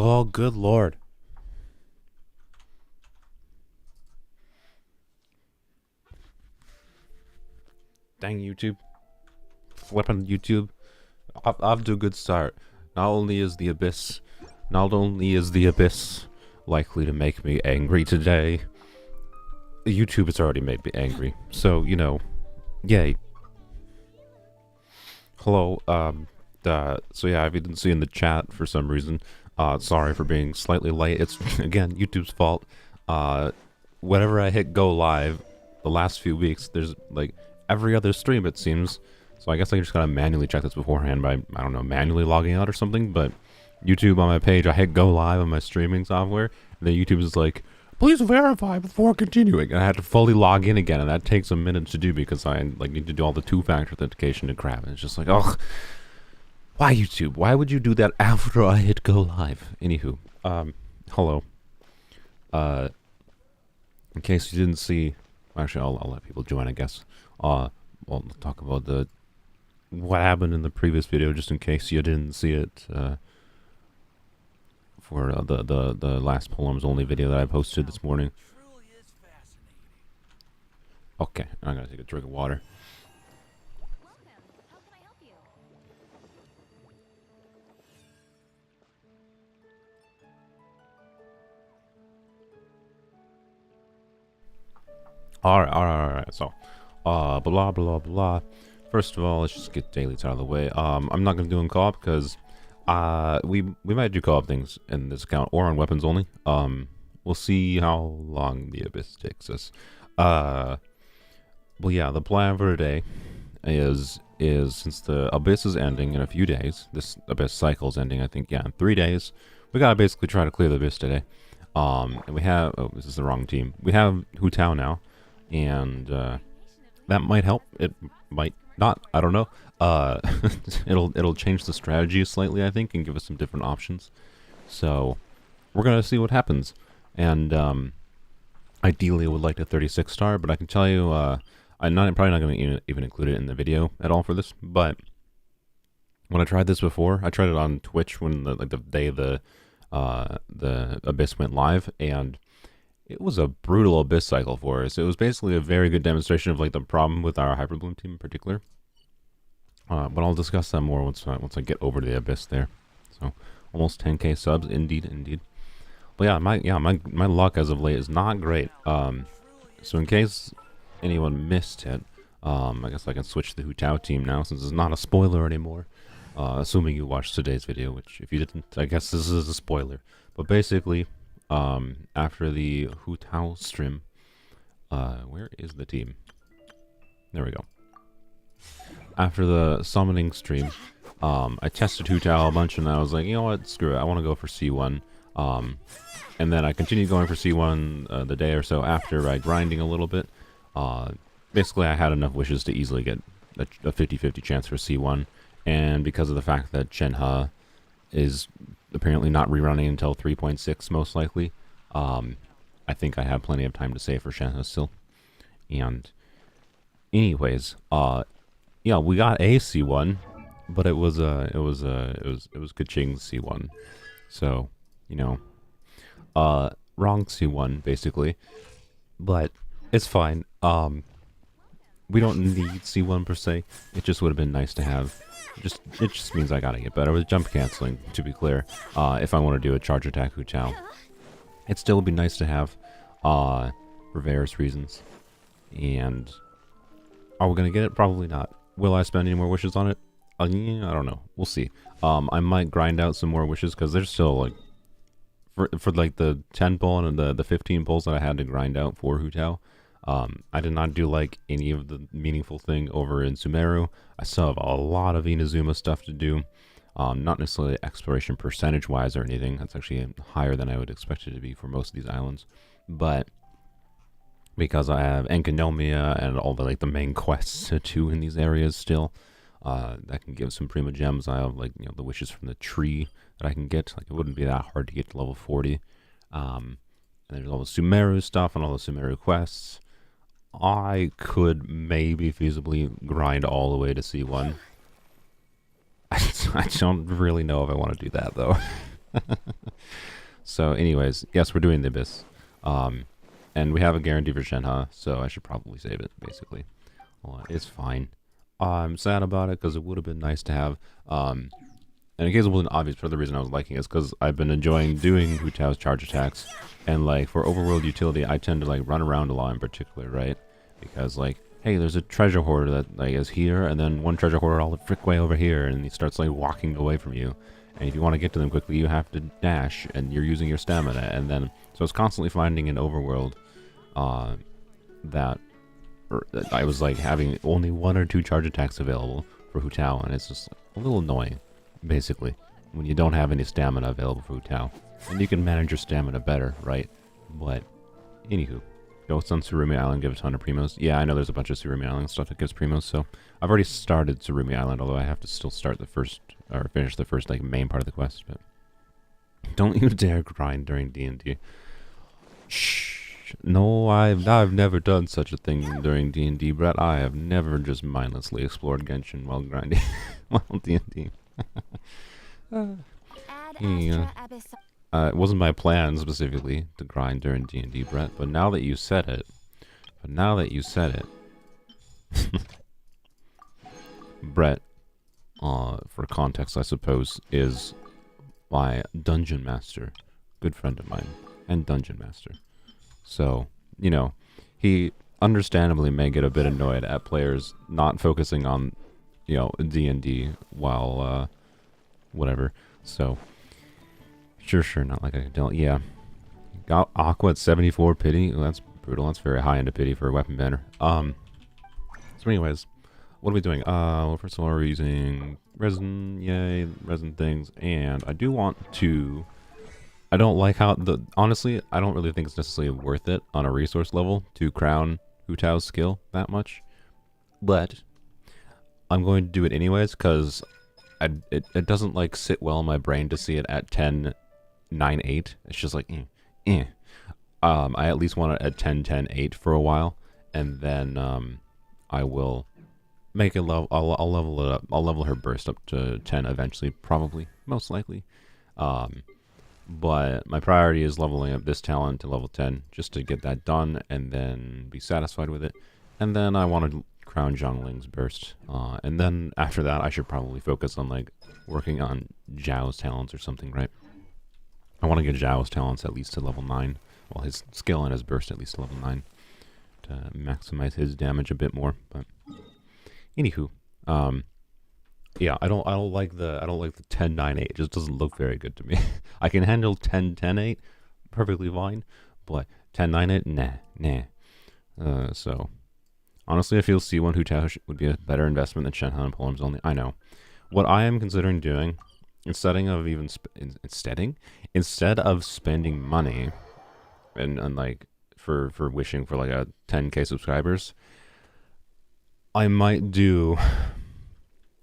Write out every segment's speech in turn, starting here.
Oh, good lord. Dang YouTube. Flipping YouTube. Off to a good start. Not only is the Abyss likely to make me angry today, YouTube has already made me angry. So, you know, yay. Hello, so yeah, if you didn't see in the chat for some reason, sorry for being slightly late. It's, again, YouTube's fault. Whenever I hit go live, the last few weeks, there's, like, every other stream, it seems. So I guess I just gotta manually check this beforehand by, I don't know, manually logging out or something, but YouTube on my page, I hit go live on my streaming software, and then YouTube is like, please verify before continuing. And I had to fully log in again, and that takes a minute to do because I need to do all the two-factor authentication and crap. And it's just like, oh, why YouTube? Why would you do that after I hit go live? Anywho, hello. In case you didn't see, actually, I'll let people join, I guess. We'll talk about what happened in the previous video, just in case you didn't see it. For the last Polearms Only video that I posted this morning. Okay, I gotta take a drink of water. Welcome. How can I help you? Alright. So, blah blah blah. First of all, let's just get dailies out of the way. I'm not gonna do in co-op because we might do co-op things in this account or on weapons only. We'll see how long the Abyss takes us. Well, yeah, the plan for today is since the Abyss is ending in a few days, this Abyss cycle is ending, I think, yeah, in 3 days. We gotta basically try to clear the Abyss today. And we have, oh, this is the wrong team. We have Hu Tao now, and that might help. It might not. I don't know. It'll change the strategy slightly, I think, and give us some different options. So we're gonna see what happens. And ideally, I would like a 36 star, but I can tell you, I'm probably not gonna even include it in the video at all for this. But when I tried this before, I tried it on Twitch when the day the Abyss went live, and it was a brutal Abyss cycle for us. It was basically a very good demonstration of like the problem with our Hyperbloom team in particular. But I'll discuss that more once I get over to the Abyss there. So almost 10k subs, indeed. But yeah, my luck as of late is not great. So in case anyone missed it, I guess I can switch to the Hu Tao team now since it's not a spoiler anymore. Assuming you watched today's video, which if you didn't, I guess this is a spoiler. But basically, after the Hu Tao stream, where is the team? There we go. After the summoning stream, I tested Hu Tao a bunch, and I was like, you know what, screw it, I want to go for C1. And then I continued going for C1 the day or so after by grinding a little bit. Basically, I had enough wishes to easily get a 50-50 chance for C1. And because of the fact that Shenhe is apparently not rerunning until 3.6 most likely, I think I have plenty of time to save for Shenhe still. And anyways, yeah, we got a C1, but it was Kaching's C1. So, you know, wrong C1 basically, but it's fine. We don't need C1 per se. It just would have been nice to have. It just means I gotta get better with jump canceling, to be clear. If I want to do a charge attack Hu Tao, it still would be nice to have, for various reasons. And are we gonna get it? Probably not. Will I spend any more wishes on it? Yeah, I don't know. We'll see. I might grind out some more wishes because there's still like, for like the 10 pull and the 15 pulls that I had to grind out for Hu Tao. I did not do like any of the meaningful thing over in Sumeru. I still have a lot of Inazuma stuff to do. Not necessarily exploration percentage wise or anything. That's actually higher than I would expect it to be for most of these islands. But because I have Enkanomiya and all the like the main quests to do in these areas still, that can give some prima gems. I have like, you know, the wishes from the tree that I can get. Like it wouldn't be that hard to get to level 40. And there's all the Sumeru stuff and all the Sumeru quests. I could maybe feasibly grind all the way to C1. I don't really know if I want to do that, though. So, anyways, yes, we're doing the Abyss. Um, and we have a guarantee for Shenhe, so I should probably save it, basically. It's fine. I'm sad about it because it would have been nice to have. And in case it wasn't obvious, part of the reason I was liking it is because I've been enjoying doing Hu Tao's charge attacks. And, like, for overworld utility, I tend to, like, run around a lot in particular, right? Because, like, hey, there's a treasure hoard that, like, is here, and then one treasure hoard all the frick way over here, and he starts, like, walking away from you. And if you want to get to them quickly, you have to dash, and you're using your stamina. And then, so it's constantly finding in overworld that I was, like, having only 1 or 2 charge attacks available for Hu Tao, and it's just a little annoying, basically, when you don't have any stamina available for Hu Tao. And you can manage your stamina better, right? But, anywho. Ghosts on Surumi Island give a ton of primos. Yeah, I know there's a bunch of Surumi Island stuff that gives primos, so I've already started Surumi Island, although I have to still start the first, or finish the first, like, main part of the quest, but don't you dare grind during D&D. Shh. No, I've never done such a thing during D&D, Brett. I have never just mindlessly explored Genshin while grinding while D&D. Yeah. It wasn't my plan specifically to grind during D&D, Brett, but now that you said it, Brett, for context, I suppose, is my dungeon master, good friend of mine, and dungeon master. So, you know, he understandably may get a bit annoyed at players not focusing on, you know, D&D while, whatever. So, sure, not like I don't. Yeah, got Aqua at 74 pity. Well, that's brutal. That's very high into pity for a weapon banner. So anyways, what are we doing? Well, first of all, we're using resin. Yay, resin things. And I do want to. I don't like how honestly, I don't really think it's necessarily worth it on a resource level to crown Hu Tao's skill that much, but I'm going to do it anyways because it doesn't like sit well in my brain to see it at 10-9-8. It's just like, I at least want it at 10-10-8 for a while, and then I will make it level. I'll level it up. I'll level her burst up to 10 eventually, probably, most likely. But my priority is leveling up this talent to level 10 just to get that done and then be satisfied with it. And then I want to crown Zhongling's burst. And then after that, I should probably focus on like working on Zhao's talents or something, right? I want to get Zhao's talents at least to level 9. Well, his skill and his burst at least to level 9 to maximize his damage a bit more. But anywho, yeah, I don't like the 10-9-8. It just doesn't look very good to me. I can handle 10-10-8 perfectly fine, but 10-9-8, nah. So honestly, I feel C1 Hu Tao would be a better investment than Shenhe and Polearms Only. I know. What I am considering doing, instead of spending money and like for wishing for like a 10k subscribers, I might do.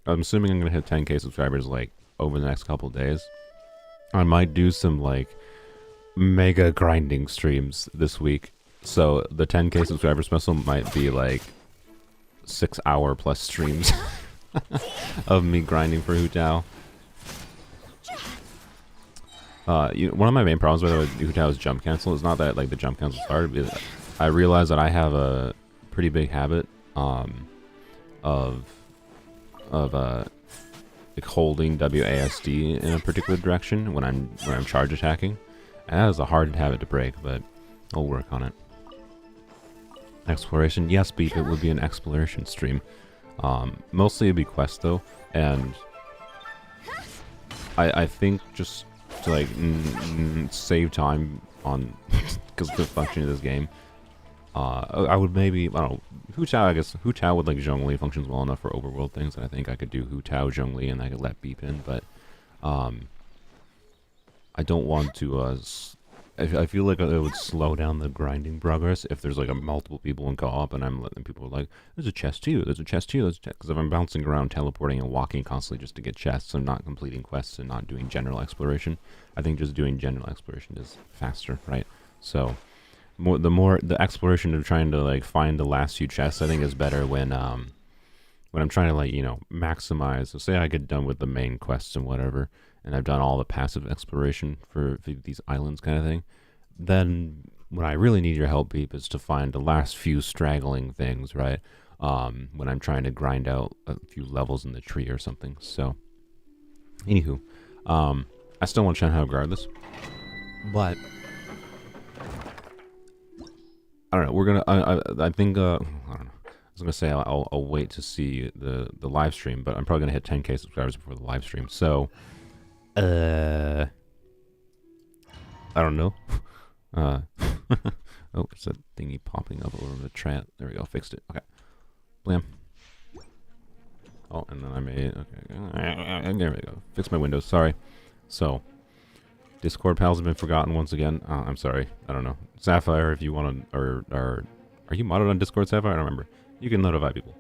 I'm assuming I'm gonna hit 10k subscribers like over the next couple days. I might do some like mega grinding streams this week. So the 10k subscriber special might be like 6-hour plus streams of me grinding for Hu Tao. One of my main problems with Hu Tao's jump cancel is not that like the jump cancel is hard, but I realize that I have a pretty big habit of like holding WASD in a particular direction when I'm charge attacking, and that is a hard habit to break, but I'll work on it. Exploration, yes, Beep, it would be an exploration stream. Mostly it'd be quest though, and I think just to like save time on because the function of this game, I would maybe, I don't know, Hu Tao, I guess Hu Tao with like Zhongli functions well enough for overworld things, and I think I could do Hu Tao Zhongli and I could let Beep in, but I don't want to I feel like it would slow down the grinding progress if there's like a multiple people in co-op and I'm letting people like, there's a chest too, there's a chest too, because if I'm bouncing around, teleporting and walking constantly just to get chests, I'm not completing quests and not doing general exploration. I think just doing general exploration is faster, right? So the exploration of trying to like find the last few chests, I think is better when when I'm trying to like, maximize. So say I get done with the main quests and whatever, and I've done all the passive exploration for these islands kind of thing. Then when I really need your help, Beep, is to find the last few straggling things, right? When I'm trying to grind out a few levels in the tree or something. So, anywho, I still want Shenhe regardless, but I don't know. We're gonna. I think. I don't know. I was gonna say I'll wait to see the live stream, but I'm probably gonna hit 10K subscribers before the live stream. So, I don't know. Oh, it's a thingy popping up over the chat. There we go. Fixed it. Okay. Blam. Oh, and then I made. Okay. There we go. Fix my windows. Sorry. So, Discord pals have been forgotten once again. I'm sorry. I don't know. Sapphire, if you want to, or are you modded on Discord, Sapphire? I don't remember. You can notify people.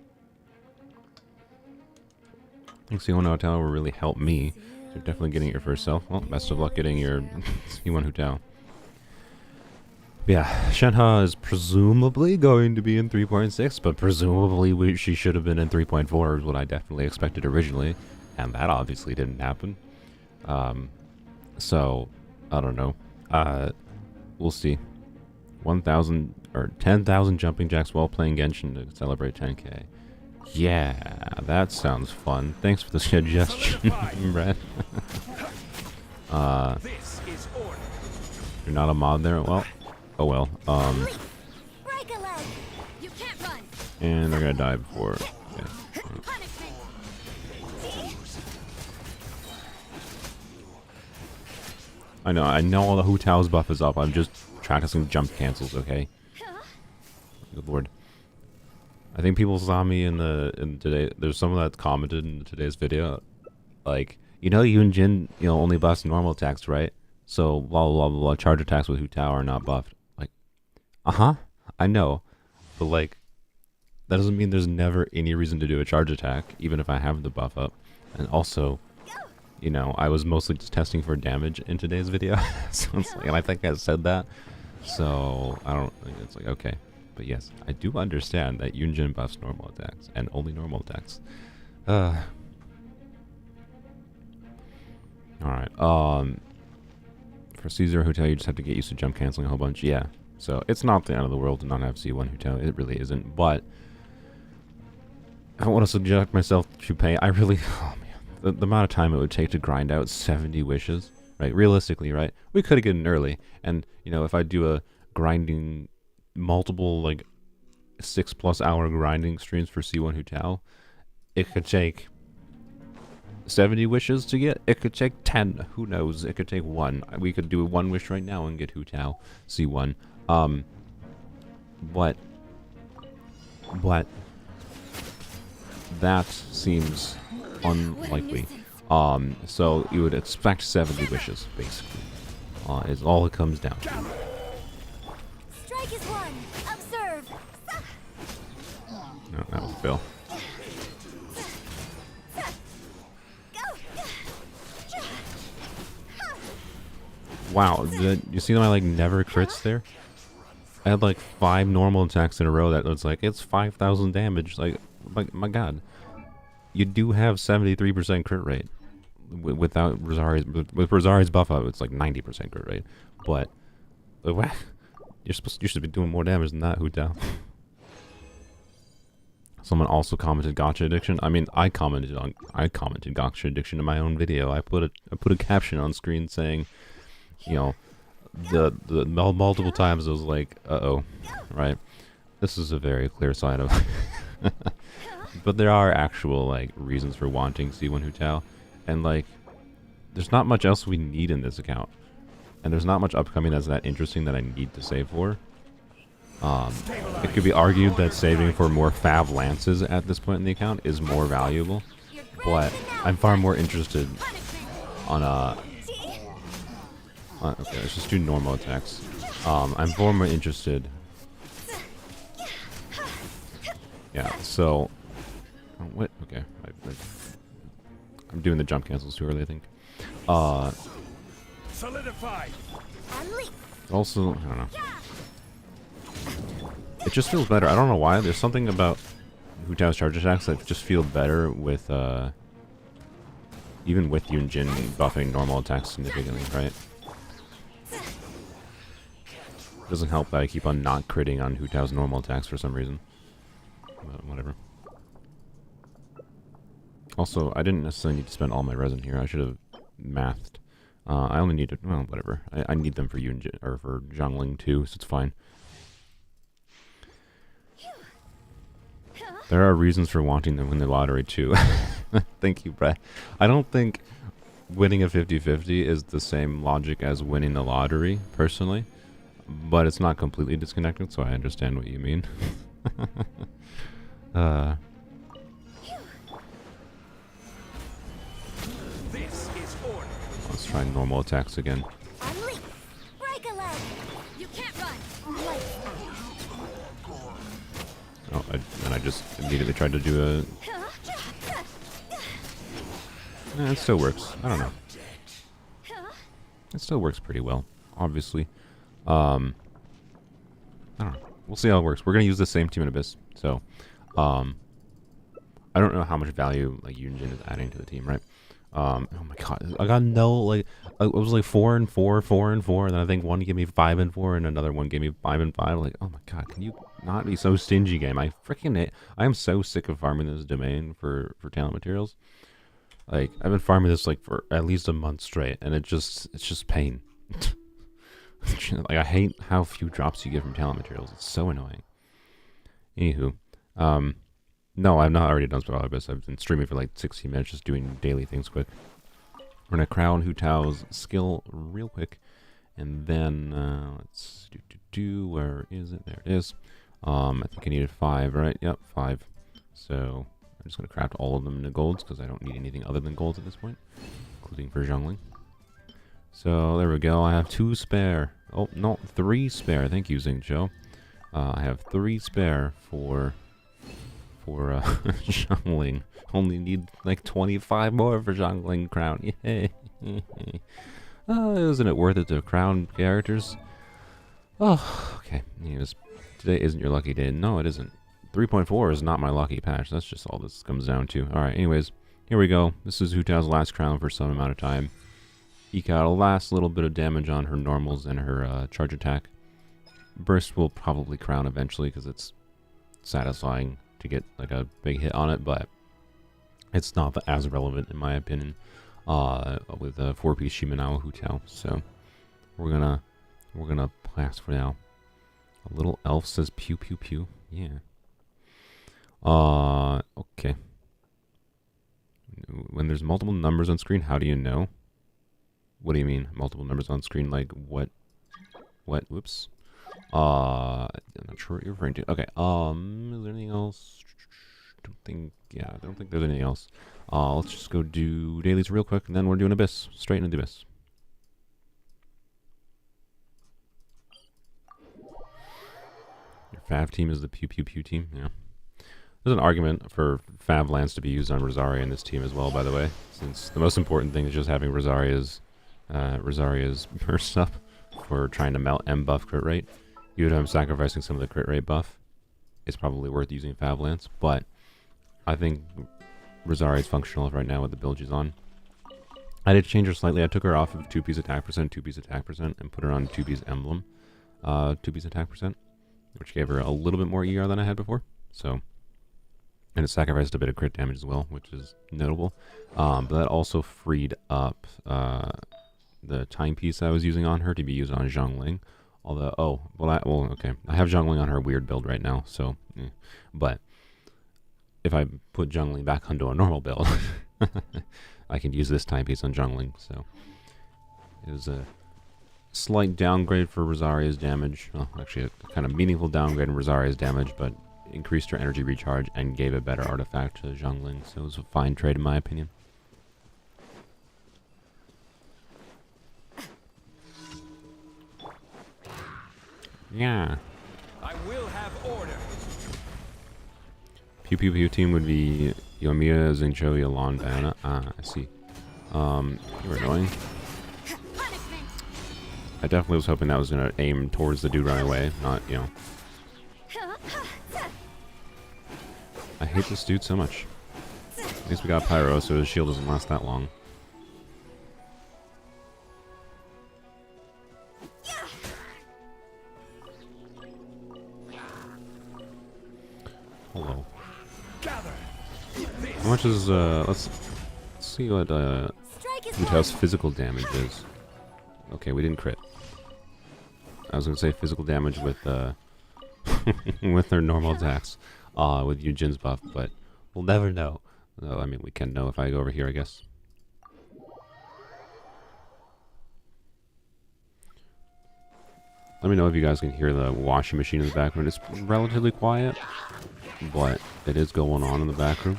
Thanks, Hu Tao, will really help me. So you're definitely getting it your first self. Well, best of luck getting your Hu Tao. Yeah, Shenhe is presumably going to be in 3.6, but presumably she should have been in 3.4 is what I definitely expected originally, and that obviously didn't happen. So, I don't know. We'll see. 1,000 or 10,000 jumping jacks while playing Genshin to celebrate 10K. Yeah, that sounds fun. Thanks for the suggestion, Brad. You're not a mod there? Well, oh well. You can't run. And they're gonna die before. Okay. I know the Hu Tao's buff is up. I'm just practicing jump cancels, okay? Good lord. I think people saw me in today. There's someone that commented in today's video, like, Yunjin, only buffs normal attacks, right? So blah blah blah blah. Charge attacks with Hu Tao are not buffed. Like, I know, but like, that doesn't mean there's never any reason to do a charge attack, even if I have the buff up. And also, I was mostly just testing for damage in today's video, so it's like, and I think I said that. So I don't. It's like, okay. But yes, I do understand that Yunjin buffs normal attacks, and only normal attacks. Alright, for Caesar Hu Tao, you just have to get used to jump canceling a whole bunch. Yeah, so it's not the end of the world to not have C1 Hu Tao. It really isn't, but I don't want to subject myself to pain. I really, oh man, the amount of time it would take to grind out 70 wishes, right? Realistically, right? We could have gotten early, and, if I do a grinding multiple like 6+ hour grinding streams for C1 Hu Tao, it could take 70 wishes to get. It could take 10. Who knows? It could take 1. We could do 1 wish right now and get Hu Tao C1. But that seems unlikely. So you would expect 70 wishes basically. Is all it comes down to. Strike is one. Observe. No, that was a fail. Wow, you see my never crits there? I had 5 normal attacks in a row that was it's 5,000 damage. My god. You do have 73% crit rate. Without Rosari's, with Rosari's buff up, it's 90% crit rate. But you should be doing more damage than that, Hu Tao. Someone also commented gotcha addiction. I mean, I commented gotcha addiction in my own video. I put a caption on screen saying, the multiple times I was like, uh-oh, right? This is a very clear sign of but there are actual reasons for wanting C1 Hu Tao, and there's not much else we need in this account, and there's not much upcoming that's that interesting that I need to save for. It could be argued that saving for more Fav Lances at this point in the account is more valuable, but I'm far more interested on okay, let's just do normal attacks. I'm far more interested. Yeah, so what? Okay, I'm doing the jump cancels too early, I think. Solidify. Also, I don't know. It just feels better. I don't know why. There's something about Hu Tao's charge attacks that just feel better with even with Yun Jin buffing normal attacks significantly, right? It doesn't help that I keep on not critting on Hu Tao's normal attacks for some reason. But whatever. Also, I didn't necessarily need to spend all my resin here. I should have mathed. I only needed, well, whatever. I need them for Yun Jin, or for Zhongling too, so it's fine. There are reasons for wanting them in the lottery too. Thank you, Brett. I don't think winning a 50-50 is the same logic as winning the lottery, personally. But it's not completely disconnected, so I understand what you mean. This is order. Let's try normal attacks again. Unleash. Break a leg. You can't run. Oh, and I just immediately tried to do a... it still works. I don't know. It still works pretty well, obviously. I don't know. We'll see how it works. We're going to use the same team in Abyss, so... I don't know how much value, like, Yun Jin is adding to the team, right? Oh my god. I got no, like... It was like 4 and 4, 4 and 4, and then I think one gave me 5 and 4, and another one gave me 5 and 5. Like, oh my god, can you not be so stingy, game? I freaking hate... I am so sick of farming this domain for talent materials. Like, I've been farming this, like, for at least a month straight, and it's just pain. Like, I hate how few drops you get from talent materials. It's so annoying. Anywho, no, I've not already done Spell Abyss. I've been streaming for like 16 minutes, just doing daily things quick. We're gonna crown Hu Tao's skill real quick, and then let's do. Where is it? There it is. I think I needed 5, right? Yep, 5. So I'm just gonna craft all of them into golds because I don't need anything other than golds at this point, including for Zhongling. So there we go. I have 2 spare. Oh no, 3 spare. Thank you, Xingqiu. I have 3 spare for Zhongling. Only need like 25 more for Zhongling crown. Yay! Oh, isn't it worth it to crown characters? Oh, okay. Anyways, today isn't your lucky day. No, it isn't. 3.4 is not my lucky patch. That's just all this comes down to. All right. Anyways, here we go. This is Hu Tao's last crown for some amount of time. Eke out a last little bit of damage on her normals and her charge attack. Burst will probably crown eventually because it's satisfying to get like a big hit on it, but it's not as relevant in my opinion with a 4-piece Shimenawa Hu Tao. So we're gonna pass for now. A little elf says pew pew pew. Yeah. Okay. When there's multiple numbers on screen, how do you know? What do you mean multiple numbers on screen? Like what? Whoops. I'm not sure what you're referring to. Okay. Is there anything else? I don't think there's anything else. Let's just go do dailies real quick, and then we're doing Abyss. Straight into Abyss. Your Fav team is the pew pew pew team. Yeah. There's an argument for Fav lands to be used on Rosaria in this team as well, by the way, since the most important thing is just having Rosaria's burst up for trying to melt M buff crit rate. Even if I'm sacrificing some of the crit rate buff, it's probably worth using Fav Lance, but I think Rosaria is functional right now with the build she's on. I did change her slightly. I took her off of 2-piece attack percent, 2-piece attack percent, and put her on 2-piece emblem, 2-piece attack percent, which gave her a little bit more ER than I had before. So, and it sacrificed a bit of crit damage as well, which is notable. But that also freed up the timepiece I was using on her to be used on Zhongling. Although, okay, I have Zhongling on her weird build right now, so, but if I put Zhongling back onto a normal build, I can use this timepiece on Zhongling. So it was a slight downgrade for Rosaria's damage. Well, actually, a kind of meaningful downgrade in Rosaria's damage, but increased her energy recharge and gave a better artifact to Zhongling. So it was a fine trade in my opinion. Yeah. I will have order. Pew Pew Pew team would be Yomiya, Xingqiu, Yalan, Diana. Ah, I see. You were annoying. I definitely was hoping that was going to aim towards the dude running away, not, you know. I hate this dude so much. At least we got Pyro, so his shield doesn't last that long. Hello. How much is, let's see what, Hu Tao's physical damage is. Okay, we didn't crit. I was gonna say physical damage with, with their normal attacks, with Yujin's buff, but we'll never know. Though, I mean, we can know if I go over here, I guess. Let me know if you guys can hear the washing machine in the background. It's relatively quiet, but it is going on in the background.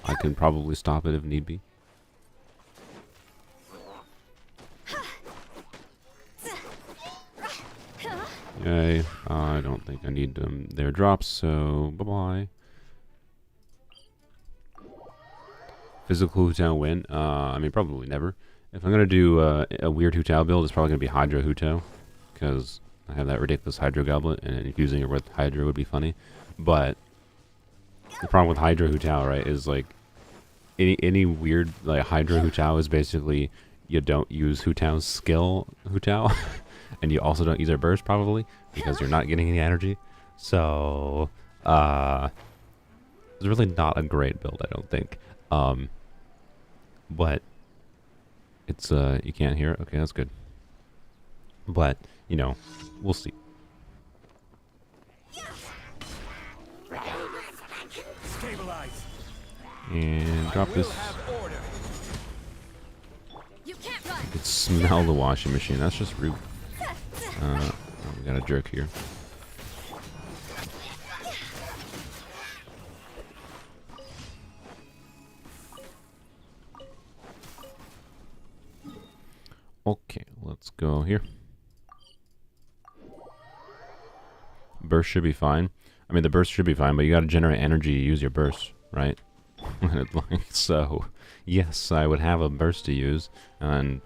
I can probably stop it if need be. Yay. I don't think I need their drops, so bye-bye. Physical Hu Tao win? I mean, probably never. If I'm going to do a weird Hu Tao build, it's probably going to be Hydro Hu Tao, because I have that ridiculous Hydro Goblet, and using it with Hydro would be funny. But the problem with Hydro Hu Tao, right, is like any weird like Hydro Hu Tao is basically you don't use Hu Tao's skill Hu Tao, and you also don't use her burst probably because you're not getting any energy. So it's really not a great build, I don't think. But it's you can't hear it. Okay, that's good. But you know, we'll see. And drop this. You can't run. I could smell the washing machine. That's just rude. Oh, we got a jerk here. Okay, let's go here. Burst should be fine. I mean, the burst should be fine, but you gotta generate energy to use your burst, right? So, yes, I would have a burst to use, and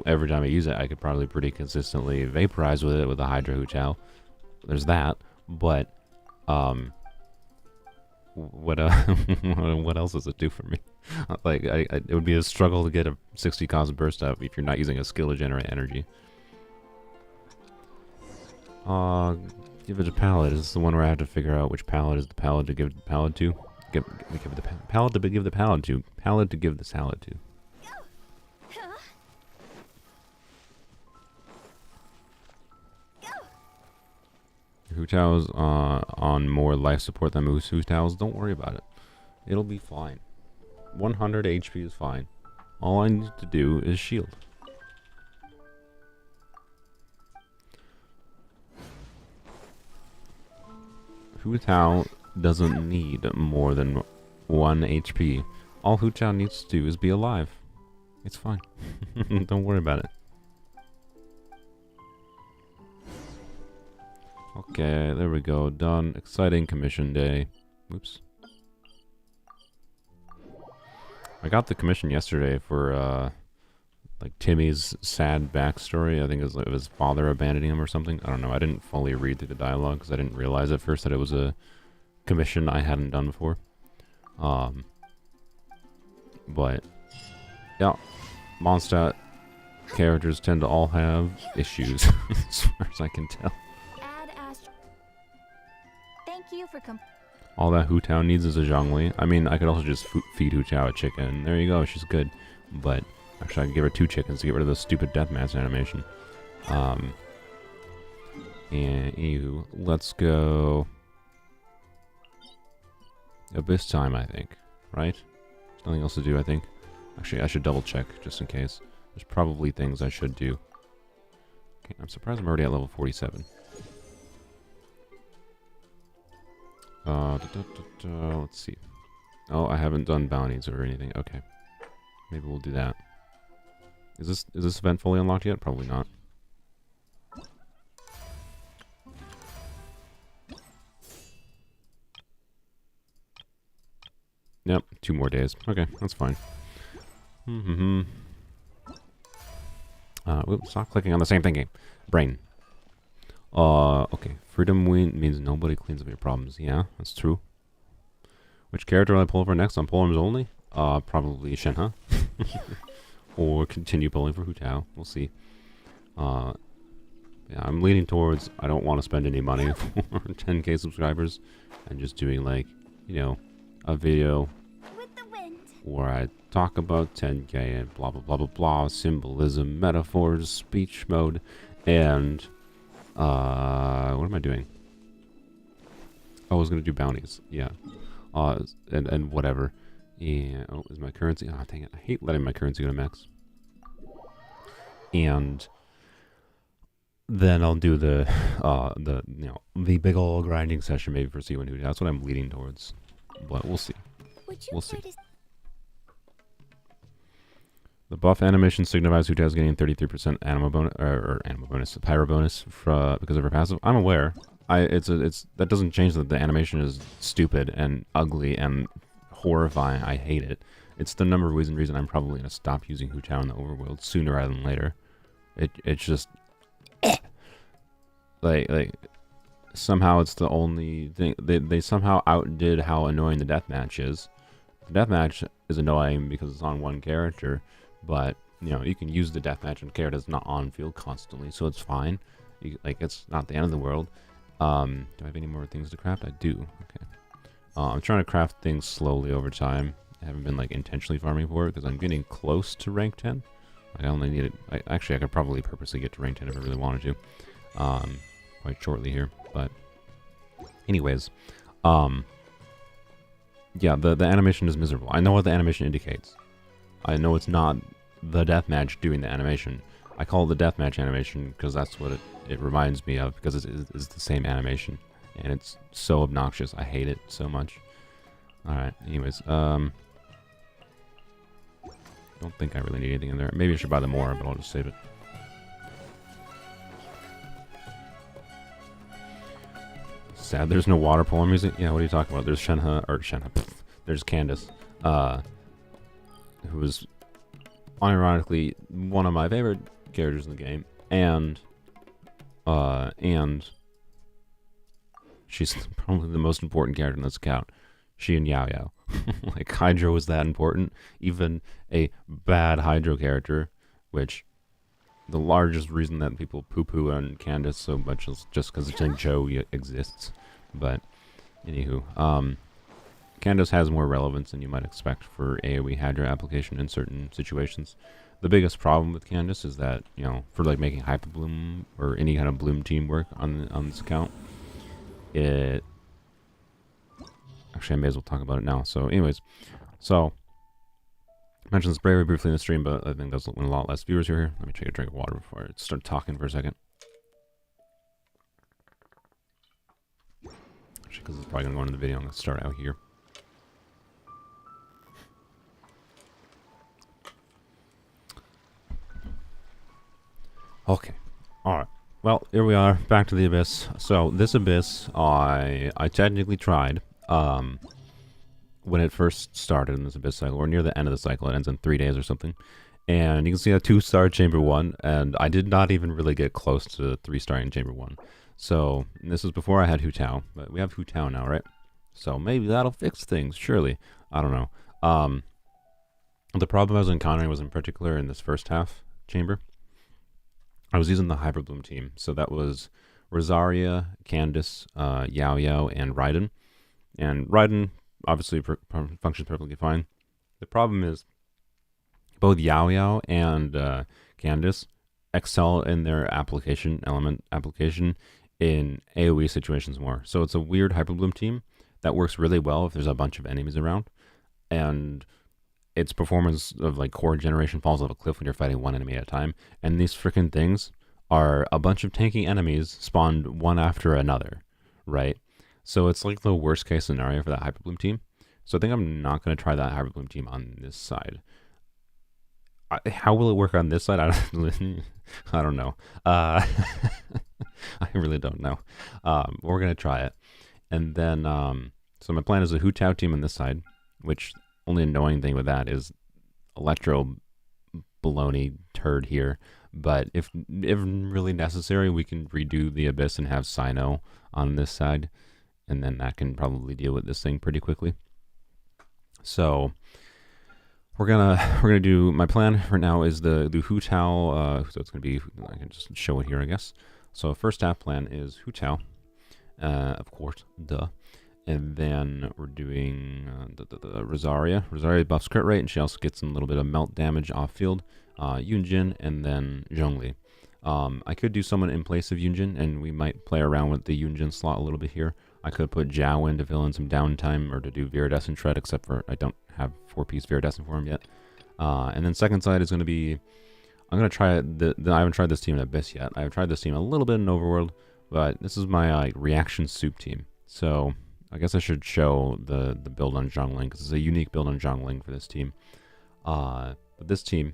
every time I use it, I could probably pretty consistently vaporize with it with a Hydro Hu Tao. There's that, but, what else does it do for me? Like, it would be a struggle to get a 60 cost burst up if you're not using a skill to generate energy. Give it a pallet. This is the one where I have to figure out which pallet is the pallet to give the pallet to. Give the pallet to give the pallet to. Pallet to give the salad to. Hu Tao's on more life support than most Hu Tao's. Don't worry about it. It'll be fine. 100 HP is fine. All I need to do is shield. Hu Tao doesn't need more than 1 HP. All Hu Tao needs to do is be alive. It's fine. Don't worry about it. Okay, there we go. Done. Exciting commission day. Oops. I got the commission yesterday for, like, Timmy's sad backstory. I think it was like his father abandoning him or something. I don't know. I didn't fully read through the dialogue because I didn't realize at first that it was a commission I hadn't done before. But, yeah. Mondstadt characters tend to all have issues, as far as I can tell. Thank you for All that Hu Tao needs is a Zhongli. I mean, I could also just feed Hu Tao a chicken. There you go, she's good. But actually, I could give her 2 chickens to get rid of the stupid deathmatch animation. And ew, let's go Abyss time, I think. Right? There's nothing else to do, I think. Actually, I should double check just in case. There's probably things I should do. Okay, I'm surprised I'm already at level 47. Let's see. Oh, I haven't done bounties or anything. Okay. Maybe we'll do that. Is this event fully unlocked yet? Probably not. Yep, 2 more days. Okay, that's fine. Oops, stop clicking on the same thing game. Brain. Okay. Freedom means nobody cleans up your problems. Yeah, that's true. Which character will I pull for next on Polearms Only? Probably Shenhe. Or continue pulling for Hu Tao. We'll see. Yeah, I'm leaning towards I don't want to spend any money for 10k subscribers and just doing like, you know, a video With the wind. where I talk about 10k and blah blah blah blah blah, symbolism, metaphors, speech mode, and what am I doing? I was gonna do bounties, yeah, and whatever. Yeah, oh, is my currency? Oh, dang it! I hate letting my currency go to max. And then I'll do the the big ol' grinding session maybe for C1 Hu. That's what I'm leaning towards, but we'll see. Would you We'll care see. to The buff animation signifies Hu Tao's getting 33% animo bonus or animo bonus, pyro bonus because of her passive. I'm aware. It's that doesn't change that the animation is stupid and ugly and horrifying. I hate it. It's the number one reason I'm probably gonna stop using Hu Tao in the overworld sooner rather than later. It's just like somehow it's the only thing they somehow outdid how annoying the deathmatch is. The deathmatch is annoying because it's on one character, but you know you can use the deathmatch on characters not on field constantly, so it's fine. It's not the end of the world. Do I have any more things to craft? I do. Okay. I'm trying to craft things slowly over time. I haven't been like intentionally farming for it because I'm getting close to rank 10. I only need it. Actually, I could probably purposely get to rank 10 if I really wanted to. Quite shortly here, but anyways, yeah, the animation is miserable. I know what the animation indicates. I know it's not the deathmatch doing the animation. I call it the deathmatch animation because that's what it reminds me of, because it's the same animation. And it's so obnoxious. I hate it so much. Alright, anyways, don't think I really need anything in there. Maybe I should buy the more, but I'll just save it. Sad there's no water polo music. Yeah, what are you talking about? There's Shenhe. There's Candace, who is unironically one of my favorite characters in the game, and she's probably the most important character in this account. She and Yao Yao. Like, Hydro is that important. Even a bad Hydro character, which the largest reason that people poo-poo on Candace so much is just because Zhou exists. But, anywho, Candace has more relevance than you might expect for AoE Hydro application in certain situations. The biggest problem with Candace is that, you know, for like making Hyper Bloom or any kind of Bloom team work on this account, actually, I may as well talk about it now. So, anyways, I mentioned this very briefly in the stream, but I think that's when a lot less viewers are here. Let me take a drink of water before I start talking for a second. Actually, because it's probably going to go into the video, I'm going to start out here. Okay. Alright. Well, here we are, back to the Abyss. So, this Abyss, I technically tried, when it first started in this Abyss cycle, or near the end of the cycle. It ends in 3 days or something. And you can see a 2-star Chamber 1, and I did not even really get close to 3-star in Chamber 1. So, this was before I had Hu Tao, but we have Hu Tao now, right? So, maybe that'll fix things, surely. I don't know. The problem I was encountering was in particular in this first half chamber. I was using the Hyper Bloom team, so that was Rosaria, Candace, Yao Yao, and Raiden. And Raiden obviously functions perfectly fine. The problem is both Yao Yao and Candace excel in their element application in AoE situations more. So it's a weird Hyper Bloom team that works really well if there's a bunch of enemies around, and its performance of like core generation falls off a cliff when you're fighting one enemy at a time. And these freaking things are a bunch of tanking enemies spawned one after another, right? So it's like the worst case scenario for that Hyper Bloom team. So I think I'm not going to try that Hyper Bloom team on this side. How will it work on this side? I don't know. I really don't know. We're going to try it. And then, so my plan is a Hu Tao team on this side, which only annoying thing with that is Electro baloney turd here. But if really necessary, we can redo the Abyss and have Sino on this side, and then that can probably deal with this thing pretty quickly. So we're gonna do, my plan for now is the Hu Tao. So it's gonna be, I can just show it here, I guess. So first half plan is Hu Tao, of course, duh. And then we're doing the Rosaria. Rosaria buffs crit rate, and she also gets a little bit of melt damage off field. Yunjin, and then Zhongli. I could do someone in place of Yunjin, and we might play around with the Yunjin slot a little bit here. I could put Zhao in to fill in some downtime, or to do Viridescent Shred, except for I don't have 4-piece Viridescent for him yet. And then second side is going to be, I'm going to try I haven't tried this team in Abyss yet. I've tried this team a little bit in Overworld, but this is my reaction soup team. So I guess I should show the build on Zhongling, because it's a unique build on Zhongling for this team. But this team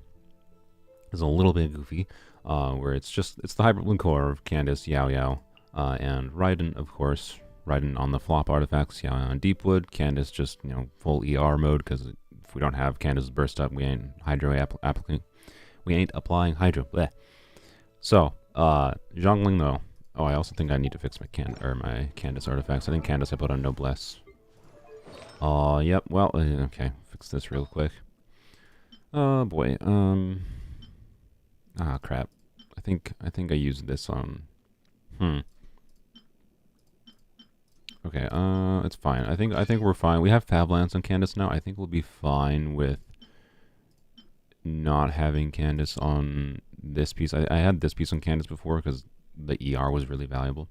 is a little bit goofy, where it's the Hybrid Bloom core of Candace, Yao Yao, and Raiden, of course. Raiden on the flop artifacts, Yao Yao on Deepwood, Candace just, full ER mode, because if we don't have Candace's burst up, we ain't applying Hydro. Bleh. So, Zhongling though. Oh, I also think I need to fix my Candace artifacts. I think Candace I put on Noblesse. Yep, well, okay, fix this real quick. Oh boy, ah, crap. I think I used this on... Okay, it's fine. I think we're fine. We have Fab Lance on Candace now. I think we'll be fine with not having Candace on this piece. I had this piece on Candace before because the ER was really valuable.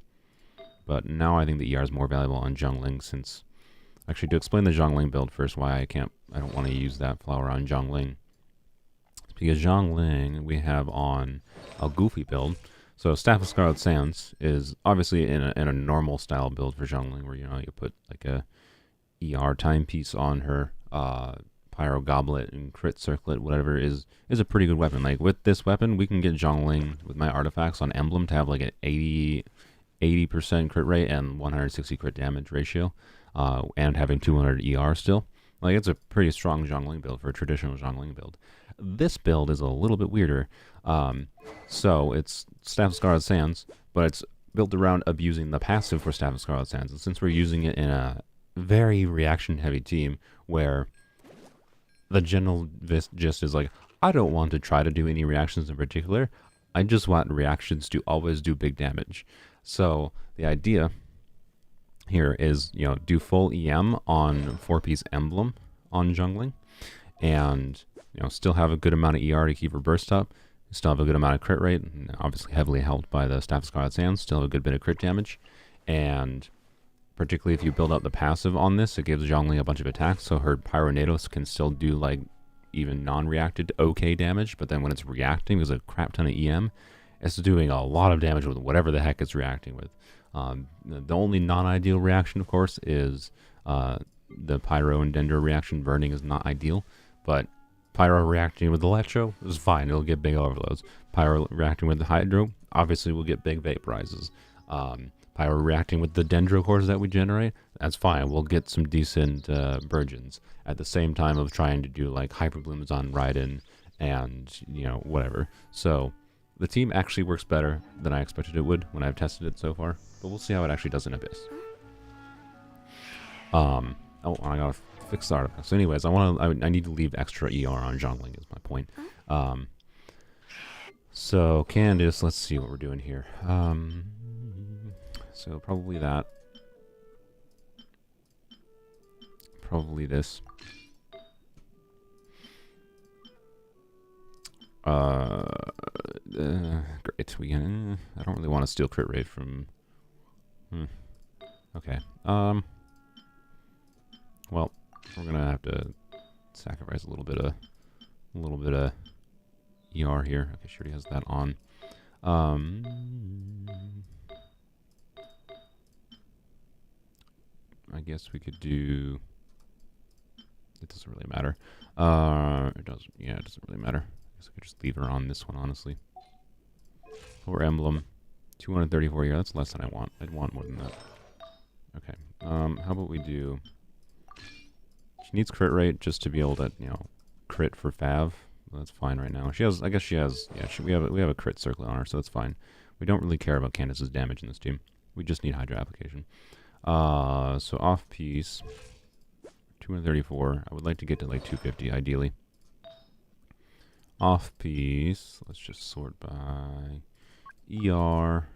But now I think the ER is more valuable on Zhongling, since... Actually, to explain the Zhongling build first, why I don't want to use that flower on Zhongling. Because Zhongling we have on a goofy build. So Staff of Scarlet Sands is obviously in a normal style build for Zhongling, where you put like a ER timepiece on her, Pyro Goblet and Crit Circlet, whatever is a pretty good weapon. Like with this weapon, we can get Zhongling with my artifacts on Emblem to have like an 80% crit rate and 160 crit damage ratio, and having 200 ER still. Like, it's a pretty strong Zhongling build for a traditional Zhongling build. This build is a little bit weirder. So it's Staff of Scarlet Sands, but it's built around abusing the passive for Staff of Scarlet Sands. And since we're using it in a very reaction-heavy team, where the general gist is like, I don't want to try to do any reactions in particular. I just want reactions to always do big damage. So the idea here is, do full EM on 4-piece Emblem on Zhongling, and still have a good amount of ER to keep her burst up, still have a good amount of crit rate, and obviously heavily helped by the Staff of Scarlet Sands, still have a good bit of crit damage, and particularly if you build up the passive on this, it gives Zhongling a bunch of attacks, so her Pyronados can still do like even non-reacted okay damage, but then when it's reacting, there's a crap ton of EM, it's doing a lot of damage with whatever the heck it's reacting with. The only non-ideal reaction, of course, is the Pyro and Dendro reaction. Burning is not ideal, but Pyro reacting with Electro is fine. It'll get big overloads. Pyro reacting with the Hydro, obviously will get big vaporizes. Pyro reacting with the Dendro cores that we generate, that's fine. We'll get some decent Burgeons at the same time of trying to do like Hyper Blooms on Raiden and, whatever. So the team actually works better than I expected it would when I've tested it so far, but we'll see how it actually does in Abyss. Oh, I gotta fix the artifact. So anyways, I need to leave extra ER on Zhongling is my point. So Candace, let's see what we're doing here. So probably that. Probably this. Great. We can. I don't really want to steal crit rate from. Okay. Well, we're gonna have to sacrifice a little bit of ER here. Okay, she already has that on. I guess we could do. It doesn't really matter. It does. Yeah, it doesn't really matter. I guess I could just leave her on this one, honestly. Or Emblem, 234 ER. That's less than I want. I'd want more than that. Okay. How about we do? She needs crit rate just to be able to, crit for Fav. So that's fine right now. She has, I guess she has, yeah, we have a crit circlet on her, so that's fine. We don't really care about Candace's damage in this team. We just need Hydra application. So off piece, 234. I would like to get to like 250, ideally. Off piece, let's just sort by ER.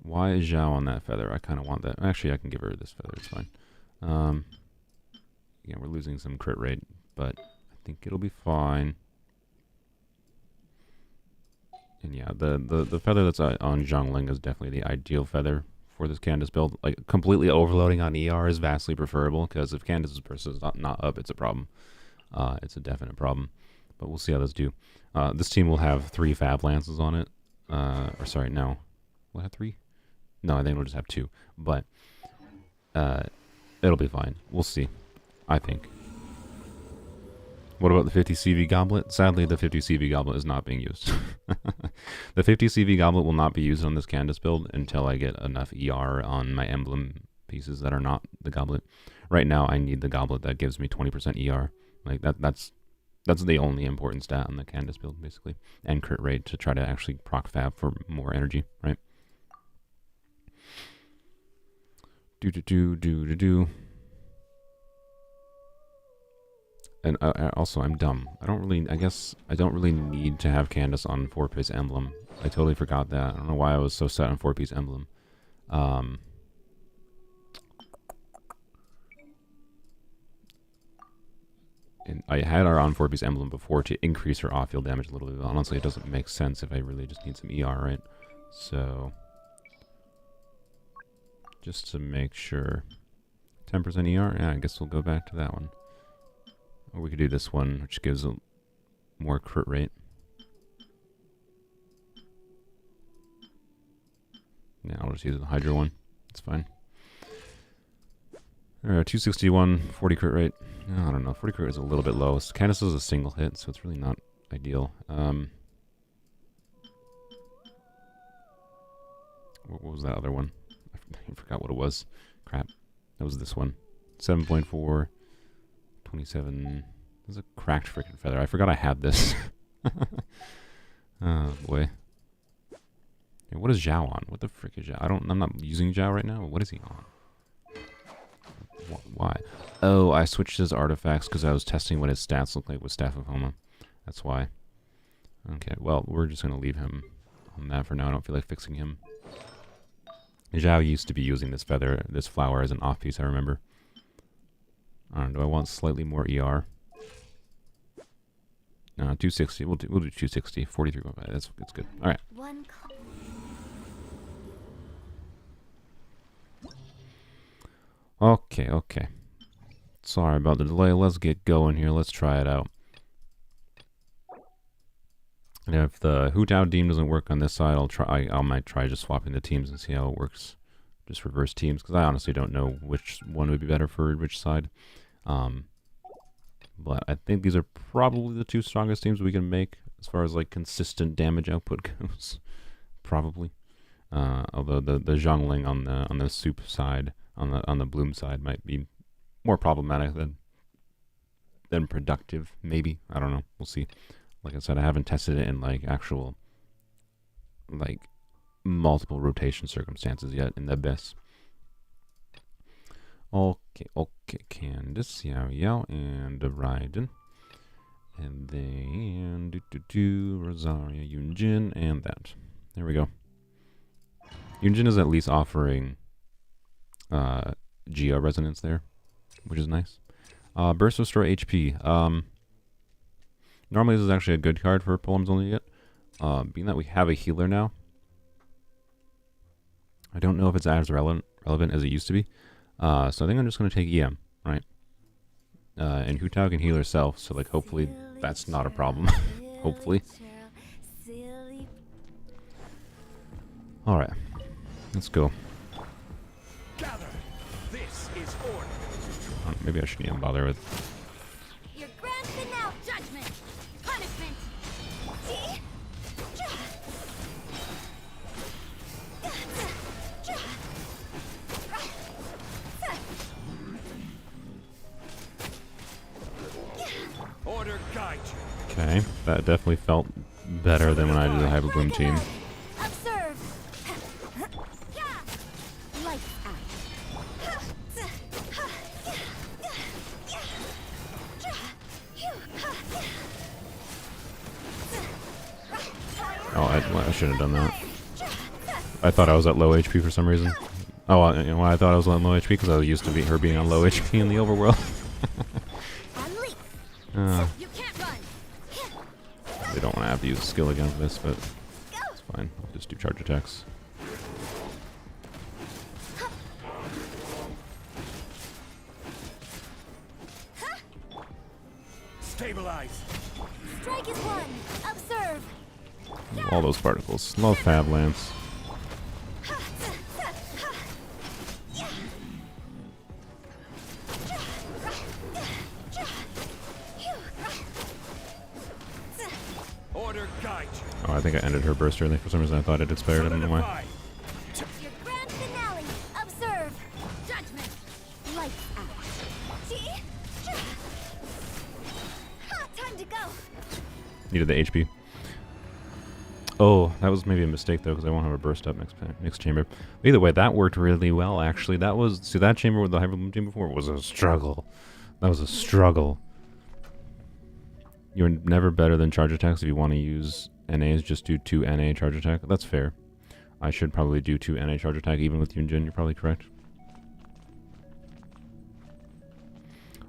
Why is Zhao on that feather? I kind of want that. Actually, I can give her this feather. It's fine. Yeah, we're losing some crit rate, but I think it'll be fine. And yeah, the feather that's on Zhongling is definitely the ideal feather for this Candace build. Like, completely overloading on ER is vastly preferable, because if Candace's burst is not up, it's a problem. It's a definite problem. But we'll see how those do. This team will have 3 Fab Lances on it. Or sorry, no. We'll have 3? No, I think we'll just have 2. But it'll be fine. We'll see, I think. What about the 50 CV Goblet? Sadly, the 50 CV Goblet is not being used. The 50 CV Goblet will not be used on this Candace build until I get enough ER on my emblem pieces that are not the Goblet. Right now, I need the Goblet that gives me 20% ER. Like, that's the only important stat on the Candace build, basically. And crit rate to try to actually proc Fab for more energy, right? Do. And also, I'm dumb. I guess I don't really need to have Candace on 4-piece emblem. I totally forgot that. I don't know why I was so set on 4-piece emblem. And I had her on 4-piece emblem before to increase her off-field damage a little bit. Honestly, it doesn't make sense if I really just need some ER, right? So, just to make sure. 10% ER? Yeah, I guess we'll go back to that one. Or we could do this one, which gives a more crit rate. Yeah, I'll just use the Hydra one. It's fine. 261, 40 crit rate. I don't know, 40 crit rate is a little bit low. Candace is a single hit, so it's really not ideal. What was that other one? I forgot what it was. Crap. That was this one. 7.4. 27. This is a cracked freaking feather. I forgot I had this. Oh boy. Yeah, what is Zhao on? What the frick is Zhao? I'm not using Zhao right now. What is he on? Why? Oh, I switched his artifacts because I was testing what his stats look like with Staff of Homa. That's why. Okay, well, we're just gonna leave him on that for now. I don't feel like fixing him. Zhao used to be using this feather, this flower, as an off piece, I remember. I don't know, do I want slightly more ER? No, 260. We'll do 260. 43.5. That's good. All right. Okay. Sorry about the delay. Let's get going here. Let's try it out. And if the Hu Tao team doesn't work on this side, I might try just swapping the teams and see how it works. Just reverse teams, because I honestly don't know which one would be better for which side. But I think these are probably the 2 strongest teams we can make as far as like consistent damage output goes. Probably. Although the Zhongling on the soup side, on the bloom side, might be more problematic than productive. Maybe, I don't know. We'll see. Like I said, I haven't tested it in like actual like multiple rotation circumstances yet in the abyss. Okay, Candace, Yao, and Raiden. And then, Rosaria, Yunjin, and that. There we go. Yunjin is at least offering Geo resonance there, which is nice. Burst Restore HP. Normally this is actually a good card for Polearms Only yet. Being that we have a healer now, I don't know if it's as relevant as it used to be. So I think I'm just going to take EM, right? And Hu Tao can heal herself, so like hopefully that's not a problem. Hopefully. Alright. Let's go. Gather. This is order. Maybe I shouldn't even bother with... Your grand finale judgment. Punishment. Order guide you. That definitely felt better than when I did the Hyper Bloom team. Observe. Lights out. Oh, I shouldn't have done that. I thought I was at low HP for some reason. Oh, you know why I thought I was on low HP? Because I was used to her being on low HP in the overworld. You can't run. They don't want to have to use a skill against this, but it's fine. I'll just do charge attacks. Stabilize. Strike is one. Observe. All those particles. Love Fab Lance. Order guide you. Oh, I think I ended her burst early. For some reason I thought it expired. I don't know why. Your grand finale. Observe. Judgment. Lights out. Time to go. Needed the HP. Oh, that was maybe a mistake though, because I won't have a burst up next chamber. But either way, that worked really well actually. That was, see, that chamber with the Hyper Bloom team before was a struggle. That was a struggle. You're never better than charge attacks. If you want to use NAs, just do 2 NA charge attack. That's fair. I should probably do 2 NA charge attack even with Yunjin. You're probably correct.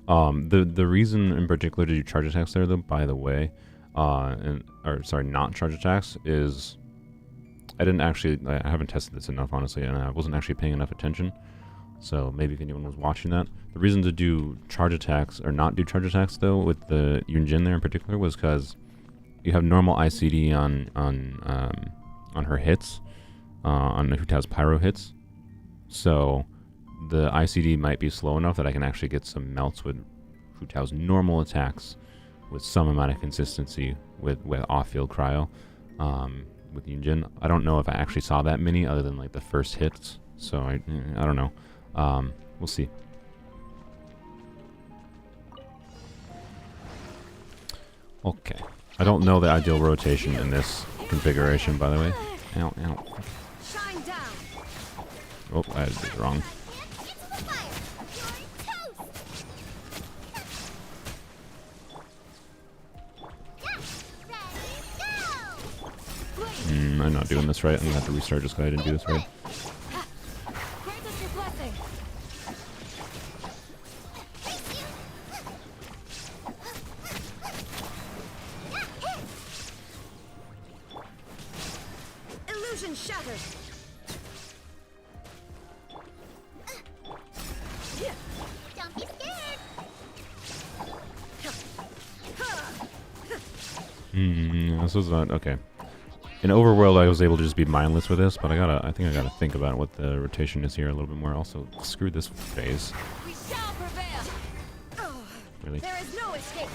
The reason in particular to do charge attacks there, though, by the way, not charge attacks, is I haven't tested this enough, honestly, and I wasn't actually paying enough attention. So maybe if anyone was watching that, the reason to do charge attacks or not do charge attacks though with the Yunjin there in particular was because you have normal ICD on her hits, on Hu Tao's pyro hits. So the ICD might be slow enough that I can actually get some melts with Hu Tao's normal attacks with some amount of consistency with off-field cryo with Yunjin. I don't know if I actually saw that many other than like the first hits, so I don't know. We'll see. Okay. I don't know the ideal rotation in this configuration, by the way. Ow, ow. Shine down. Oh, I did it wrong. I'm not doing this right. I'm gonna have to restart just because I didn't do this right. Grant us your blessing. Illusion shattered. Don't be scared. This was not okay. In Overworld, I was able to just be mindless with this, but I think I gotta think about what the rotation is here a little bit more. Also, screw this phase. We shall prevail. Really? There is no escape.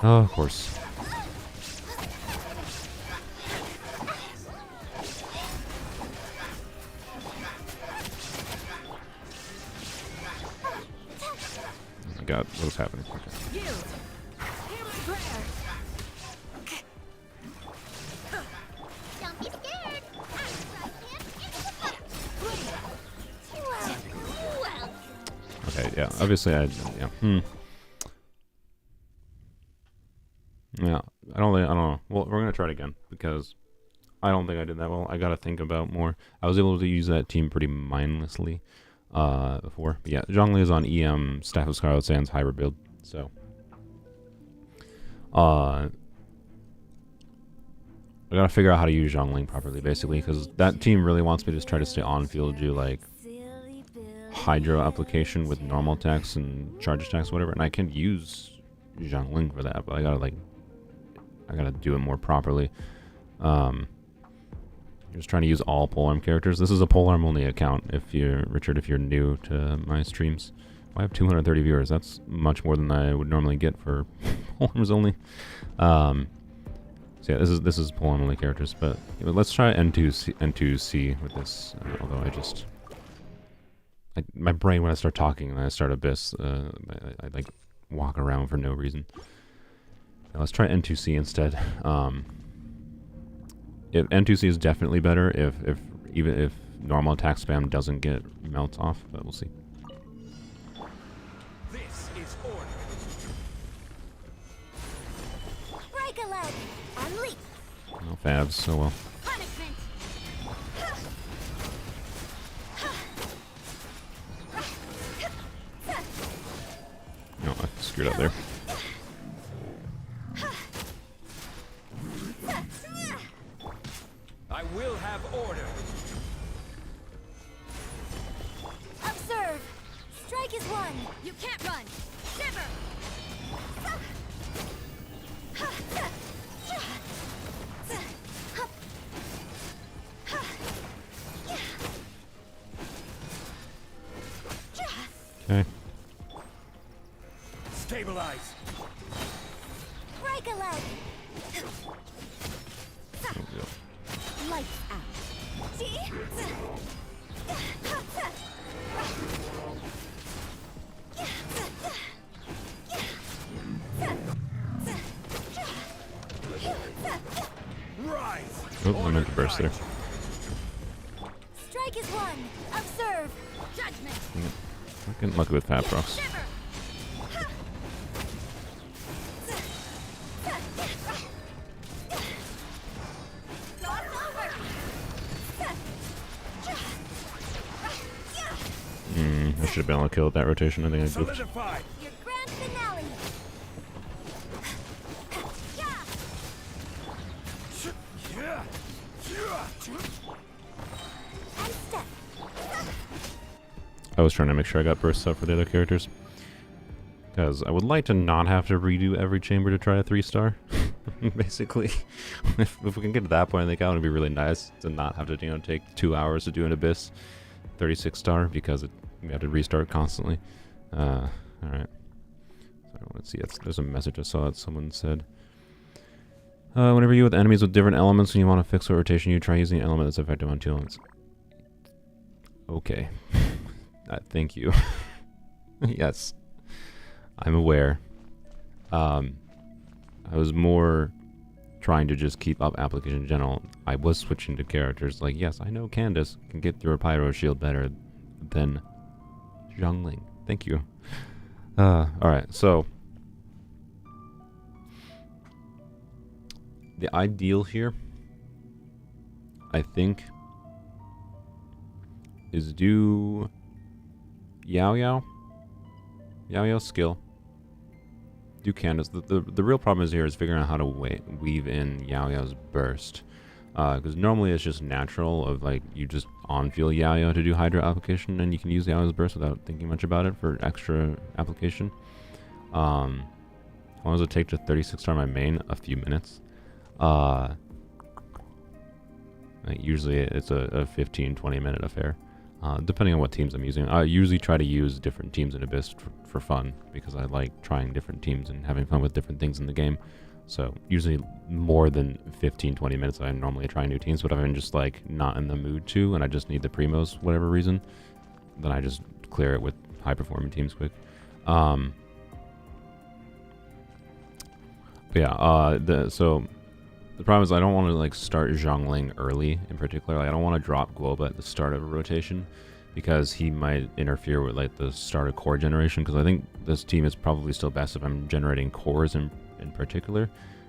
Oh, of course. Oh my god, what is happening? Okay. Yield. Hear my prayer. Don't be scared. Okay, yeah, obviously yeah. Yeah, I don't know. Well, we're gonna try it again because I don't think I did that well. I gotta think about more. I was able to use that team pretty mindlessly before. But yeah, Zhongli is on EM Staff of Scarlet Sands hybrid build, so I gotta figure out how to use Zhongling properly, basically, because that team really wants me to just try to stay on field, do like hydro application with normal attacks and charge attacks, whatever, and I can use Zhongling for that, but I gotta do it more properly. Just trying to use all polearm characters. This is a polearm only account. If you're Richard, if you're new to my streams, I have 230 viewers. That's much more than I would normally get for polearms only. So yeah, this is polearm only characters. But let's try N2C with this. Although my brain when I start talking and I start Abyss, I like walk around for no reason. Now let's try N2C instead. If N2C is definitely better even if normal attack spam doesn't get melts off, but we'll see. This is order. Break a leg and leap. No fabs, so well. Punishment. No, I screwed up there. I will have order. Observe. Strike is one. You can't run. Shiver. Okay. Stabilize. Break a leg. Oh, yeah. Lights out. See? Rise. Oh, I meant to burst there. Strike is one. Observe. Judgment. I'm getting lucky with fab procs. Shiver. I should have been able to kill with that rotation. I think I goofed. Solidified. Your grand finale. Yeah. And step. I was trying to make sure I got bursts up for the other characters. Because I would like to not have to redo every chamber to try a 3-star. Basically. if we can get to that point, I think that would be really nice to not have to, take 2 hours to do an Abyss 36-star because we have to restart constantly. Alright. So let's see. There's a message I saw that someone said. Whenever you're with enemies with different elements and you want to fix a rotation, you try using an element that's effective on 2 elements. Okay. Thank you. Yes. I'm aware. I was more trying to just keep up application in general. I was switching to characters. Like, yes, I know Candace can get through a Pyro Shield better than Zhongling. Thank you. Alright, so the ideal here, I think, is do Yao skill. Do Candace. The real problem is here is figuring out how to weave in Yao's burst. Because normally it's just natural of like you just on-field Yao to do Hydra application and you can use Yao's burst without thinking much about it for extra application. How long does it take to 36-star my main? A few minutes. Usually it's a 15-20 minute affair. Depending on what teams I'm using. I usually try to use different teams in Abyss for fun because I like trying different teams and having fun with different things in the game. So usually more than 15-20 minutes I normally try new teams, but if I'm just like not in the mood to and I just need the primos whatever reason, then I just clear it with high performing teams quick. So the problem is I don't want to like start Zhongling early in particular. Like, I don't want to drop Guoba at the start of a rotation because he might interfere with like the start of core generation, because I think this team is probably still best if I'm generating cores in particular,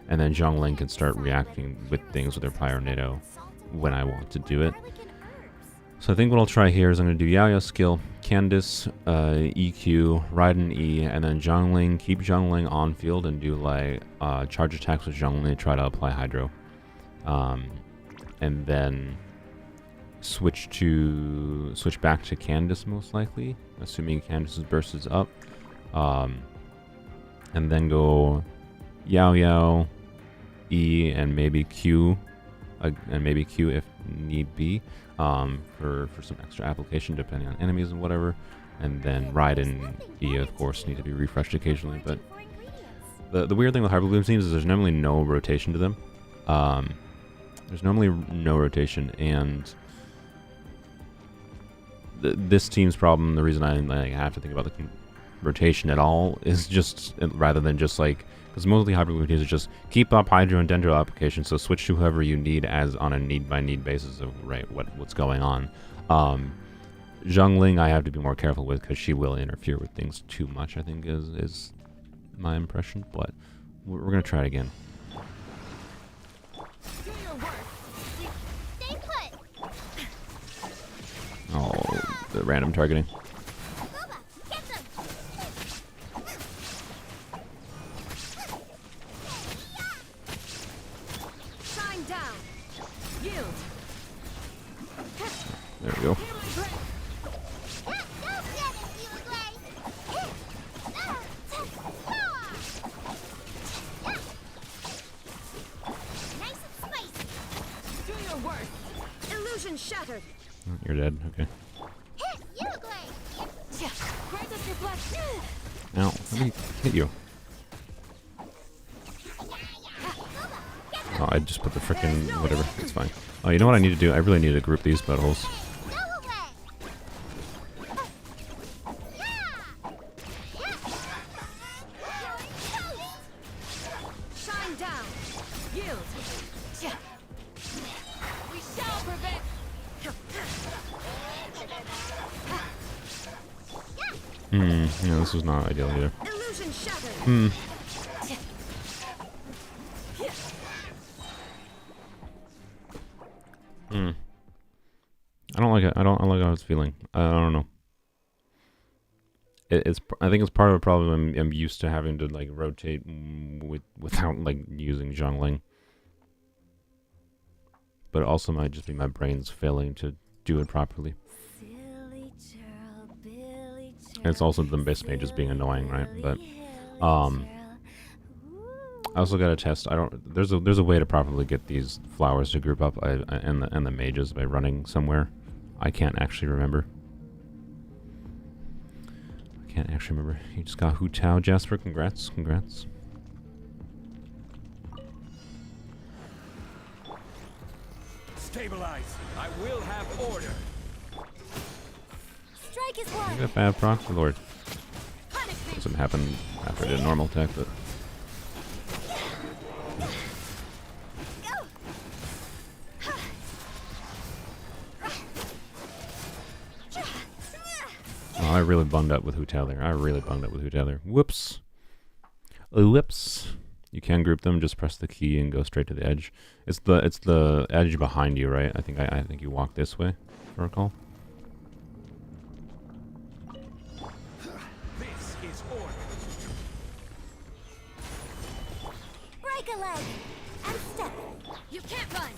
and then Zhongling can start reacting with things with their Pyronado when I want to do it. So I think what I'll try here is I'm going to do Yao skill, Candace, EQ, Raiden E, and then Zhongling, keep Zhongling on field and do like charge attacks with Zhongling, try to apply Hydro. And then switch back to Candace most likely, assuming Candace's burst is up. And then go Yao, E, and maybe Q, if need be. For some extra application depending on enemies and whatever, and then Raiden and E of course need to be refreshed occasionally. But the weird thing with Hyper Bloom teams is there's normally no rotation to them. There's normally no rotation, and this team's problem, the reason I have to think about rotation at all is just, rather than just like, because mostly hybrid routines is just keep up hydro and dendro application, so switch to whoever you need as on a need by need basis of what's going on. Zhongling I have to be more careful with because she will interfere with things too much, I think is my impression, but we're gonna try it again. Do your work. Stay put. Oh, the random targeting. Booba, get them. Shine down. Yield. There we go. Nice and spicy. Do your work. Illusion shattered. Oh, you're dead. Okay. Grant us your blessing. Ow. Let me hit you. Oh, I just put the frickin' whatever. It's fine. Oh, you know what I need to do? I really need to group these battles. Shine down. Yield. We shall prevent. Yeah, this was not ideal either. Illusion shattered. I don't like it. I don't like how it's feeling. I don't know. I think it's part of the problem. I'm used to having to like rotate without like using jungling. But it also might just be my brain's failing to do it properly. And it's also the Mist Mage just being annoying, right? But I also gotta test. There's a way to properly get these flowers to group up and the mages by running somewhere. I can't actually remember. You just got Hu Tao, Jasper. Congrats. Stabilize. I will have order. Strike is I one. got bad proc, Lord. Punishment. Doesn't happen after I did a normal attack, but Go. oh, I really bummed out with Hu Tao there. Whoops. Whoops. You can group them. Just press the key and go straight to the edge. It's the edge behind you, right? I think you walk this way, if I recall. This is order. Break a leg. And step. You can't run.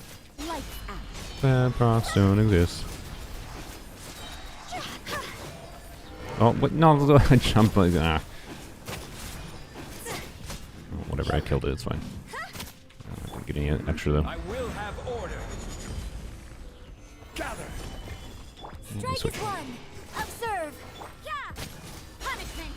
Lights out. Bad procs don't exist. Oh, what? No, I jumped like that. Oh, whatever, I killed it. It's fine. I'm getting it extra though. I will have order. Gather. Strike switch. is one. Observe. Yeah. Punishment.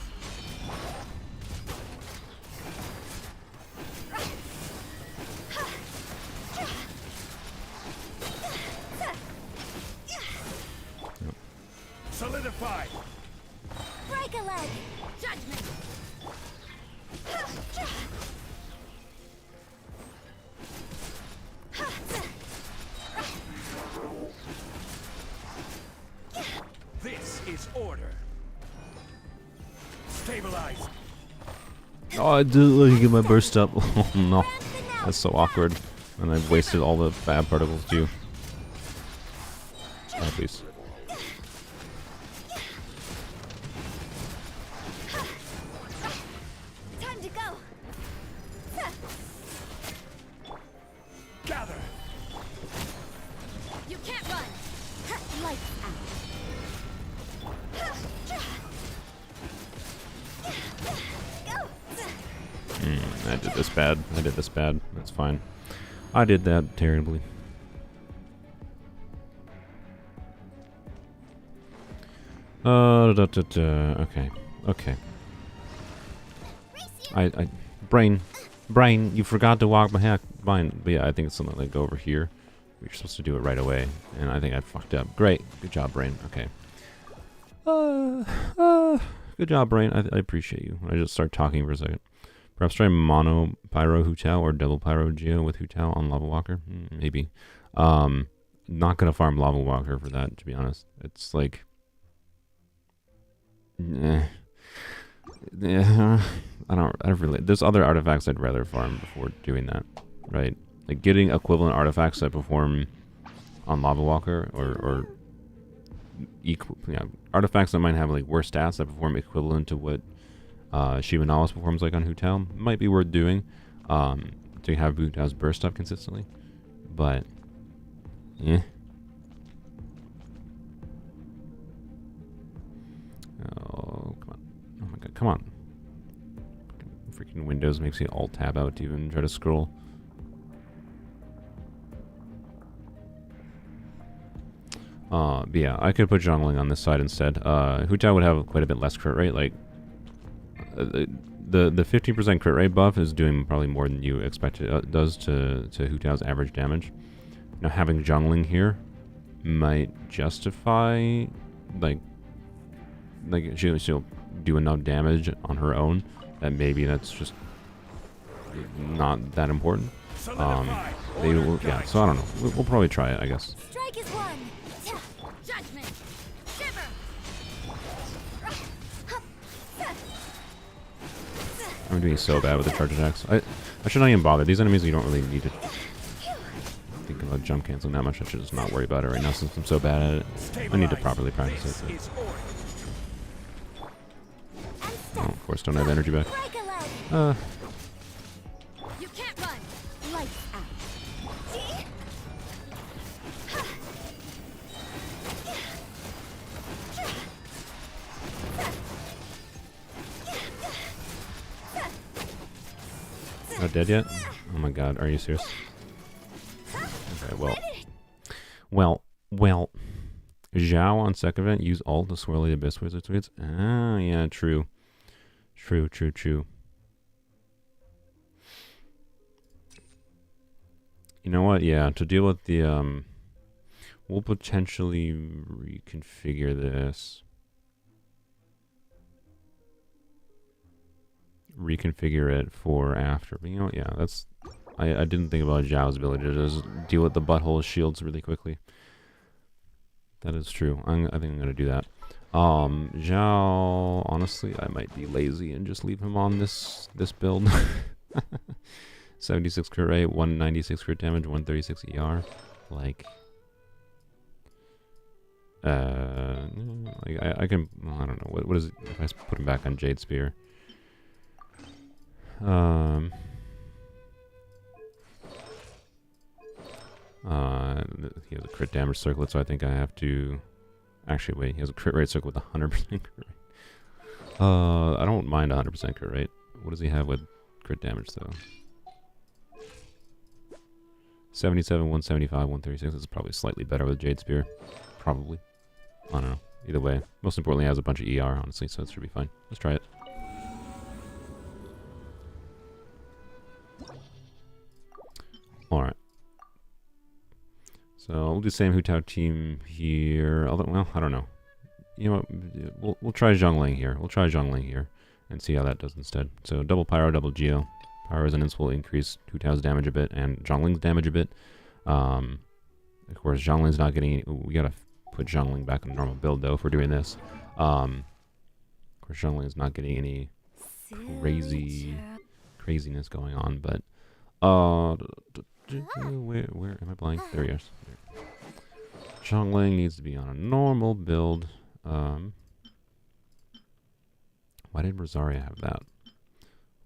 Solidify. Break a leg. Judgment. This is order. Stabilize. Oh, I didn't get my burst up. Oh no, that's so awkward. And I've wasted all the bad particles too. Oh, please. Time to go. Gather. You can't run. Lights out. Go. I did this bad. That's fine. I did that terribly. Okay. Brain, you forgot to walk behind. But yeah, I think it's something like over here. You're supposed to do it right away, and I think I fucked up. Great, good job, Brain. Okay. Good job, Brain. I appreciate you. I just start talking for a second. Perhaps try mono pyro Hu Tao or double pyro Geo with Hu Tao on Lava Walker. Maybe. Not gonna farm Lava Walker for that, to be honest. It's like, yeah. I don't really. There's other artifacts I'd rather farm before doing that, right? Like getting equivalent artifacts that perform on Lava Walker or artifacts that might have like worse stats that perform equivalent to what Shiva Nawas performs like on Hu Tao might be worth doing to have Hu Tao's burst up consistently, but yeah. Oh, come on. Oh my god, come on. Freaking Windows makes me alt tab out to even try to scroll. But yeah, I could put jungling on this side instead. Hu Tao would have quite a bit less crit rate. Like, the 15% crit rate buff is doing probably more than you expect it does to Hu Tao's average damage. Now, having jungling here might justify, like she'll do enough damage on her own that maybe that's just not that important. They will, yeah. So I don't know. We'll probably try it, I guess. Strike is one. Judgment. Shiver. I'm doing so bad with the charge attacks. I should not even bother. These enemies you don't really need to think about jump canceling that much. I should just not worry about it right now since I'm so bad at it. I need to properly practice it. Oh, of course, don't have energy back. You can't run. Lights out. Not dead yet? Oh my god, are you serious? Okay, well. Zhao on second event, use ult to swirl the Abyss Wizard's Wits. Ah, yeah, true. True. You know what? Yeah, to deal with the, we'll potentially reconfigure this. Reconfigure it for after. But you know what? Yeah, that's... I didn't think about Zhao's ability to just deal with the butthole shields really quickly. That is true. I think I'm going to do that. Zhao, honestly, I might be lazy and just leave him on this build. 76 crit rate, 196 crit damage, 136 ER. Like I can, well, I don't know. What is it if I put him back on Jade Spear? He has a crit damage circlet, so I think I have to... Actually, wait, he has a crit rate circle with 100% crit rate. I don't mind 100% crit rate. What does he have with crit damage, though? 77, 175, 136. This is probably slightly better with Jade Spear. Probably. I don't know. Either way. Most importantly, he has a bunch of ER, honestly, so it should be fine. Let's try it. Alright. So we'll do the same Hu Tao team here. Although, well, I don't know. You know what? We'll try jungling here. We'll try jungling here and see how that does instead. So double Pyro, double Geo. Pyro Resonance will increase Hu Tao's damage a bit and Zhongling's damage a bit. Of course, Zhongling's not getting... We gotta put Zhongling back in the normal build, though, if we're doing this. Of course, Zhongling's not getting any craziness going on, but... Where am I blind? There he is. Zhongling needs to be on a normal build. Why did Rosaria have that?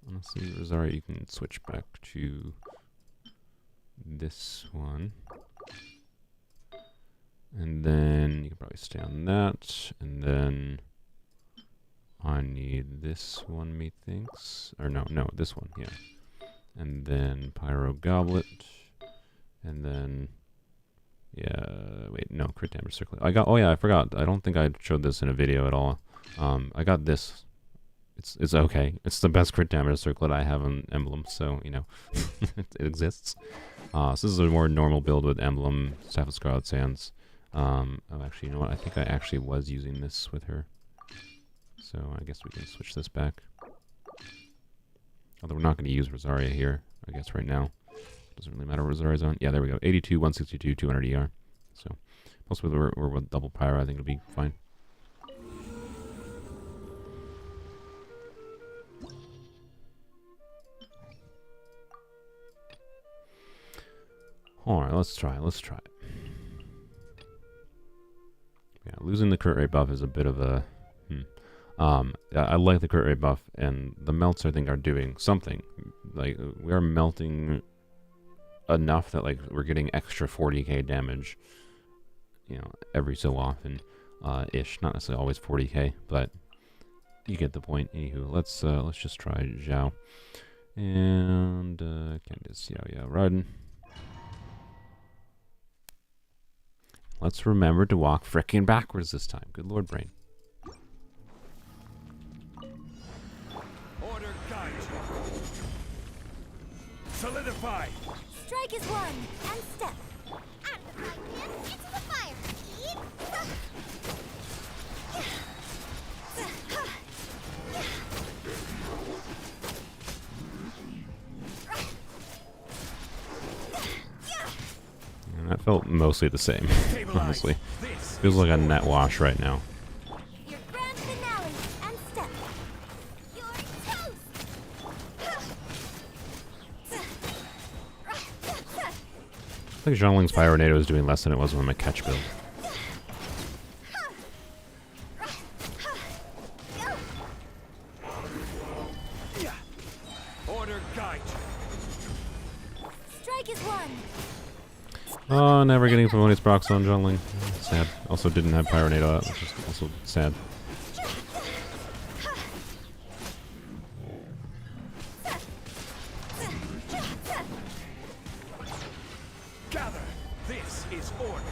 Honestly, Rosaria, you can switch back to this one. And then you can probably stay on that. And then I need this one, methinks. Or no, this one, yeah. And then Pyro Goblet. And then... Yeah, wait, no, crit damage circlet. Oh yeah, I forgot. I don't think I showed this in a video at all. I got this. It's okay. It's the best crit damage circlet I have on Emblem, so, you know, it exists. So this is a more normal build with Emblem, Staff of Scarlet Sands. Oh, actually, you know what? I think I actually was using this with her. So I guess we can switch this back. Although we're not going to use Rosaria here, I guess, right now. Doesn't really matter what Rosaria's on. Yeah, there we go. 82, 162, 200 ER. So, plus we're with double pyro, I think it'll be fine. Alright, let's try it. Yeah, losing the crit rate buff is a bit of a... I like the crit rate buff, and the melts, I think, are doing something. Like, we are melting enough that, like, we're getting extra 40k damage, you know, every so often, ish. Not necessarily always 40k, but you get the point. Anywho, let's just try Zhao. And, Candice, yeah, Raiden. Let's remember to walk frickin' backwards this time. Good lord, brain. Order guide you. Solidify. Strike is one, and step. Out of the frying pan, into the fire. And that felt mostly the same, honestly. This Feels like a net wash right now. Your grand finale, and step. You're toast. I think Zhongling's Pyronado is doing less than it was when my catch build. order guide you. Strike is one. Oh, never getting Pavonis procs on Zhongling. Sad. Also didn't have Pyronado out, which is also sad. Gather. This is order.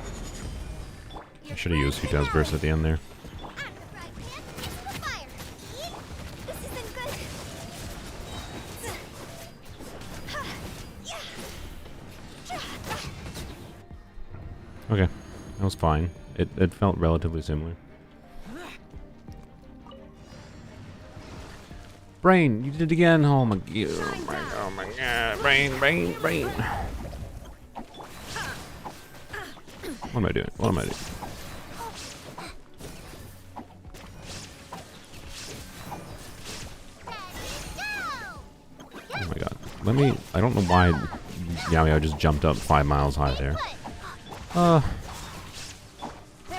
I should have used Hu Tao's burst at the end there. Out of the frying pan, into the fire. This isn't good. Okay, that was fine. It felt relatively similar. Brain, you did it again. Oh my god. Oh my god. Brain. What am I doing? What am I doing? Oh my god. Let me... I don't know why Yao Yao just jumped up 5 miles high there. There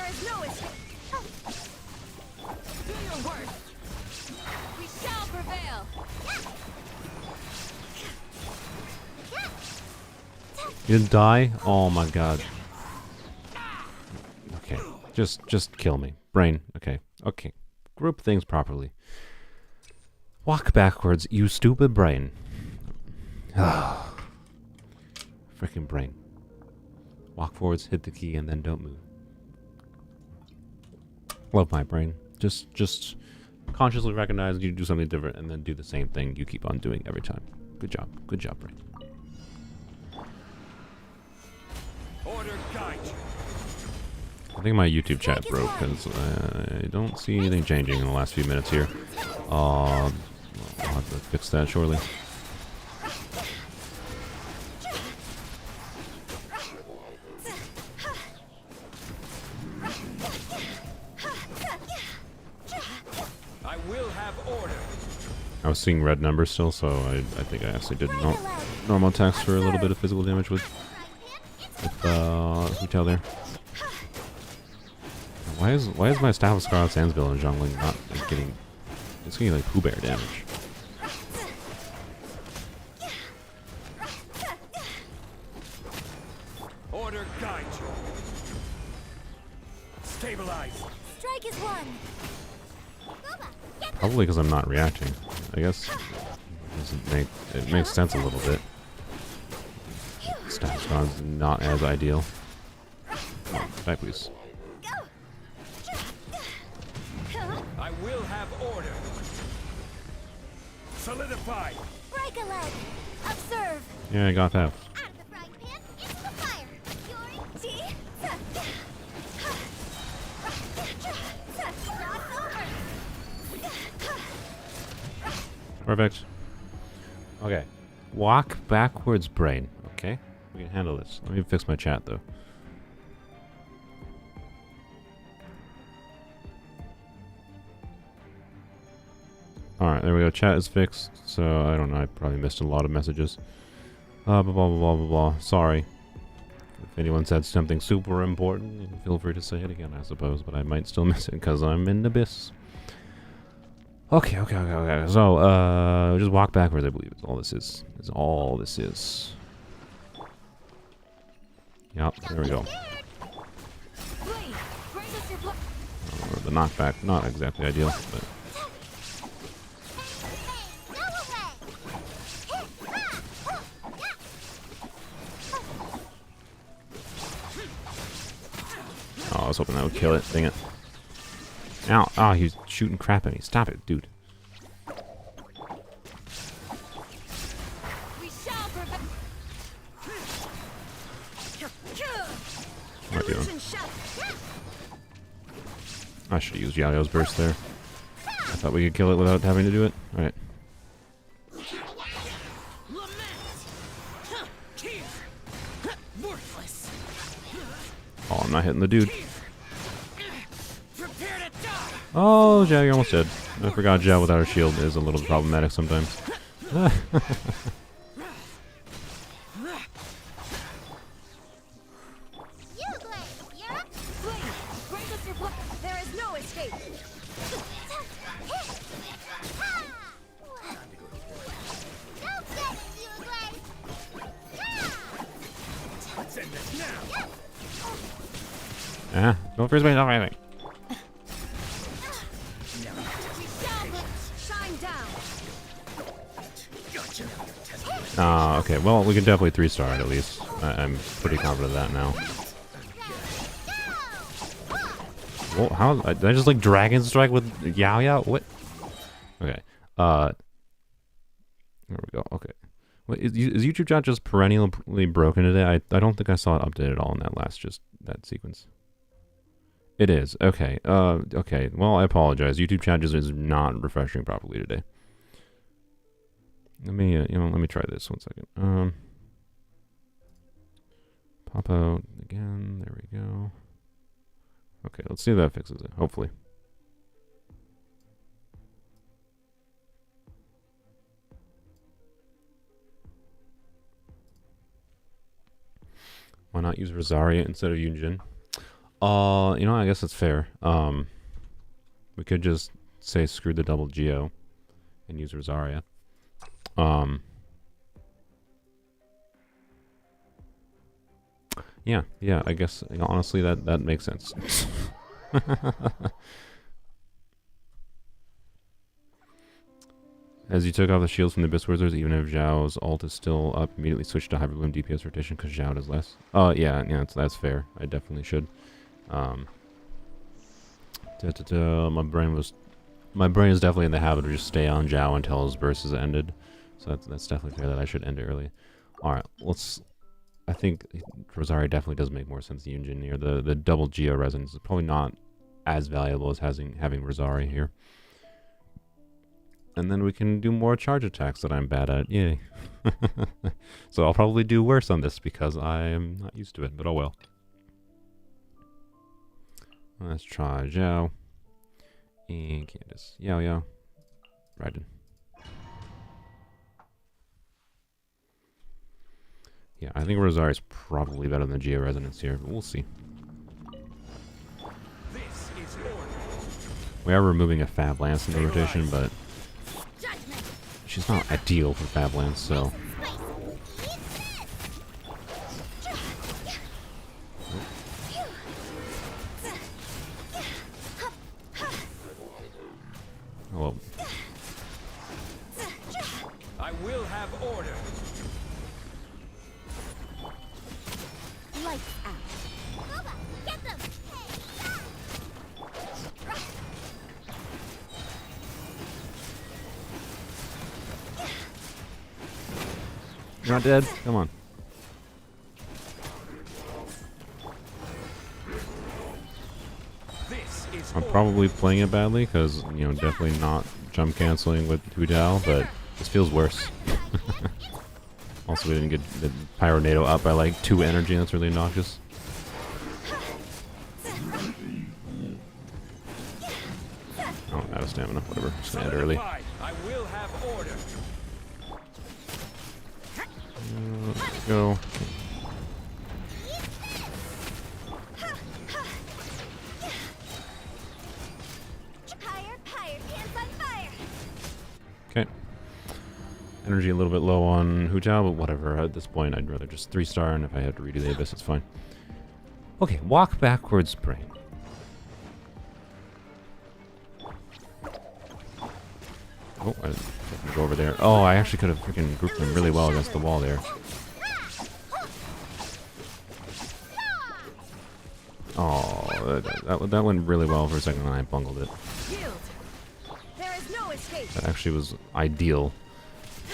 is no escape. Do your worst. We shall prevail. You didn't die? Oh my god. Okay. Just kill me. Brain. Okay. Okay. Group things properly. Walk backwards, you stupid brain. Freaking brain. Walk forwards, hit the key, and then don't move. Love my brain. Just consciously recognize you do something different and then do the same thing you keep on doing every time. Good job. Good job, brain. Order guide you. I think my YouTube chat broke because I don't see anything changing in the last few minutes here. I'll have to fix that shortly. I will have order. I was seeing red numbers still, so I think I actually did normal attacks for a little bit of physical damage with Hu Tao there. Why is my Staff of Scarlet Sands build in Zhongling not like, getting... It's getting like Pooh Bear damage. Order guide you. Stabilize. Strike is one. Probably because I'm not reacting. I guess it makes sense a little bit. Staff Scarlet's not as ideal. Come on, back please. I will have order. Solidify. Break a leg. Observe. Yeah, I got that. Out of the frying pan, into the fire. Not over. Perfect. Okay. Walk backwards, brain. Okay. We can handle this. Let me fix my chat, though. Alright, there we go. Chat is fixed. So, I don't know. I probably missed a lot of messages. Blah, blah, blah, blah, blah, blah. Sorry. If anyone said something super important, feel free to say it again, I suppose. But I might still miss it because I'm in the abyss. Okay. So, just walk backwards, I believe. Is all this is. Is all this is. Yep, there we go. The knockback, not exactly ideal, but... Oh, I was hoping that would kill it. Dang it. Ow. Oh, he was shooting crap at me. Stop it, dude. What am I doing? I should have used Yao-Yao's burst there. I thought we could kill it without having to do it. Alright. Oh, I'm not hitting the dude. Oh, Zhao, you're almost dead. I forgot Zhao without a shield is a little problematic sometimes. There is no escape. Don't freeze me, don't freeze me. Okay, well, we can definitely 3-star it at least. I'm pretty confident of that now. Well, how did I just like Dragon Strike with Yao-Yao? What? Okay. There we go. Okay. Wait, is YouTube chat just perennially broken today? I don't think I saw it updated at all in that sequence. It is. Okay. Okay. Well, I apologize. YouTube chat just is not refreshing properly today. Let me, let me try this 1 second. Pop out again. There we go. Okay, let's see if that fixes it. Hopefully. Why not use Rosaria instead of Yunjin? I guess that's fair. We could just say screw the double Geo and use Rosaria. Yeah, I guess, honestly, that makes sense. As you took off the shields from the Abyss Wizards, even if Zhao's ult is still up, immediately switch to Hyperbloom DPS rotation because Zhao does less. Yeah, that's fair. I definitely should. My brain is definitely in the habit of just stay on Zhao until his burst is ended. So that's definitely fair that I should end it early. Alright, I think Rosaria definitely does make more sense than Yunjin here. The double Geo resonance is probably not as valuable as having Rosaria here. And then we can do more charge attacks that I'm bad at. Yay. So I'll probably do worse on this because I am not used to it, but oh well. Let's try Zhao. And Candace. Yao-Yao. Raiden. Yeah, I think Rosaria is probably better than Geo Resonance here, but we'll see. This is order. We are removing a Fab Lance in the rotation, but she's not ideal for Fab Lance, so... Hello. I will have order. Lights out. Boba, get them. You're not dead? Come on. This is I'm probably playing it badly because, definitely not jump canceling with Hu Tao, but This feels worse. Also, we didn't get the Pyronado up by like 2 energy. That's really obnoxious. Oh, out of stamina. Whatever. Just gonna end early. I will have order. Let's go. Okay. Energy a little bit low on Hu Tao, but whatever. At this point, I'd rather just 3-star, and if I had to redo the Abyss, it's fine. Okay, walk backwards, brain. Oh, I didn't go over there. Oh, I actually could have freaking grouped them really well against the wall there. Oh, that went really well for a second, and I bungled it. That actually was ideal.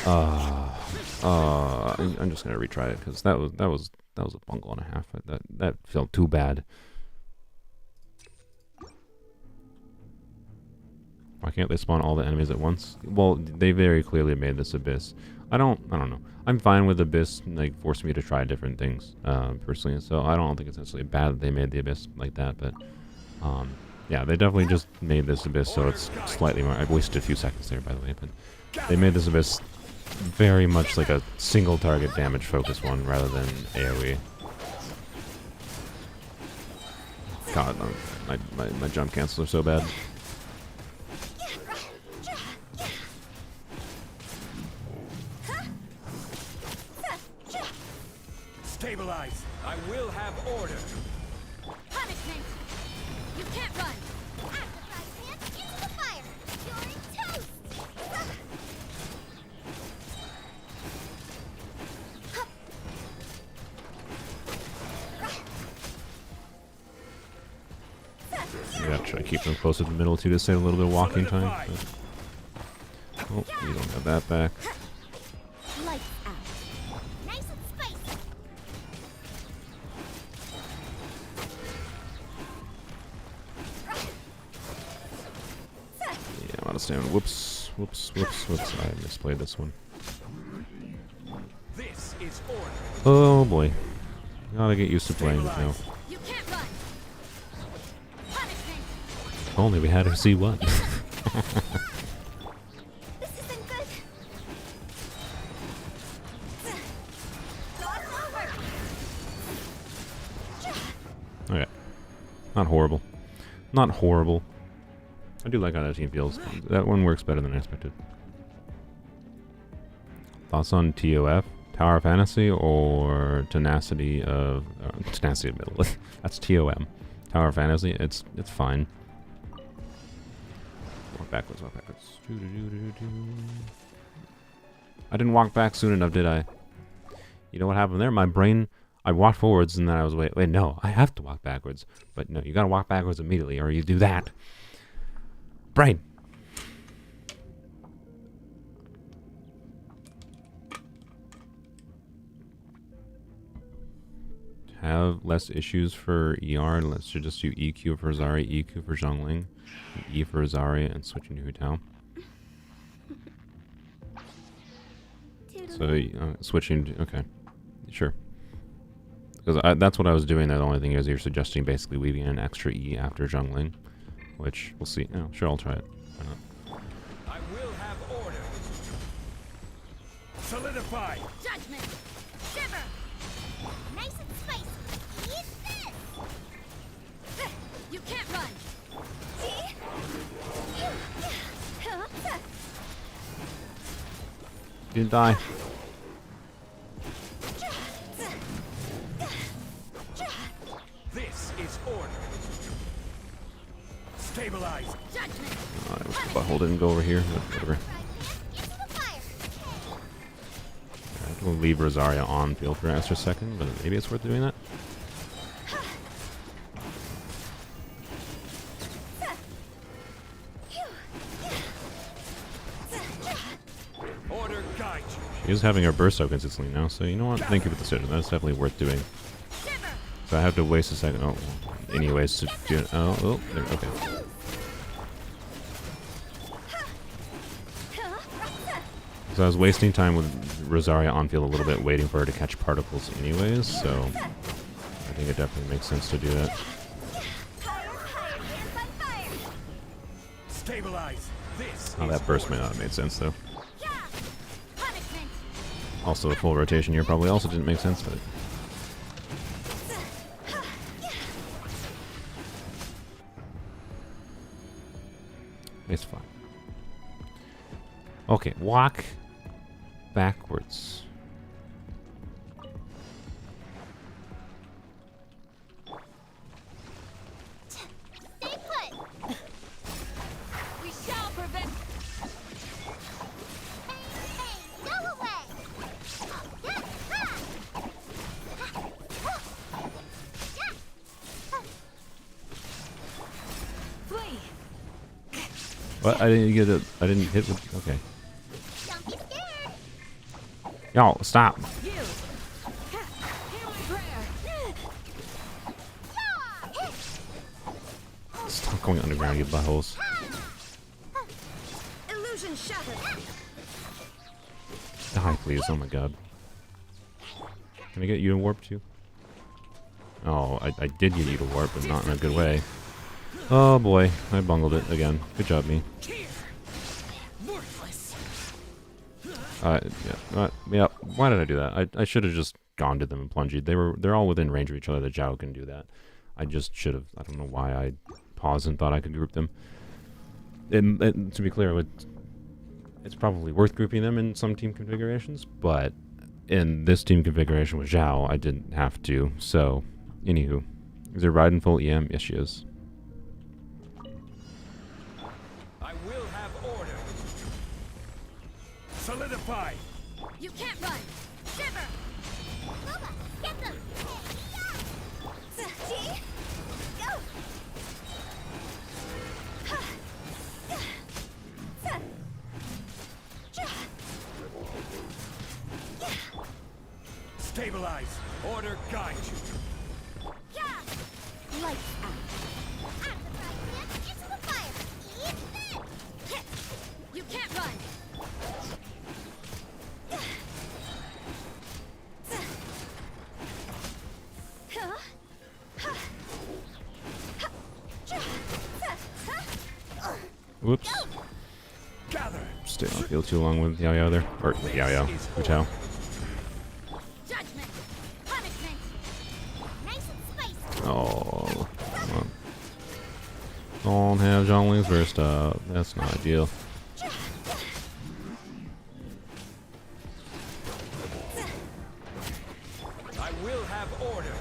I'm just gonna retry it because that was a bungle and a half. That felt too bad. Why can't they spawn all the enemies at once? Well, they very clearly made this Abyss. I don't know. I'm fine with Abyss, like, forcing me to try different things, personally. So I don't think it's necessarily bad that they made the Abyss like that, but, yeah, they definitely just made this Abyss so it's slightly more... I wasted a few seconds there, by the way, but they made this Abyss very much like a single target damage focus one rather than AoE. God, my jump cancels are so bad. Stabilize. I will have order. Punishment. You can't run. Into the fire. You're in toast. I gotta try to keep them close to the middle too to save a little bit of walking time. But... oh, you don't have that back. Lights out. Nice and spicy. Yeah, I'm out of stamina. Whoops. I misplayed this one. This is order. Oh boy. Gotta get used to playing it now. You can't run. Punishment. If only we had a C1. This isn't good. Go over. Okay. Not horrible. Not horrible. I do like how that team feels. That one works better than I expected. Thoughts on TOF? Tower of Fantasy or Tenacity of... Tenacity of Middle. That's TOM. Tower of Fantasy. It's fine. Walk backwards. I didn't walk back soon enough, did I? You know what happened there? My brain... I walked forwards and then I was... Wait, no. I have to walk backwards. But no, you gotta walk backwards immediately or you do that. Brain! Have less issues for ER. Let's just do EQ for Zarya, EQ for Zhongling, E for Zarya, and switching to Hu Tao. So, switching to, okay. Sure. Because that's what I was doing there. The only thing is you're suggesting basically weaving in an extra E after Zhongling, which we'll see. Oh, sure, I'll try it. Why not? I will have order. Solidify. Judgment. Shiver. Nice and spicy. Eat this. You can't run. See? Didn't die. This is order. Stabilize. Judgment. Oh, I was butthole didn't go over here, but whatever. Into the fire. I will leave Rosaria on field for an extra second, but maybe it's worth doing that. Order guide you. She is having her burst so consistently now, so you know what? Thank you for the decision. That's definitely worth doing. So I have to waste a second. Oh, anyways, to do it. Oh, there, okay. Because I was wasting time with Rosaria on field a little bit, waiting for her to catch particles anyways, so I think it definitely makes sense to do that. Stabilize. This Oh, is that burst may order. not have made sense, though. Punishment. Also, the full rotation here probably also didn't make sense, but... It's fine. Okay, walk backwards. Stay put. We shall prevent. Hey, go away. Flee. What? I didn't get it. I didn't hit with... Okay. Don't be scared. Y'all, stop. You. Hear my prayer. Stop going underground, you buttholes. Illusion shattered. Die, please. Oh my god. Can I get you to warp too? Oh, I did get you to warp, but not in a good way. Oh boy, I bungled it again. Good job, me. Worthless. Yeah. Why did I do that? I should have just gone to them and plunged. They're all within range of each other. The Zhao can do that. I just should have. I don't know why I paused and thought I could group them. And to be clear, it's probably worth grouping them in some team configurations, but in this team configuration with Zhao, I didn't have to. So, anywho, is there Raiden full EM? Yes, she is. I will have order. Solidify. You can't run. Shiver. Luma, get them. See? Go. Stabilize. Order guide you. Lights out. Into the fire. You can't run. Whoops. Gather. Stay on field too long with Yao Yao there. Or with Yao Yao. Hu Tao. Judgment. Punishment. Nice and spicy. Oh. Come on. Don't have John Wings first up. That's not ideal. I will have order.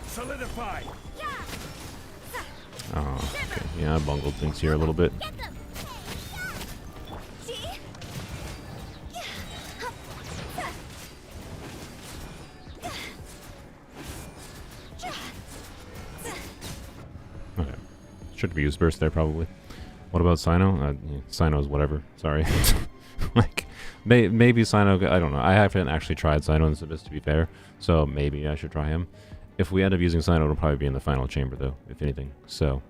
Solidify. Oh, okay. Yeah, I bungled things here a little bit. Get them. See? Okay. Should have used burst there probably. What about Sino? Yeah, Sino's whatever. Sorry. Like, maybe Sino. I don't know. I haven't actually tried Sino in this abyss to be fair, so maybe I should try him. If we end up using Sino, it'll probably be in the final chamber though, if anything. So,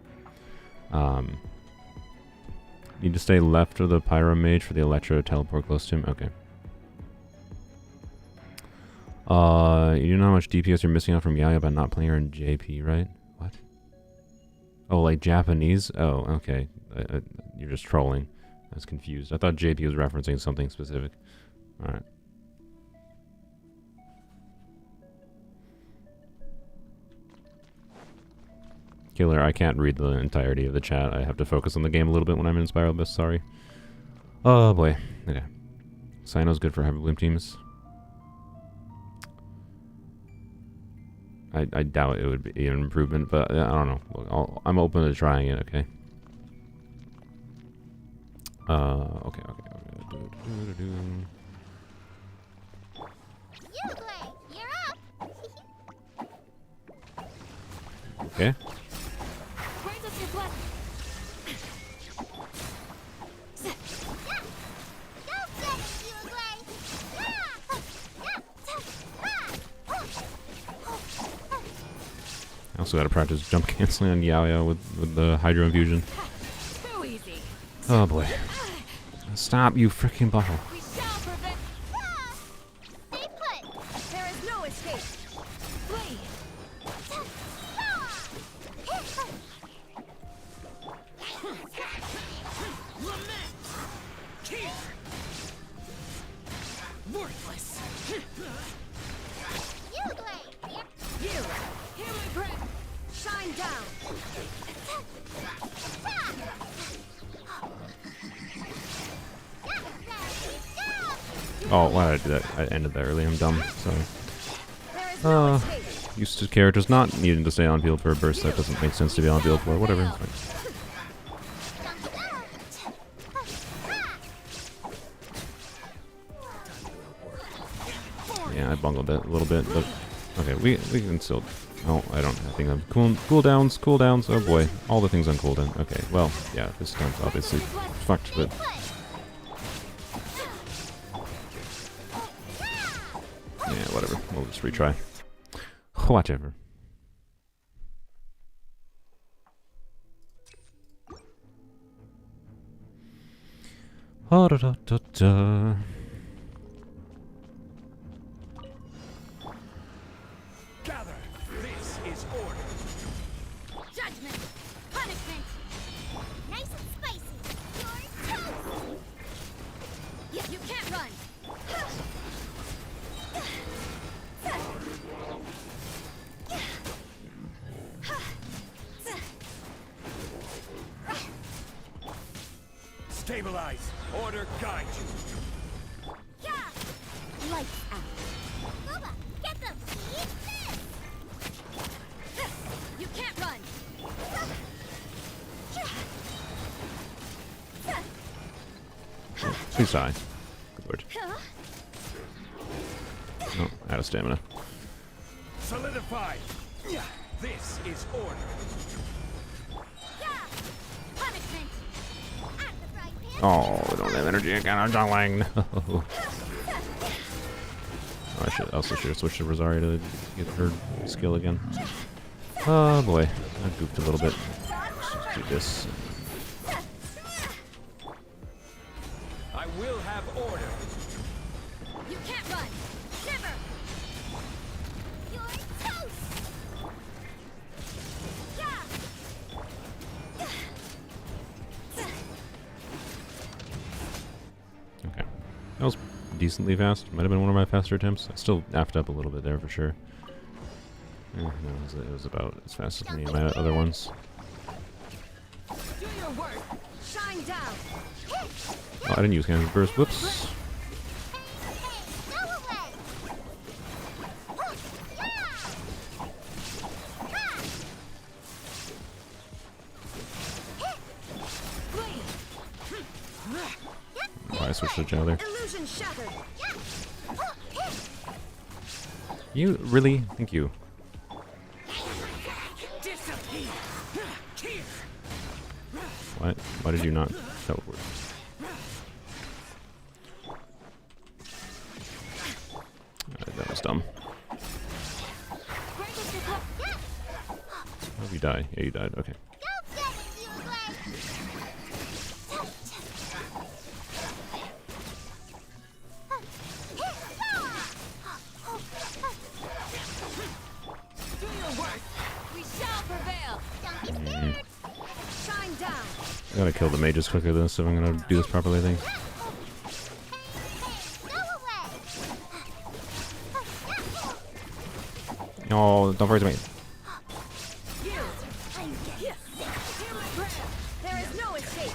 need to stay left of the Pyro Mage for the Electro teleport close to him. Okay. You know how much DPS you're missing out from Yaya by not playing her in JP, right? What? Oh, like Japanese? Oh, okay. You're just trolling. I was confused. I thought JP was referencing something specific. Alright. Killer, I can't read the entirety of the chat. I have to focus on the game a little bit when I'm in Spiral Abyss, sorry. Oh boy. Okay. Sino's good for heavy bloom teams. I doubt it would be an improvement, but I don't know. Look, I'm open to trying it, okay? Okay. Uglay, you're up. Okay. Raise us your blessing. Go get it, Uglay. I also gotta practice jump canceling on Yao Yao with the Hydro Infusion. Too easy. Oh boy. Stop, you freaking bottle. We shall prevent. Stay put. There is no escape. Flee. Lament! Tear! Worthless! You, Blade. You. Hear my breath. Shine down. Oh, why did I do that? I ended that early. I'm dumb. Sorry. There is no escape. Used to characters not needing to stay on field for a burst that doesn't make sense to be on field for. Whatever. It's fine. Yeah, I bungled that a little bit, but okay, we can still. Oh, I don't. I think I'm cooldowns. Oh boy, all the things on cooldown. Okay, well, yeah, this time's obviously fucked, but yeah, whatever. We'll just retry. Whatever. Da-da-da-da-da. Gather! This is order! Judgment. Punishment. Nice and spicy. You're toast. You can't run. Stabilize! Order guide you! Yeah. Lights out. Booba, get them. Eat this. You can't run. Please die. Good lord. Oh, out of stamina. Solidify! This is order! Yeah. Punishment. At the frying pan. Oh, we don't have energy again. I'm dying. No. Oh, I also should have switched to Rosario to get her skill again. Oh boy, I goofed a little bit. Let's just do this. I will have order! You can't run. Shiver. You're toast. Yeah. Okay, that was decently fast. Might have been one of my faster attempts. I still effed up a little bit there for sure. No, it was about as fast as any of my other ones. Do your work. Shine down. Oh, I didn't use Cannon Burst. Whoops. Go away. Oh, I switched to Joe there. Illusion shattered. You really? Thank you. Disappear! Tear! What? Why did you not? That would work. That was dumb. How did you die? Yeah, you died. Okay. Do your work. We shall prevail. Don't be scared. Shine down. I gotta kill the mages quicker than this if I'm gonna do this properly, I think. No, don't forget to me. There is no escape.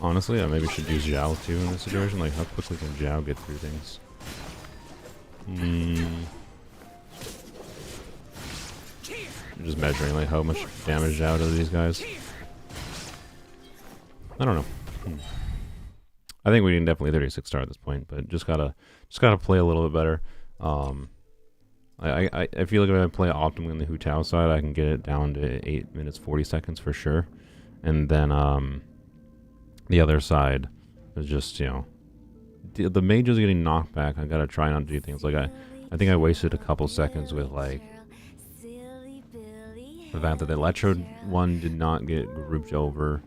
Honestly, I maybe should use Zhao too in this situation. Like, how quickly can Zhao get through things? I'm just measuring like how much damage Zhao does these guys. I don't know. I think we can definitely 36 star at this point, but just gotta play a little bit better. I feel like if I play optimally on the Hu Tao side, I can get it down to 8 minutes 40 seconds for sure, and then the other side is just, you know, the mage is getting knocked back. I gotta try not to do things like I think I wasted a couple seconds with like The fact that the Electro one did not get grouped over.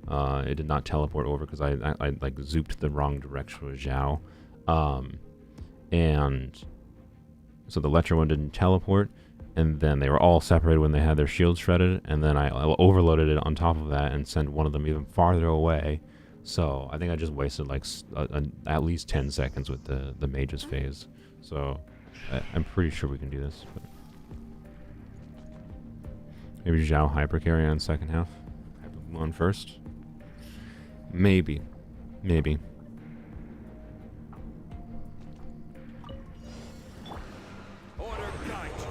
It did not teleport over because I like zooped the wrong direction with Zhao. And so the Electro one didn't teleport. And then they were all separated when they had their shields shredded. And then I overloaded it on top of that and sent one of them even farther away. So I think I just wasted like at least 10 seconds with the mage's phase. So I'm pretty sure we can do this. But maybe Zhao hyper carry on second half. Hyper on first. Maybe. Maybe. Order guide you.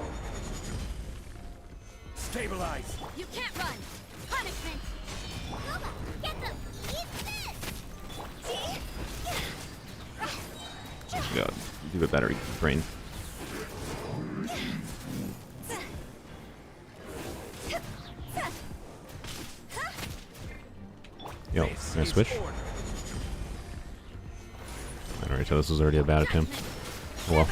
Stabilize. You can't run. Punishment. Nova, get them. Eat this. Yeah, do it better, brain. Yo, can I switch? Alright, so this is already a bad attempt. Well.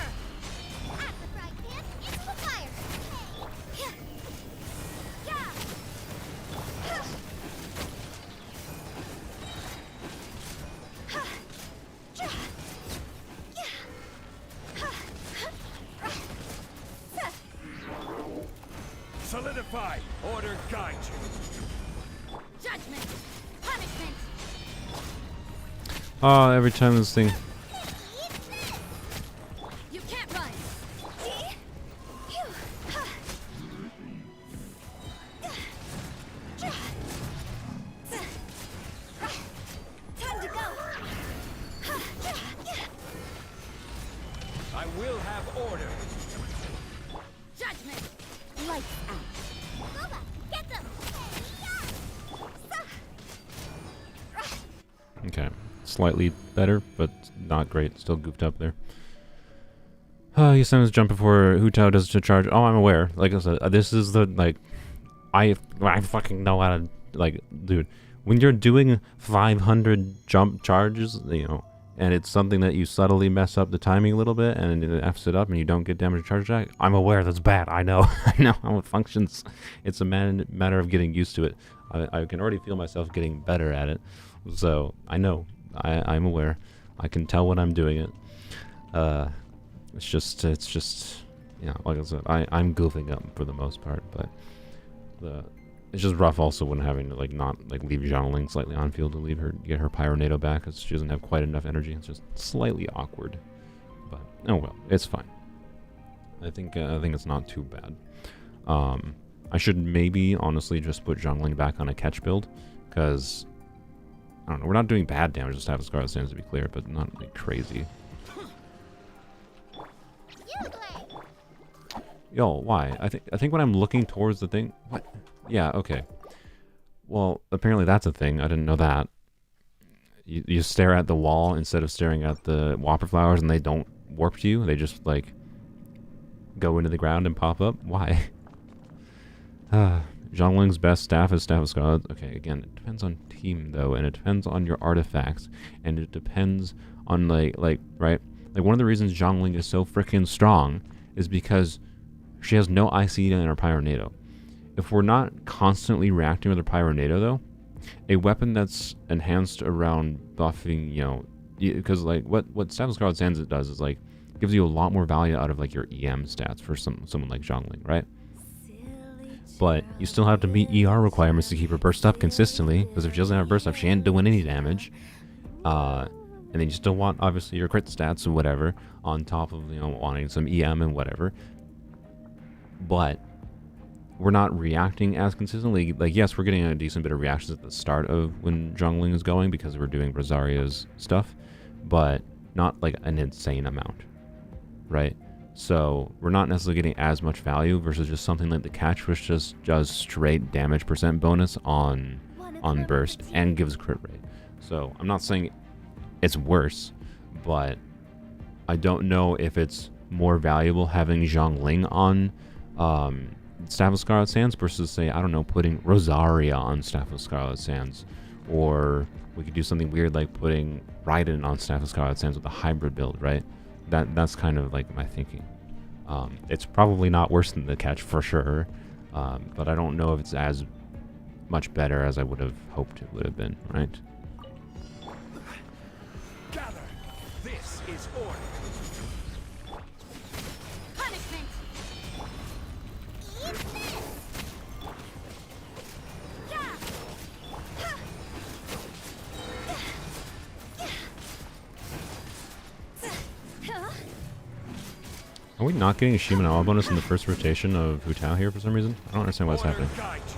Solidify. Order guide you. Judgment. Punishment. Oh, every time this thing. You can't run. Time to go. I will have order. Judgment. Lights out. Nova, get them. Okay. Slightly better, but not great. Still goofed up there. You sometimes jump before Hu Tao does to charge. Oh, I'm aware. Like I said, this is the, like, I fucking know how to, like, dude. When you're doing 500 jump charges, you know, and it's something that you subtly mess up the timing a little bit, and it F's it up, and you don't get damage charge jack, I'm aware that's bad. I know. I know how it functions. It's a matter of getting used to it. I can already feel myself getting better at it. So, I know. I'm aware. I can tell when I'm doing it. It's just, you know, like I said, I'm goofing up for the most part, but it's just rough also when having to, like, not, like, leave Zhongling slightly on field to get her Pyronado back, because she doesn't have quite enough energy. It's just slightly awkward, but oh well, it's fine. I think it's not too bad. I should maybe honestly just put Zhongling back on a catch build, because I don't know, we're not doing bad damage to Staff Scarlet Sands, to be clear, but not like crazy. Yo, why? I think when I'm looking towards the thing, what? Yeah, okay. Well, apparently that's a thing. I didn't know that. You stare at the wall instead of staring at the Whopper flowers, and they don't warp to you. They just, like, go into the ground and pop up. Why? Zhongling's best staff is Staff of Scarlet. Okay, again, it depends on team, though, and it depends on your artifacts, and it depends on, like, right? Like, one of the reasons Zhongling is so freaking strong is because she has no IC in her Pyronado. If we're not constantly reacting with her Pyronado, though, a weapon that's enhanced around buffing, you know, because, like, what Staff of Scarlet Sands does is, like, gives you a lot more value out of, like, your EM stats for someone like Zhongling, right? But you still have to meet ER requirements to keep her burst up consistently, because if she doesn't have burst up, she ain't doing any damage. And then you still want, obviously, your crit stats or whatever, on top of, you know, wanting some EM and whatever. But we're not reacting as consistently. Like, yes, we're getting a decent bit of reactions at the start of when Zhongling is going, because we're doing Rosaria's stuff, but not, like, an insane amount, right? So we're not necessarily getting as much value versus just something like the catch, which just does straight damage % bonus on burst and gives crit rate. So I'm not saying it's worse, but I don't know if it's more valuable having Zhongling on Staff of Scarlet Sands versus, say, I don't know, putting Rosaria on Staff of Scarlet Sands, or we could do something weird like putting Raiden on Staff of Scarlet Sands with a hybrid build, right? That's kind of like my thinking. It's probably not worse than the catch for sure, But I don't know if it's as much better as I would have hoped it would have been, right? Gather. This is order. Punishment. Eat this. Yeah. Huh? Are we not getting a Shimanawa bonus in the first rotation of Hu Tao here for some reason? I don't understand what's Order happening. guide you.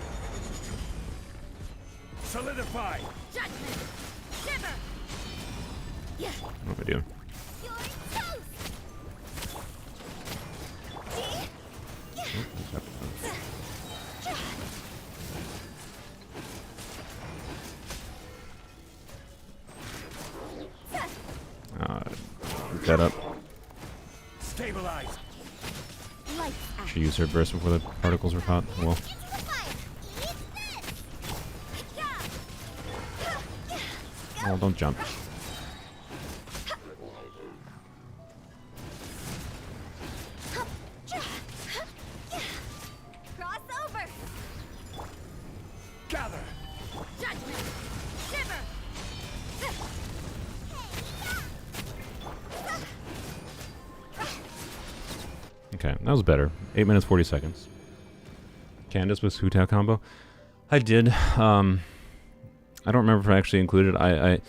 Solidify. Judgment. Shiver. Yeah. What am I doing? You're toast. See? Get that up. Stabilize. Lights out. She used her burst before the particles were caught. Well, Into the fight. Eat this. Yeah. oh, don't jump. Cross over. Gather. Judgment. Shiver. Okay, that was better. 8 minutes 40 seconds. Candace with Hu Tao combo. I did. I don't remember if I actually included. I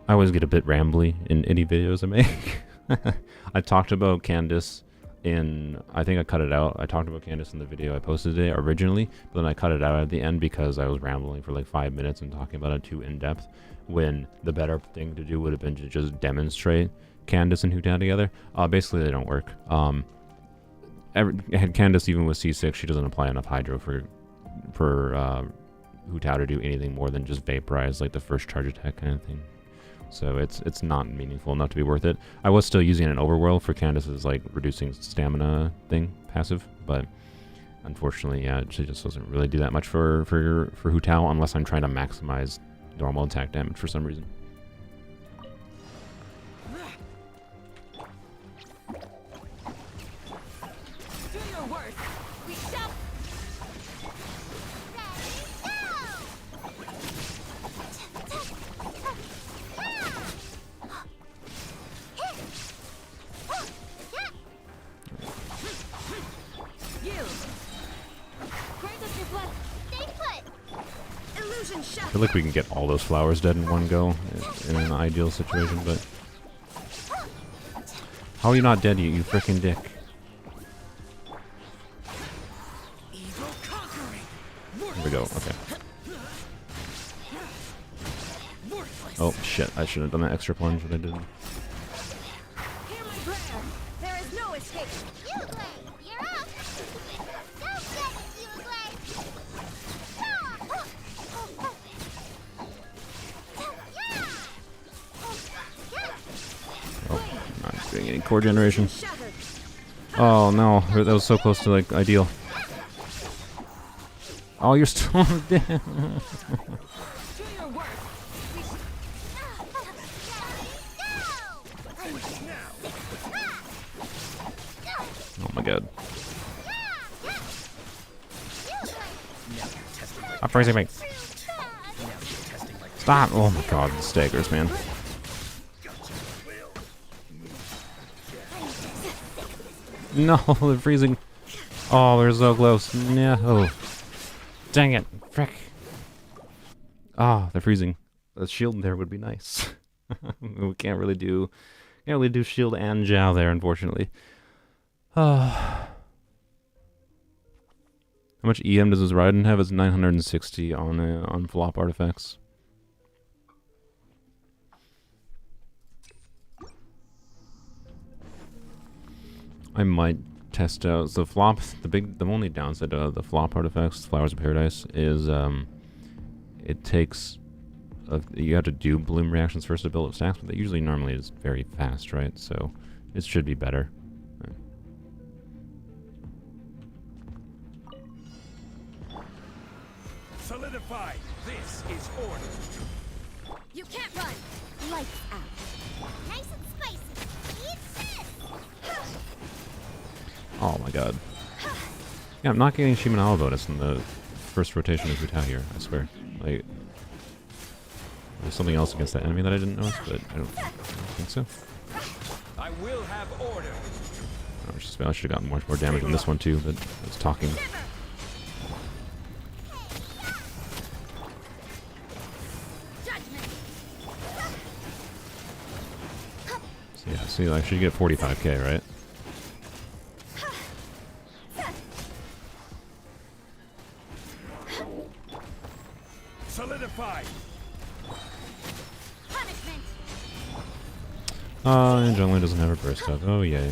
always get a bit rambly in any videos I make. I talked about Candace in. I think I cut it out. I talked about Candace in the video I posted today originally, but then I cut it out at the end because I was rambling for like 5 minutes and talking about it too in depth. When the better thing to do would have been to just demonstrate Candace and Hu Tao together. Basically, they don't work. Candace, even with C6, she doesn't apply enough hydro for Hu Tao to do anything more than just vaporize like the first charge attack kind of thing. So it's not meaningful enough to be worth it. I was still using an overwhelm for Candace's like reducing stamina thing passive, but unfortunately, yeah, she just doesn't really do that much for Hu Tao unless I'm trying to maximize normal attack damage for some reason. Do your worst. We shall. You. Grant us your blood. Stay put. Illusion shot. I feel like we can get all those flowers dead in one go in an ideal situation, but how are you not dead, you freaking dick? Evil conquering. Here we go. Okay. Worthless. Oh shit! I should have done that extra plunge, but I didn't. Hear my prayer. There is no escape. Uglay, you're up. Go get it, Uglay. Oh, not doing any core generation. Shattered. Oh no, that was so close to like ideal. Oh, you're still dead. Do your worst. We Oh my god. Stop praising me. Stop! Oh my god, the staggers, man. No, they're freezing. Oh, they're so close. No. Dang it. Frick. Oh, they're freezing. A shield there would be nice. We can't really do shield and Jiao there, unfortunately. How much EM does this Raiden have? It's 960 on flop artifacts. I might test out the flop. The only downside to the flop artifacts, Flowers of Paradise, is it takes. You have to do bloom reactions first to build up stacks, but that usually normally is very fast, right? So it should be better. Solidify. This is order. You can't run. Lights out. Nice and spicy. Eat this. Oh my god. Yeah, I'm not getting Shimenawa bonus in the first rotation of Hu Tao here, I swear. Like, there's something else against that enemy that I didn't notice, but I don't think so. I will have order. I should have gotten much more damage on this one too, but I was talking. So yeah, see, I should get 45k, right? Solidified. Punishment. And Jungler doesn't have a burst up. Oh yay.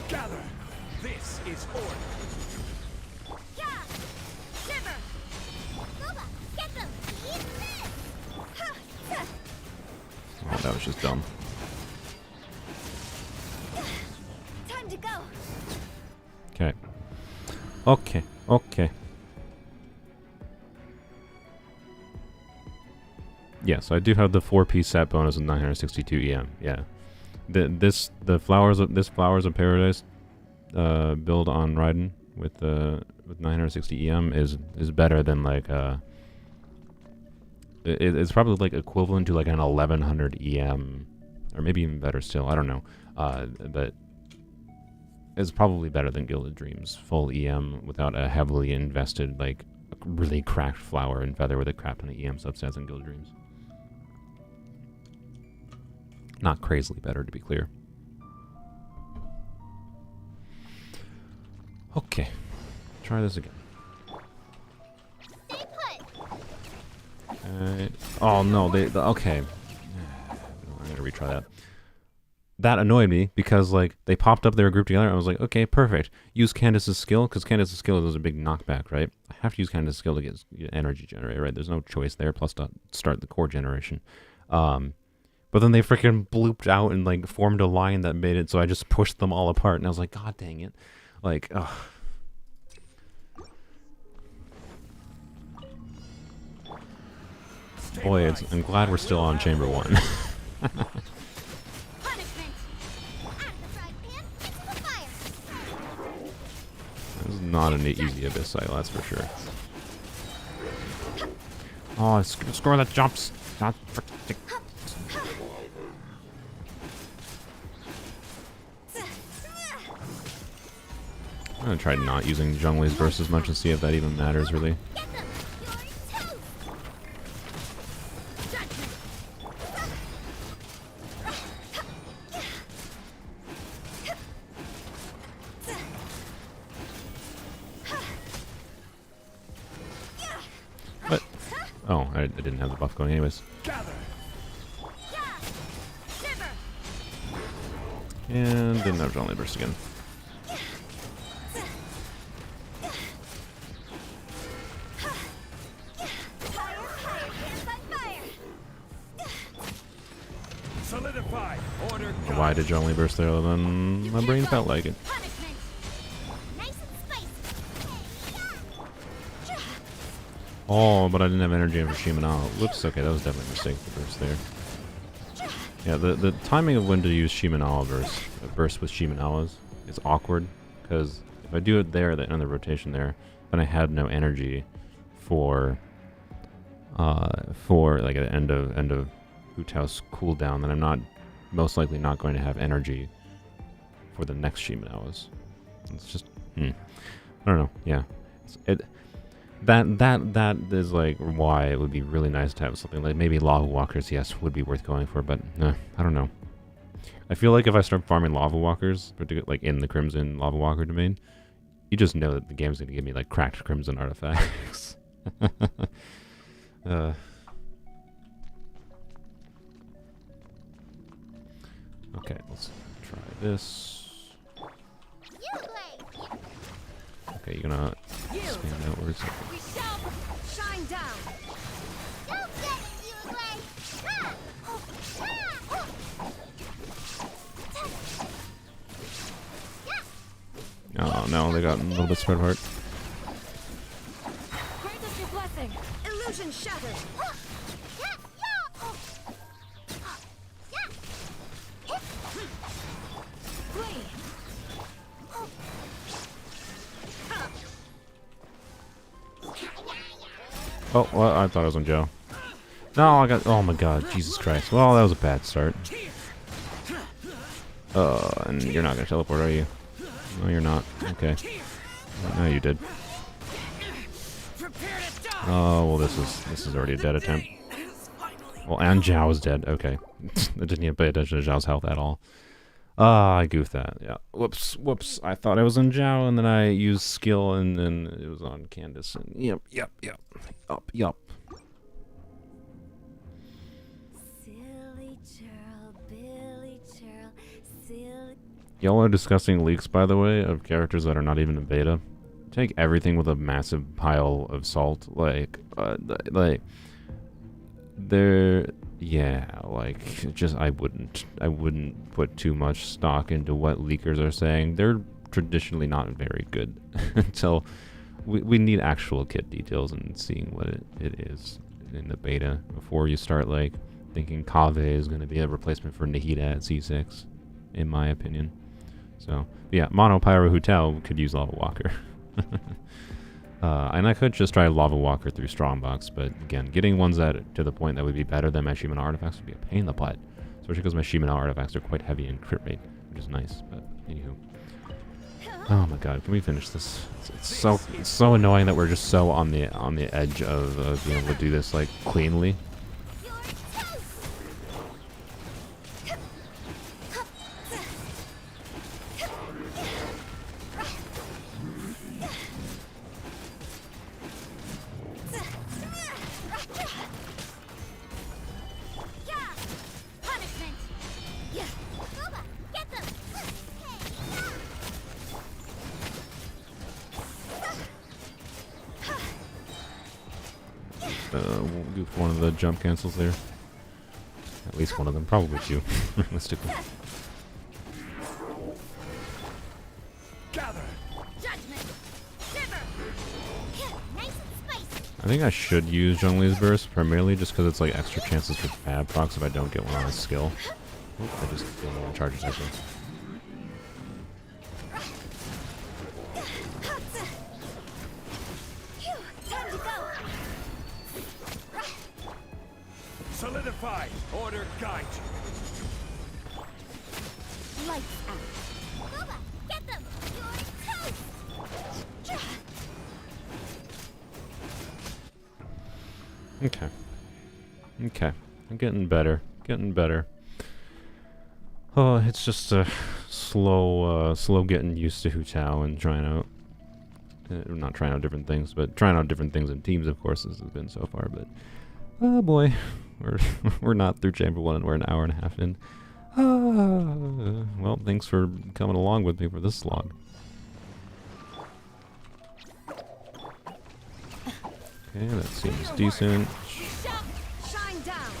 Gather. This is order. Yeah. Shiver. Boba, get them. Eat this. Oh, that was just dumb. Time to go. Okay. Okay. Okay. Yeah, so I do have the 4-piece set bonus of 962 EM. Yeah. This Flowers of Paradise build on Raiden with 960 EM is better than like it's probably like equivalent to like an 1100 EM, or maybe even better still. I don't know. But it's probably better than Gilded Dreams full EM without a heavily invested like really cracked flower and feather with a crap ton of EM substats in Gilded Dreams. Not crazily better, to be clear. Okay, try this again. Stay put. Oh no, okay. I'm gonna retry that. That annoyed me because like they popped up, they were grouped together. I was like, okay, perfect. Use Candace's skill because Candace's skill is a big knockback, right? I have to use Candace's skill to get energy generated, right? There's no choice there. Plus to start the core generation. But then they freaking blooped out and like formed a line that made it so I just pushed them all apart, and I was like, God dang it! Like, ugh. Boy, I'm glad we're still on Chamber 1. Punishment. Out of the fried pan into the fire. This is not an easy Abyss cycle, that's for sure. Oh, score that jumps! Not freaking. I'm gonna try not using Zhonglei's burst as much and see if that even matters, really. Get them. You're toast. What? Oh, I didn't have the buff going anyways. Gather. Yeah. Shiver. And didn't have Zhongli burst again. Solidified. Order. Why did Zhongli burst there? Then my brain felt like it. Punishment. Nice and spicy. Oh, but I didn't have energy for Shimenawa. Whoops, okay, that was definitely a mistake to burst there. Yeah, the timing of when to use Shimenawa burst with Shimenawas is awkward, because if I do it there, the end of the rotation there, then I had no energy for like at the end of Hu Tao's cooldown, then I'm not most likely not going to have energy for the next Shimenawas. It's just I don't know. Yeah, that is like why it would be really nice to have something like maybe Lava Walkers. Yes, would be worth going for, but I don't know. I feel like if I start farming Lava Walkers, particularly like in the Crimson Lava Walker domain, you just know that the game's gonna give me like cracked Crimson artifacts. Okay, let's try this. Okay, you're gonna expand outwards. We shall shine down. Don't get it, you away. Oh no, they got a little bit spread apart. Grant us your blessing. Illusion shattered. Oh, well, I thought it was on Joe. No, I got... Oh my god, Jesus Christ. Well, that was a bad start. And you're not gonna teleport, are you? No, you're not. Okay. No, you did. Oh, well, this is already a dead attempt. Well, and Zhao is dead. Okay. I didn't even pay attention to Zhao's health at all. Ah, I goofed that. Yeah. Whoops. Whoops. I thought it was on Zhao, and then I used skill, and then it was on Candace. And yep. Yup. Silly churl, Billy churl, silly. Y'all are discussing leaks, by the way, of characters that are not even in beta. Take everything with a massive pile of salt. Just I wouldn't put too much stock into what leakers are saying. They're traditionally not very good until we need actual kit details and seeing what it is in the beta before you start like thinking Kave is going to be a replacement for Nahida at C6, in my opinion. So yeah, Mono Pyro Hu Tao could use Lava Walker. And I could just try Lava Walker through Strongbox, but again, getting ones that to the point that would be better than my Shimano artifacts would be a pain in the butt. Especially because my Shimano artifacts are quite heavy in crit rate, which is nice, but anywho. Oh my god, can we finish this? It's so annoying that we're just so on the edge of being able to do this like cleanly. We'll do one of the jump cancels there. At least one of them, probably two, realistically. Gather. I think I should use Zhongli's Burst, primarily just because it's like extra chances for Fab procs if I don't get one on a skill. Oop, I just didn't want to charge it, actually. Solidify. Order guide. Lights out. Boba, get them! You're toast! Okay. I'm getting better. Oh, it's just a slow getting used to Hu Tao and trying out, not trying out different things, but trying out different things in teams, of course, as has been so far, but oh boy, we're not through Chamber 1 and we're an hour and a half in. Well, thanks for coming along with me for this slog. Okay, that seems decent. Shine down!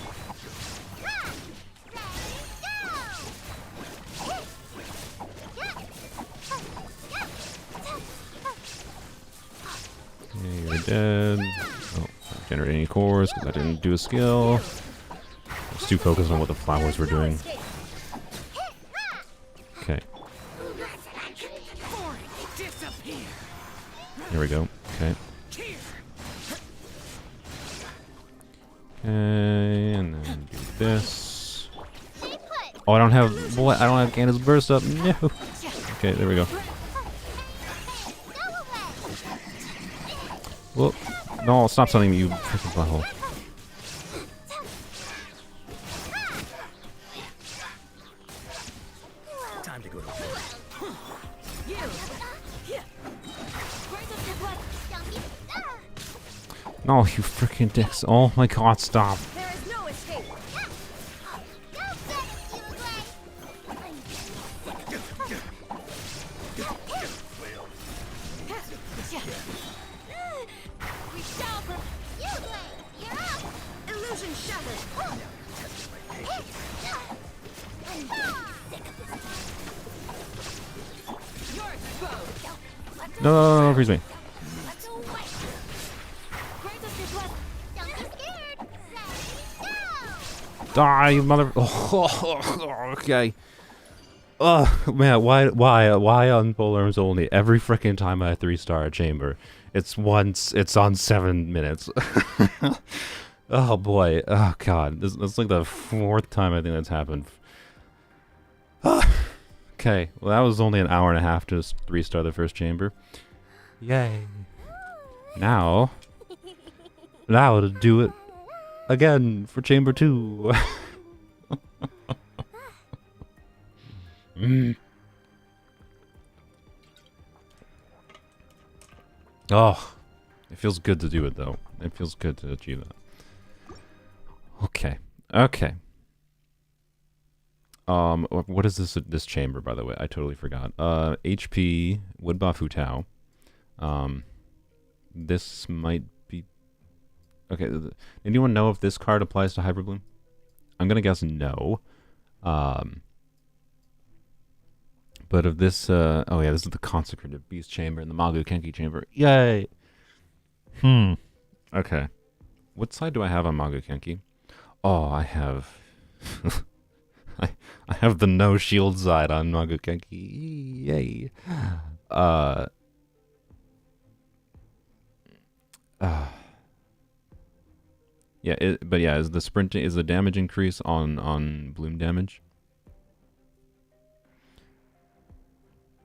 Okay, you're dead. Oh, not generate any cores because I didn't do a skill. I was too focused on what the flowers were doing. Okay. There we go. Okay. Okay, and then do this. Oh, I don't have what? I don't have Candace Burst up. No. Okay, there we go. Whoop. No, stop stunning me, you freaking butthole. Time to go to No, you freaking dicks. Oh my god, stop. There is no escape! We shall you're up! Illusion shattered! You're exposed! No, freeze me. Don't be scared! Ready, go! Die, you mother. Oh, okay. Oh man, why on Polearms Only? Every freaking time I 3-star a chamber, it's on 7 minutes. Oh boy, oh god, this like the 4th time I think that's happened. Okay, well that was only an hour and a half to 3-star the first chamber. Yay! Now to do it again for chamber 2. Oh, it feels good to do it though. It feels good to achieve that. Okay. Okay. What is this chamber, by the way? I totally forgot. HP would buff Hu Tao. This might be okay. Anyone know if this card applies to Hyperbloom? I'm gonna guess no. But if this, oh yeah, this is the Consecrated Beast Chamber and the Magu Kenki Chamber. Yay! Okay. What side do I have on Magu Kenki? Oh, I have... I have the no shield side on Magu Kenki. Yay! Yeah, but yeah, is the damage increase on bloom damage?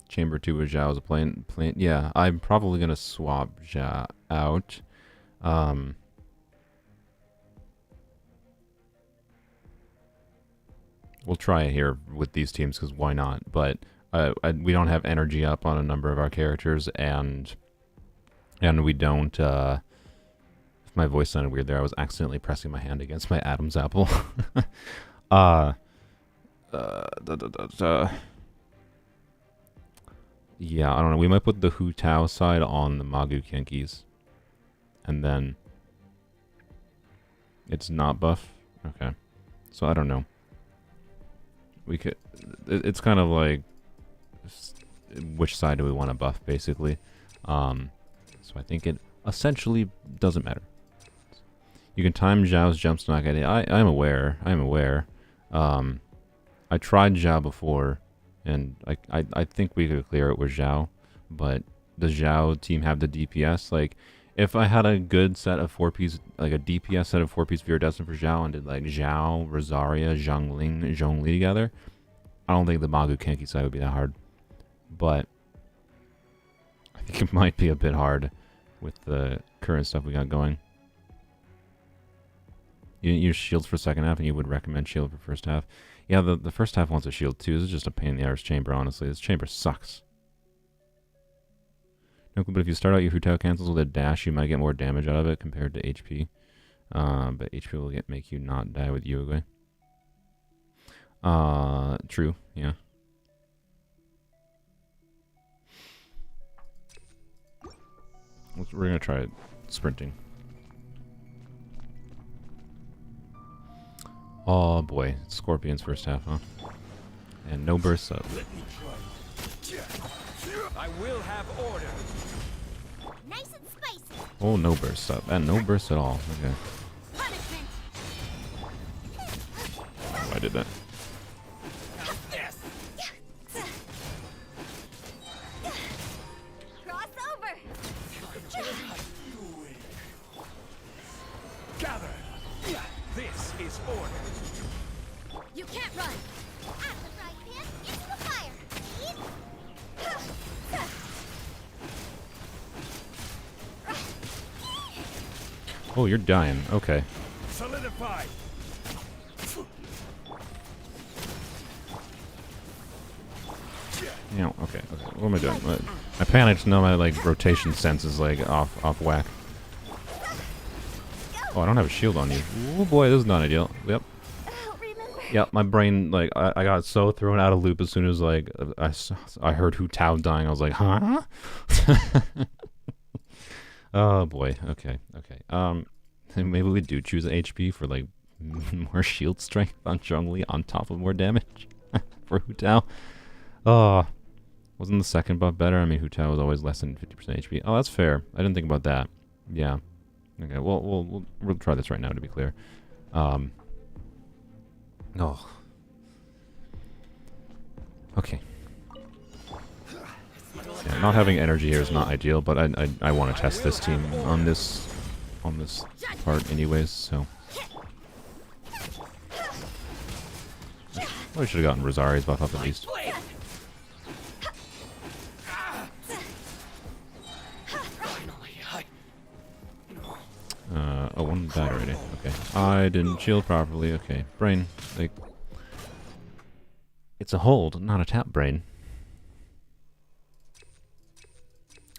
Chamber 2 with Zhao is a plain. Yeah, I'm probably gonna swap Zhao out. We'll try it here with these teams because why not? But we don't have energy up on a number of our characters, and we don't. If my voice sounded weird there, I was accidentally pressing my hand against my Adam's apple. Yeah, I don't know. We might put the Hu Tao side on the Magu Kenkis. And then... It's not buff? Okay. So I don't know. We could... It's kind of like... Which side do we want to buff, basically. So I think it essentially doesn't matter. You can time Zhao's jump stock. I'm aware. I'm aware. I tried Zhao before. And I think we could clear it with Zhao, but does Zhao team have the DPS? Like, if I had a good set of 4-piece, like a DPS set of 4-piece Viridescent for Zhao and did like Zhao, Rosaria, Zhongli together, I don't think the Magu Kenki side would be that hard. But I think it might be a bit hard with the current stuff we got going. You didn't use shields for second half, and you would recommend shield for first half. Yeah, the first half wants a shield too. This is just a pain in the arse chamber, honestly. This chamber sucks. No, but if you start out your Hu Tao cancels with a dash, you might get more damage out of it compared to HP. But HP will make you not die with Yuegui. True, yeah. We're gonna try sprinting. Oh boy, Scorpion's first half, huh? And no bursts up. I will have order. Nice and spicy. Oh, no bursts up. And no bursts at all. Okay. Punishment. Oh, I did that. Cross over. Gather. This is order. You can't run. Out of the frying pan, into the fire. Oh, you're dying. Okay. Solidify. Yeah, okay. What am I doing? I panicked. Now my like rotation sense is like off whack. Oh, I don't have a shield on you. Oh boy, this is not ideal. Yep. Remember. Yep, my brain, like, I got so thrown out of loop as soon as, like, I heard Hu Tao dying. I was like, huh? Oh boy. Okay. Maybe we do choose HP for, like, more shield strength on Zhongli on top of more damage for Hu Tao. Oh, wasn't the second buff better? I mean, Hu Tao was always less than 50% HP. Oh, that's fair. I didn't think about that. Yeah. Okay, well, we'll try this right now to be clear. Oh. Okay. Yeah, not having energy here is not ideal, but I want to test this team on this part anyways, so. Probably should have gotten Rosari's buff up at least. Oh, one died already. Okay. I didn't shield properly. Okay. Brain. Like, it's a hold, not a tap brain.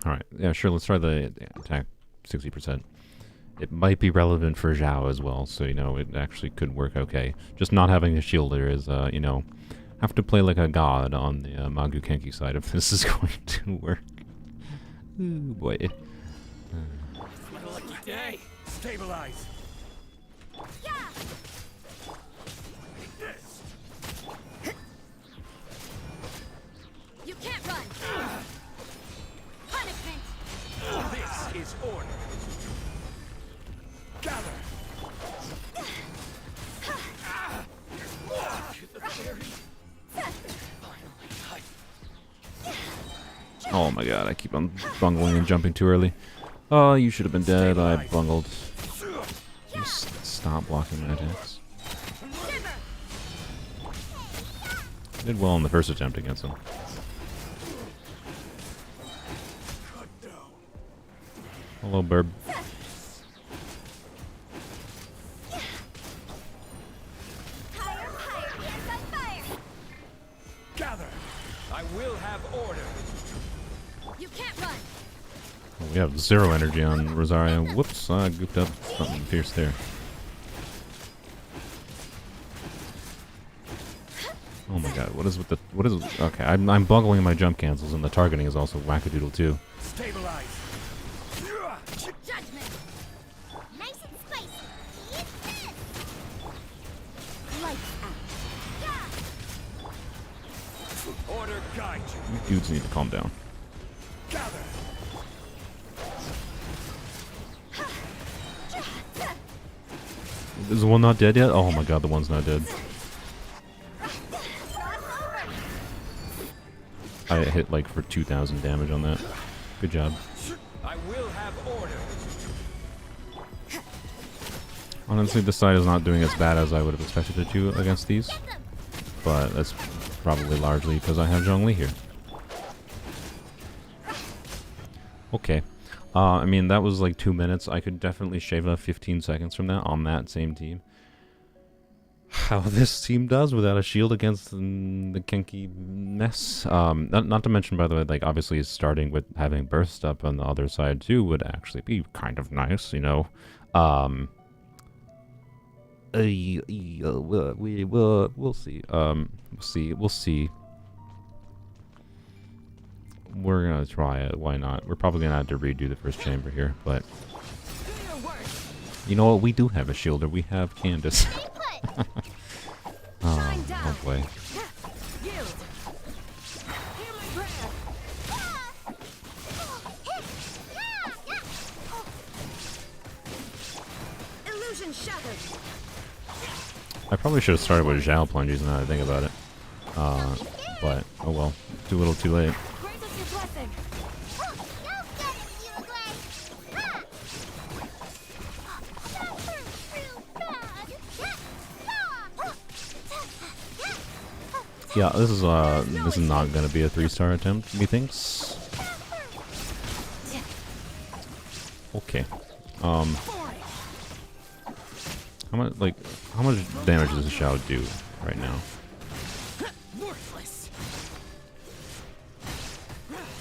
Alright. Yeah, sure. Let's try the attack 60%. It might be relevant for Zhao as well, so, you know, it actually could work okay. Just not having a shielder is, you know, have to play like a god on the Magu Kenki side if this is going to work. Ooh, boy. What a lucky day. Stabilize. Yeah. You can't run. Punishment. This is order. Gather. Oh my god, I keep on bungling and jumping too early. Oh, you should have been dead. I bungled. Just stop blocking my attacks. Did well in the first attempt against him. Hello, Burb. Gather. I will have order. You can't run. We have 0 energy on Rosario. Whoops, I goofed up something fierce there. Oh my god, what is with the... What is... Okay, I'm bungling my jump cancels, and the targeting is also wackadoodle too. Stabilize. Judgment. Nice and spicy. Eat this. Lights out. Order guide you. You dudes need to calm down. Gather. Is the one not dead yet? Oh my god, the one's not dead. I hit like for 2,000 damage on that. Good job. I will have order. Honestly, this side is not doing as bad as I would have expected it to against these. But that's probably largely because I have Zhongli here. Okay. I mean, that was like 2 minutes. I could definitely shave off 15 seconds from that on that same team. How this team does without a shield against the Kenki mess. Not to mention, by the way, like, obviously starting with having burst up on the other side too would actually be kind of nice, you know. We'll see. We'll see. We're gonna try it. Why not? We're probably gonna have to redo the first chamber here, but you know what? We do have a shielder. We have Candace. Oh boy. Illusion shattered. I probably should have started with Zhao plunges now that I think about it. But oh well, too little, too late. Grant us your blessing. Yeah, this is not gonna be a 3-star attempt, methinks. Okay. How much damage does the Zhao do right now?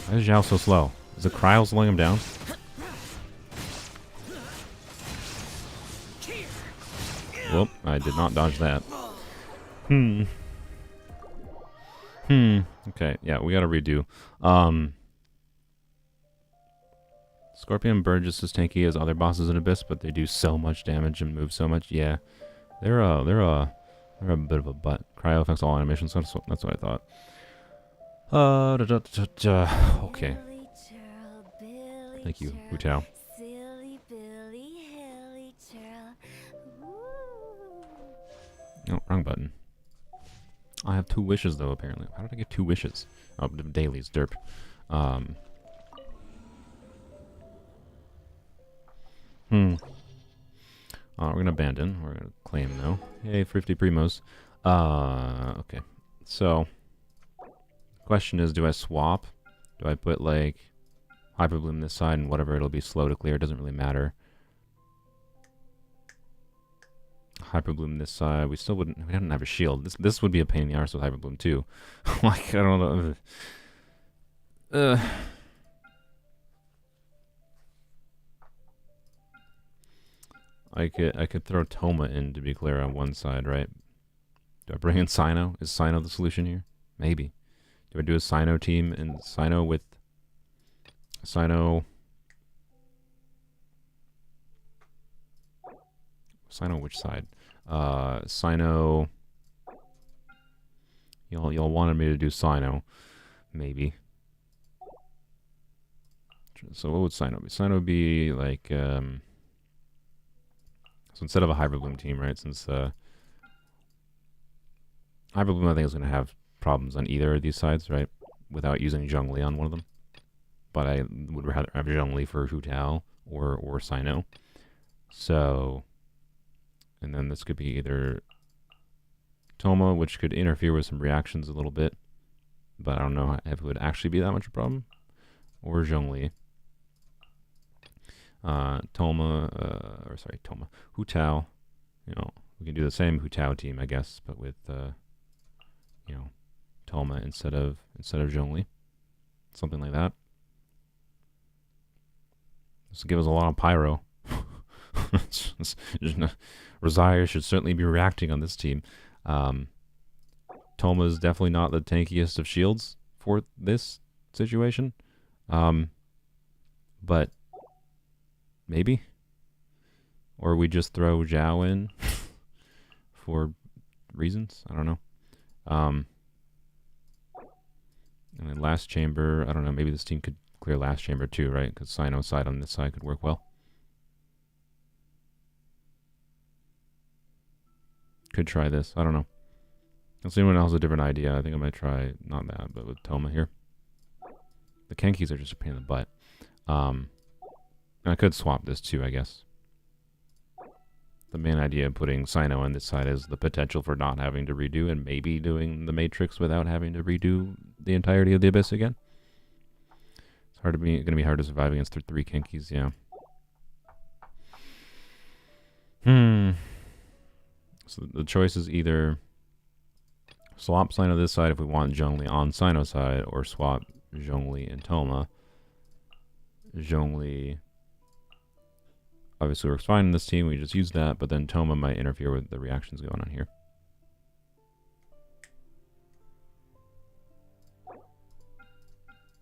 Why is Zhao so slow? Is the cryo slowing him down? Whoop, I did not dodge that. Okay, yeah, we gotta redo. Scorpion Bird just as tanky as other bosses in Abyss, but they do so much damage and move so much. Yeah, they're a bit of a butt. Cryo affects all animations. That's what I thought. Okay. Thank you, Hu Tao. No, wrong button. I have 2 wishes, though, apparently. How did I get 2 wishes? Oh, dailies, derp. We're gonna abandon. We're gonna claim, though. Yay, 50 primos. Okay. So, question is, do I swap? Do I put, like, Hyper Bloom this side and whatever, it'll be slow to clear. It doesn't really matter. Hyper Bloom this side. We still wouldn't. We don't have a shield. This would be a pain in the arse with Hyper Bloom too. Like, I don't know. I could throw Toma in, to be clear, on one side, right? Do I bring in Sino? Is Sino the solution here? Maybe. Do I do a Sino team and Sino with Sino? Sino which side? Sino. Y'all wanted me to do Sino, maybe. So what would Sino be? Sino would be like so instead of a Hyper Bloom team, right? Since Hyper Bloom I think is gonna have problems on either of these sides, right? Without using Zhongli on one of them. But I would rather have Zhongli for Hu Tao or Sino. So, and then this could be either Toma, which could interfere with some reactions a little bit, but I don't know if it would actually be that much a problem, or Zhongli. Toma, Hu Tao. You know, we can do the same Hu Tao team, I guess, but with you know, Toma instead of Zhongli, something like that. This will give us a lot of pyro. Rosario should certainly be reacting on this team. Toma is definitely not the tankiest of shields for this situation. But maybe. Or we just throw Zhao in for reasons. I don't know. And then last chamber, I don't know, maybe this team could clear last chamber too, right? Because Sino side on this side could work well. Could try this. I don't know. Unless anyone else has a different idea, I think I might try, not that, but with Toma here. The Kenkis are just a pain in the butt. And I could swap this too, I guess. The main idea of putting Sino on this side is the potential for not having to redo and maybe doing the Matrix without having to redo the entirety of the Abyss again. It's going to be hard to survive against 3 Kenkis, yeah. So the choice is either swap Sino this side if we want Zhongli on Sino side, or swap Zhongli and Toma. Zhongli obviously works fine in this team, we just use that, but then Toma might interfere with the reactions going on here.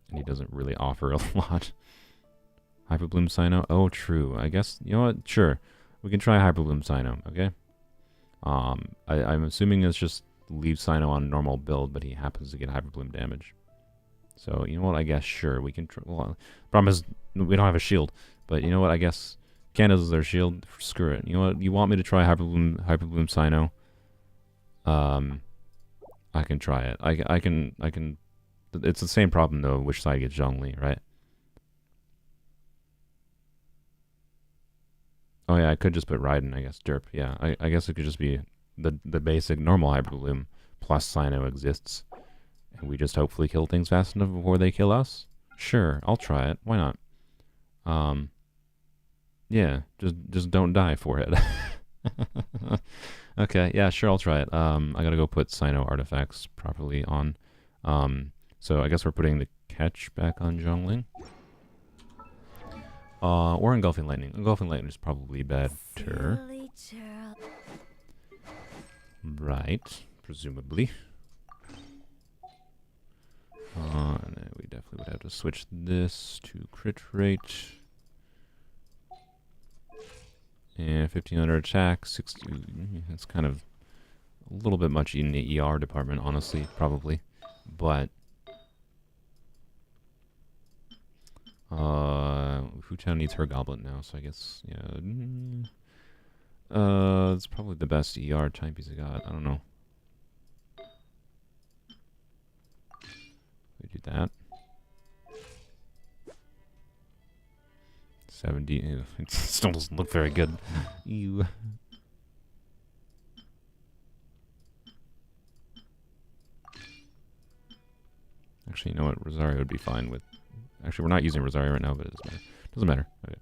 And he doesn't really offer a lot. Hyper Bloom Sino? Oh, true. I guess, you know what? Sure. We can try Hyper Bloom Sino, okay? I'm assuming it's just leave Sino on normal build, but he happens to get Hyper Bloom damage. So, you know what? I guess, sure, we can try. Well, problem is, we don't have a shield. But you know what? I guess Candace is their shield. Screw it. You know what? You want me to try Hyper Bloom Sino? I can try it. I can. It's the same problem, though, which side gets Zhongli, right? Oh, yeah, I could just put Raiden, I guess. Derp, yeah. I guess it could just be the basic normal Hyper Bloom plus Sino exists. And we just hopefully kill things fast enough before they kill us? Sure, I'll try it. Why not? Yeah, just don't die for it. Okay, yeah, sure, I'll try it. I gotta go put Sino artifacts properly on. So I guess we're putting the catch back on Zhongling. Or Engulfing Lightning. Engulfing Lightning is probably better. Right, presumably. And then we definitely would have to switch this to crit rate. And 1500 attack, 60. That's kind of a little bit much in the ER department, honestly, probably. But Hu Tao needs her goblet now, so I guess, yeah. It's probably the best ER type he's got. I don't know. 67D. Ew, it still doesn't look very good. Ew. Actually, you know what? Rosario would be fine with. Actually, we're not using Rosario right now, but it doesn't matter. Doesn't matter. Okay.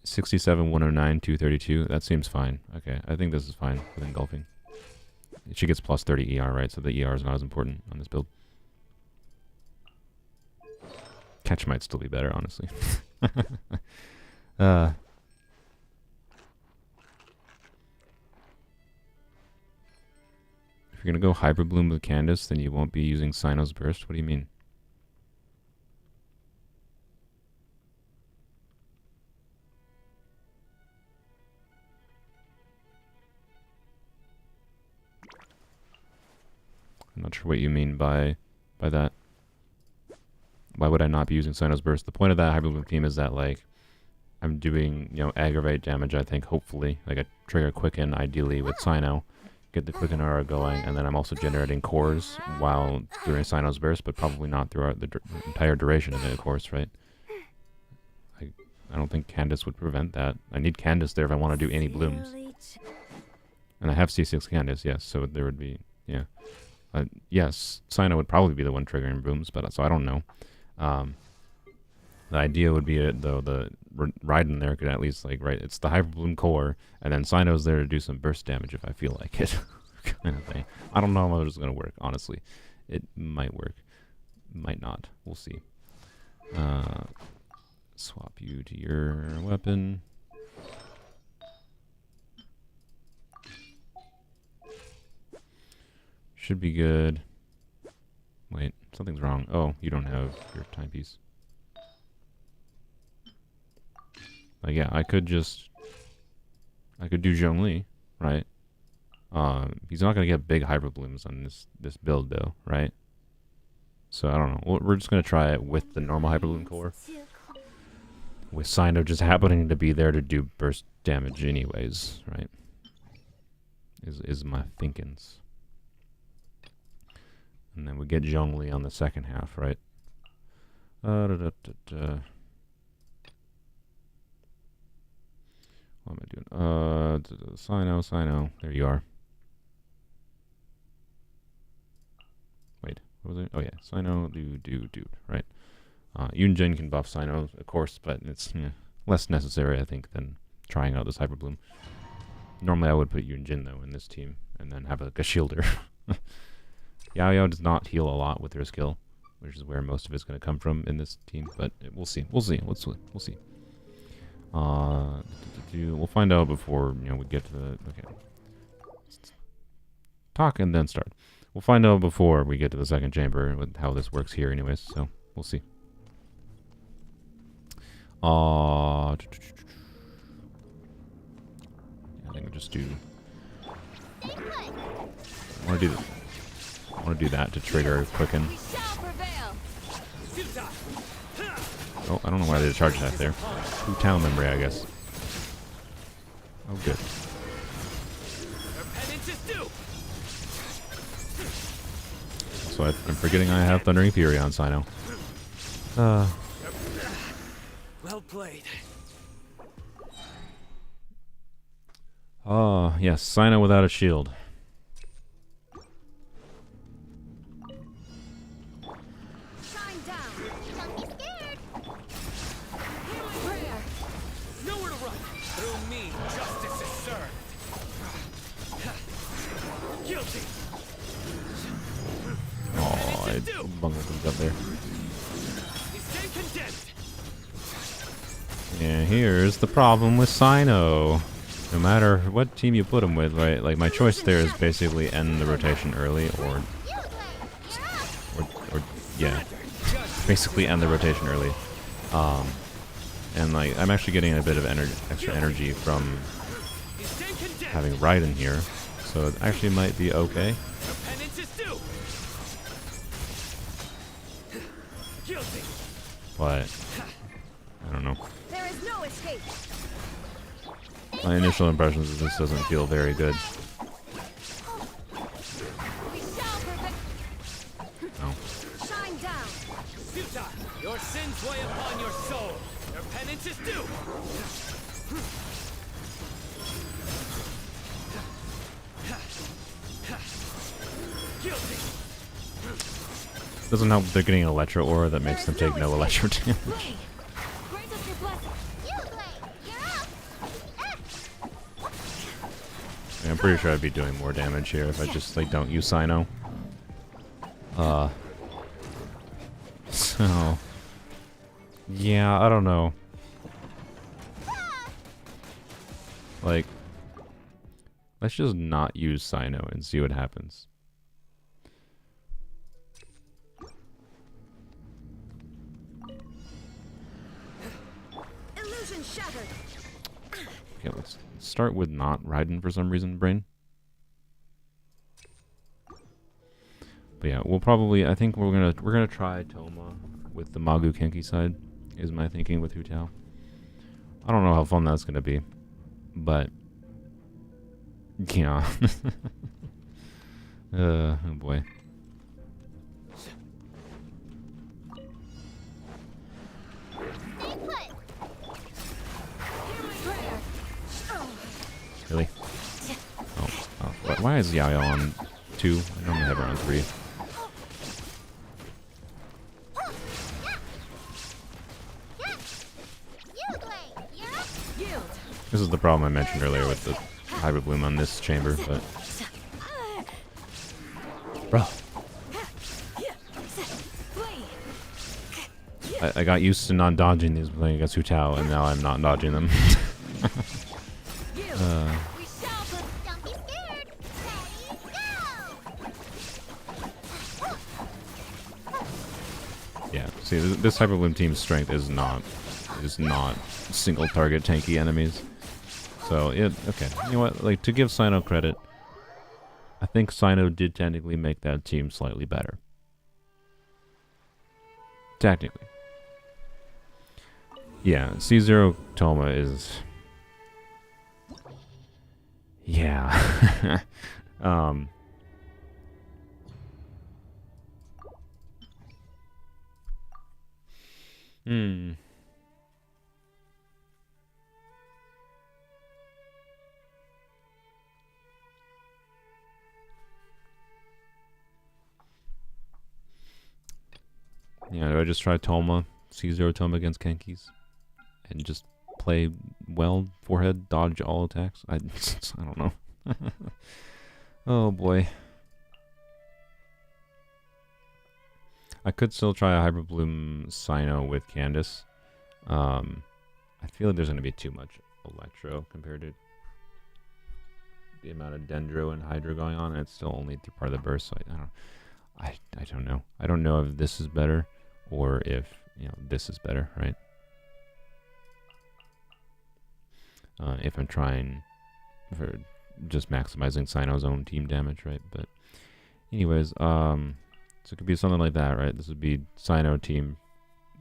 67, 109, 232. That seems fine. Okay, I think this is fine with engulfing. She gets plus 30 ER, right? So the ER is not as important on this build. Catch might still be better, honestly. If you're gonna go Hybrid Bloom with Candace, then you won't be using Sino's Burst? What do you mean? I'm not sure what you mean by that. Why would I not be using Sino's Burst? The point of that Hybrid Bloom theme is that, like, I'm doing, you know, aggravate damage, I think, hopefully. Like, I trigger Quicken, ideally, with Sino, get the Quicken aura going, and then I'm also generating cores while doing Sino's Burst, but probably not throughout the entire duration of it, of course, right? I don't think Candace would prevent that. I need Candace there if I want to do any blooms. And I have C6 Candace, yes, so there would be, yeah. Yes, Sino would probably be the one triggering blooms, but so I don't know. The idea would be, though, the Raiden there could at least, like, right, it's the Hyper Bloom core, and then Sino's there to do some burst damage if I feel like it, kind of thing. I don't know how it's going to work, honestly. It might work. Might not. We'll see. Swap you to your weapon. Should be good. Wait, something's wrong. Oh, you don't have your timepiece. Yeah, I could do Zhongli, right? He's not gonna get big Hyper Blooms on this build though, right? So I don't know. We're just gonna try it with the normal Hyper Bloom core, with Sino just happening to be there to do burst damage anyways, right? Is my thinkings. And then we get Zhongli on the second half, right? What am I doing? Sino. There you are. Wait, what was it? Oh yeah, Sino, dude, right? Yunjin can buff Sino, of course, but it's less necessary, I think, than trying out this Hyper Bloom. Normally I would put Yunjin, though, in this team, and then have like a shielder. Yao does not heal a lot with her skill, which is where most of it's going to come from in this team, but we'll see. We'll see. We'll find out before, we get to the... Okay. Talk and then start. We'll find out before we get to the second chamber with how this works here anyways, so we'll see. I think we'll just do... I want to do that to trigger Quicken. Oh, I don't know why they charged that there. Hu Tao memory, I guess. Oh, good. So I'm forgetting I have Thundering Fury on Sino. Well played. Oh, yes, Sino without a shield. Bungled things up there. Yeah, here's the problem with Sino. No matter what team you put him with, right? Like, my choice there is basically end the rotation early, or yeah, basically end the rotation early. And like, I'm actually getting a bit of extra energy from having Raiden here, so it actually might be okay. But I don't know. There is no escape. My initial impressions is this doesn't feel very good. We shall No. shine down. Hu Tao, your sins weigh upon your soul. Your penance is due. Guilty. Doesn't help they're getting an Electro Aura that makes them There is take no no Electro escape. damage. Blade, grant us your blessing. You, Blade, you're up. Yeah, I'm pretty sure I'd be doing more damage here if I just like don't use Sino. So yeah, I don't know. Like, let's just not use Sino and see what happens. Illusion shattered. Okay, let's start with not Raiden for some reason, brain. But yeah, we'll probably, I think we're gonna try Toma with the Magu Kenki side, is my thinking with Hu Tao. I don't know how fun that's gonna be, but yeah. Oh boy. Stay put. Hear my prayer. Really? Oh, why is Yao on 2? I normally have her on 3. You, Blade, you're up. Yield. This is the problem I mentioned earlier with the Hybrid Bloom on this chamber, but... Bro. I got used to not dodging these playing against Hu Tao, and now I'm not dodging them. We shall put. Don't be scared. Ready, go. Yeah, see, this Hybrid Bloom team's strength is not single target tanky enemies. So, okay. You know what? Like, to give Sino credit, I think Sino did technically make that team slightly better. Technically. Yeah, C0 Toma is... Yeah. Hmm. Yeah, do I just try Toma, C0 Toma against Kenkis, and just play well, forehead, dodge all attacks? I don't know. Oh boy. I could still try a Hybrid Bloom Sino with Candace. I feel like there's going to be too much Electro compared to the amount of Dendro and Hydro going on, and it's still only part of the burst, so I don't know. I don't know if this is better or if, this is better, right? If I'm trying for just maximizing Sino's own team damage, right? But anyways, so it could be something like that, right? This would be Sino team,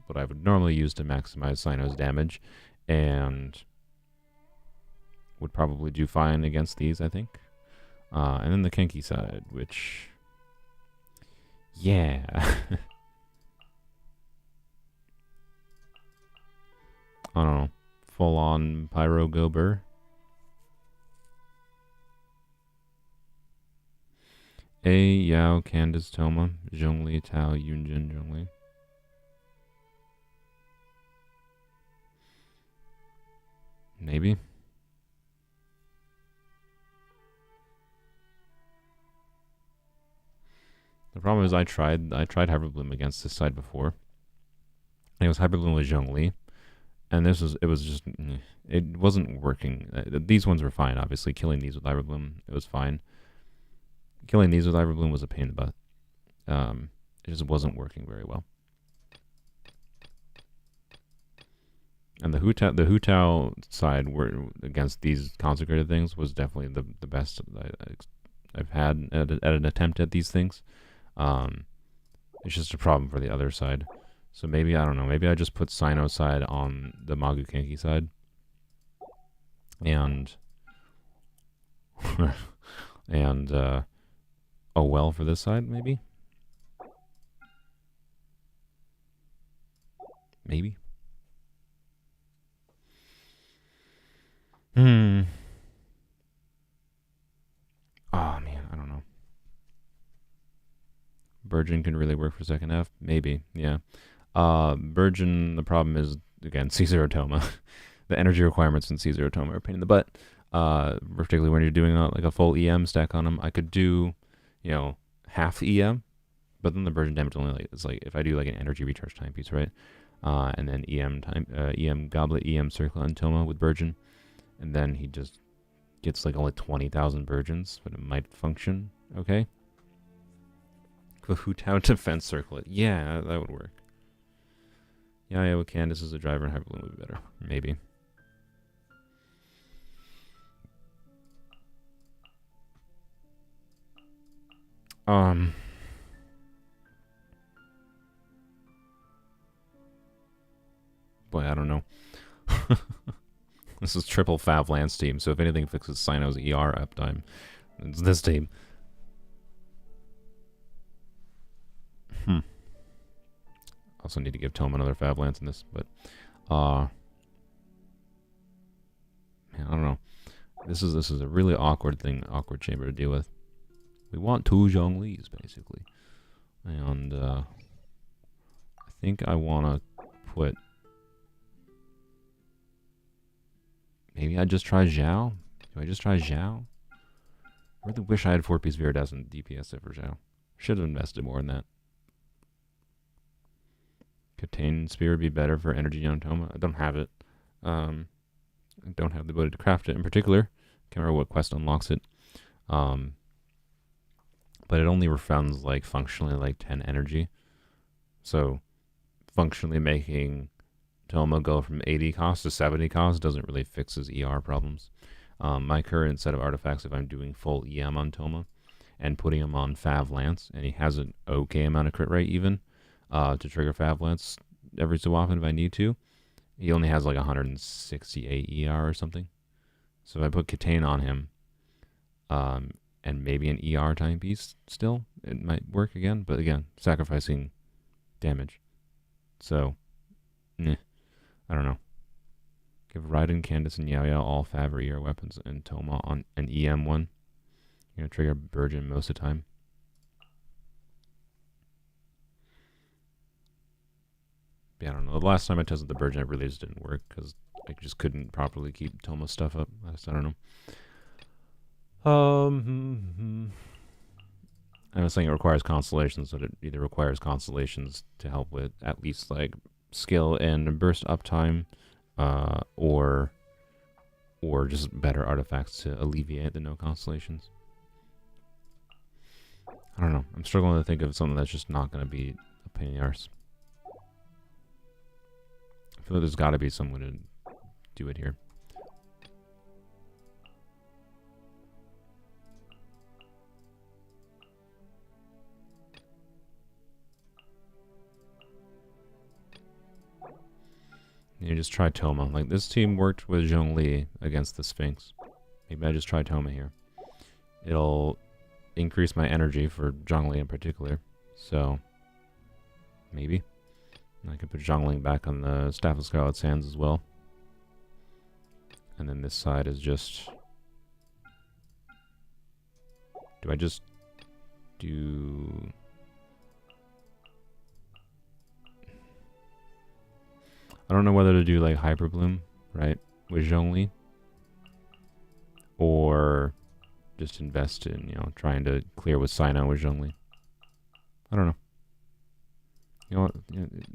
what I would normally use to maximize Sino's damage, and would probably do fine against these, I think. And then the Kenki side, which... Yeah. I don't know. Full on Pyro Gober. A, Yao, Candace, Toma, Zhongli, Tao, Yunjin, Zhongli. Maybe. The problem is I tried Hybrid Bloom against this side before. And it was Hybrid Bloom with Zhongli. And it wasn't working. These ones were fine, obviously. Killing these with Hybrid Bloom, it was fine. Killing these with Hybrid Bloom was a pain in the butt. It just wasn't working very well. And the Hu Tao side against these consecrated things was definitely the best I've had at an attempt at these things. It's just a problem for the other side. So maybe, I don't know, maybe I just put Sino side on the Magu Kenki side. And... and, oh well for this side, maybe? Maybe. Hmm. Oh man, I don't know. Virgin can really work for second half. Maybe. Yeah. Virgin. The problem is again C0 Toma. The energy requirements in C0 Toma are a pain in the butt. Particularly when you're doing like a full EM stack on them. I could do, half EM, but then the Virgin damage only it's like if I do like an energy recharge timepiece, right? And then EM Goblet, EM Circle, and Toma with Virgin, and then he just gets like only 20,000 Virgins, but it might function okay. The Hu Tao defense circle it. Yeah, that would work. Yeah, with Candace as a driver and Hyperloom would be better. Maybe. Boy, I don't know. This is triple Fav Lance team, so if anything fixes Sino's ER uptime, it's this team. Also need to give Toma another Fav Lance in this, but man, I don't know. This is a really awkward chamber to deal with. We want two Zhonglis, basically. And I think I want to put... Maybe I just try Zhao? Do I just try Zhao? I really wish I had 4-piece Viridas and DPS it for Zhao. Should have invested more in that. Contain Spear would be better for Energy Young Toma. I don't have it. I don't have the ability to craft it in particular. Can't remember what quest unlocks it. But it only refunds like functionally like 10 energy. So functionally making Toma go from 80 cost to 70 cost doesn't really fix his ER problems. My current set of artifacts, if I'm doing full EM on Toma and putting him on Fav Lance, and he has an okay amount of crit rate even to trigger Fav Lance every so often if I need to, he only has like 168 ER or something. So if I put Katane on him, and maybe an ER timepiece still, it might work again. But again, sacrificing damage. So, I don't know. Give Raiden, Candace, and Yao Yao all Fav or ER weapons, and Toma on an EM one. You're going to trigger Virgin most of the time. Yeah, I don't know. The last time I tested the Virgin, it really just didn't work because I just couldn't properly keep Toma's stuff up. I don't know. I was saying it requires constellations, so it either requires constellations to help with at least like skill and burst uptime, or just better artifacts to alleviate the no constellations. I don't know. I'm struggling to think of something that's just not going to be a pain in the arse. I feel like there's got to be some way to do it here. You just try Toma. Like, this team worked with Zhongli against the Sphinx. Maybe I just try Toma here. It'll increase my energy for Zhongli in particular. So, maybe. And I can put Zhongli back on the Staff of Scarlet Sands as well. And then this side is just... Do I just do... I don't know whether to do like Hyper Bloom, right, with Zhongli, or just invest in, trying to clear with Sino with Zhongli. I don't know. You know what?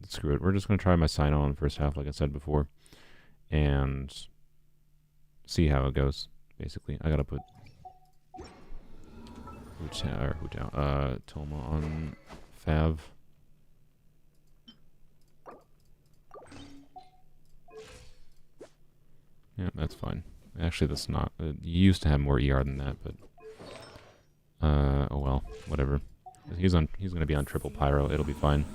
Screw it. We're just going to try my Sino in the first half, like I said before, and see how it goes, basically. I got to put Hu Tao, Toma on Fav. Yeah, that's fine. Actually, that's not... you used to have more ER than that, but... oh well, whatever. He's going to be on triple pyro. It'll be fine.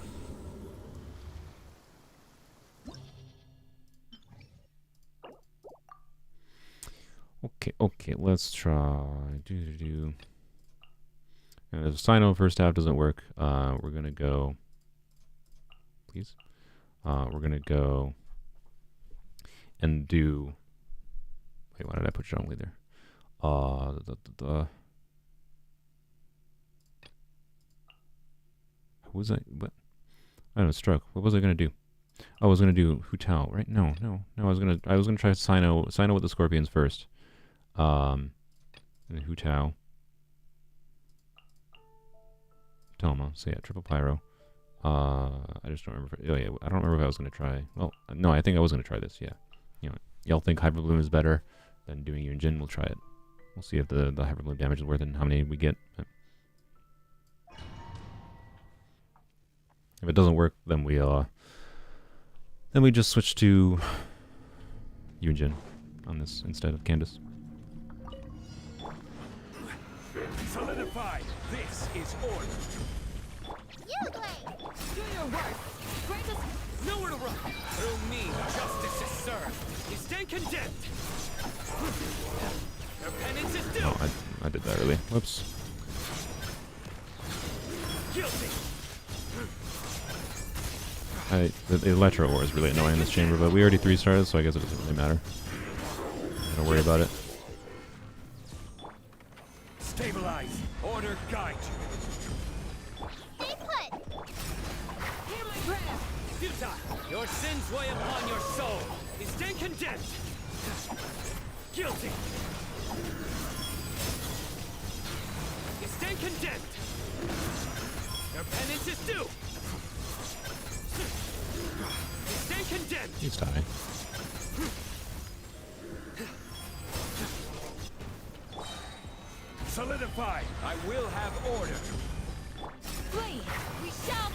Okay, let's try... And if Sino first half doesn't work, we're going to go... Please? we're gonna go and do. Wait, why did I put Zhongli there? What was I? What? I don't know. Stroke. What was I gonna do? Oh, I was gonna do Hu Tao, right? No. I was gonna try Sino with the scorpions first. And then Hu Tao. Toma. So yeah, triple pyro. I just don't remember. Oh yeah, I don't remember if I was gonna try. Well, no, I think I was gonna try this. Yeah, you know, y'all think Hyper Bloom is better than doing Yunjin? We'll try it. We'll see if the Hyper Bloom damage is worth it and how many we get. If it doesn't work, then we just switch to Yunjin on this instead of Candace. Solidify. This is order. You blade. Do your work. Grant us nowhere to run. Through me, justice is served. You stand condemned. Your penance is due. Oh, I did that early. Whoops. Guilty. The Electro Ore is really annoying in this chamber, but we already 3-starred, so I guess it doesn't really matter. I'm gonna worry about it. Stabilize. Order guide you. Stay put. Hear my prayer. Futile. Your sins weigh upon your soul. You stand condemned. Guilty. You stand condemned. Your penance is due. You stand condemned. He's dying. Solidify. I will have order. Blade. We shall.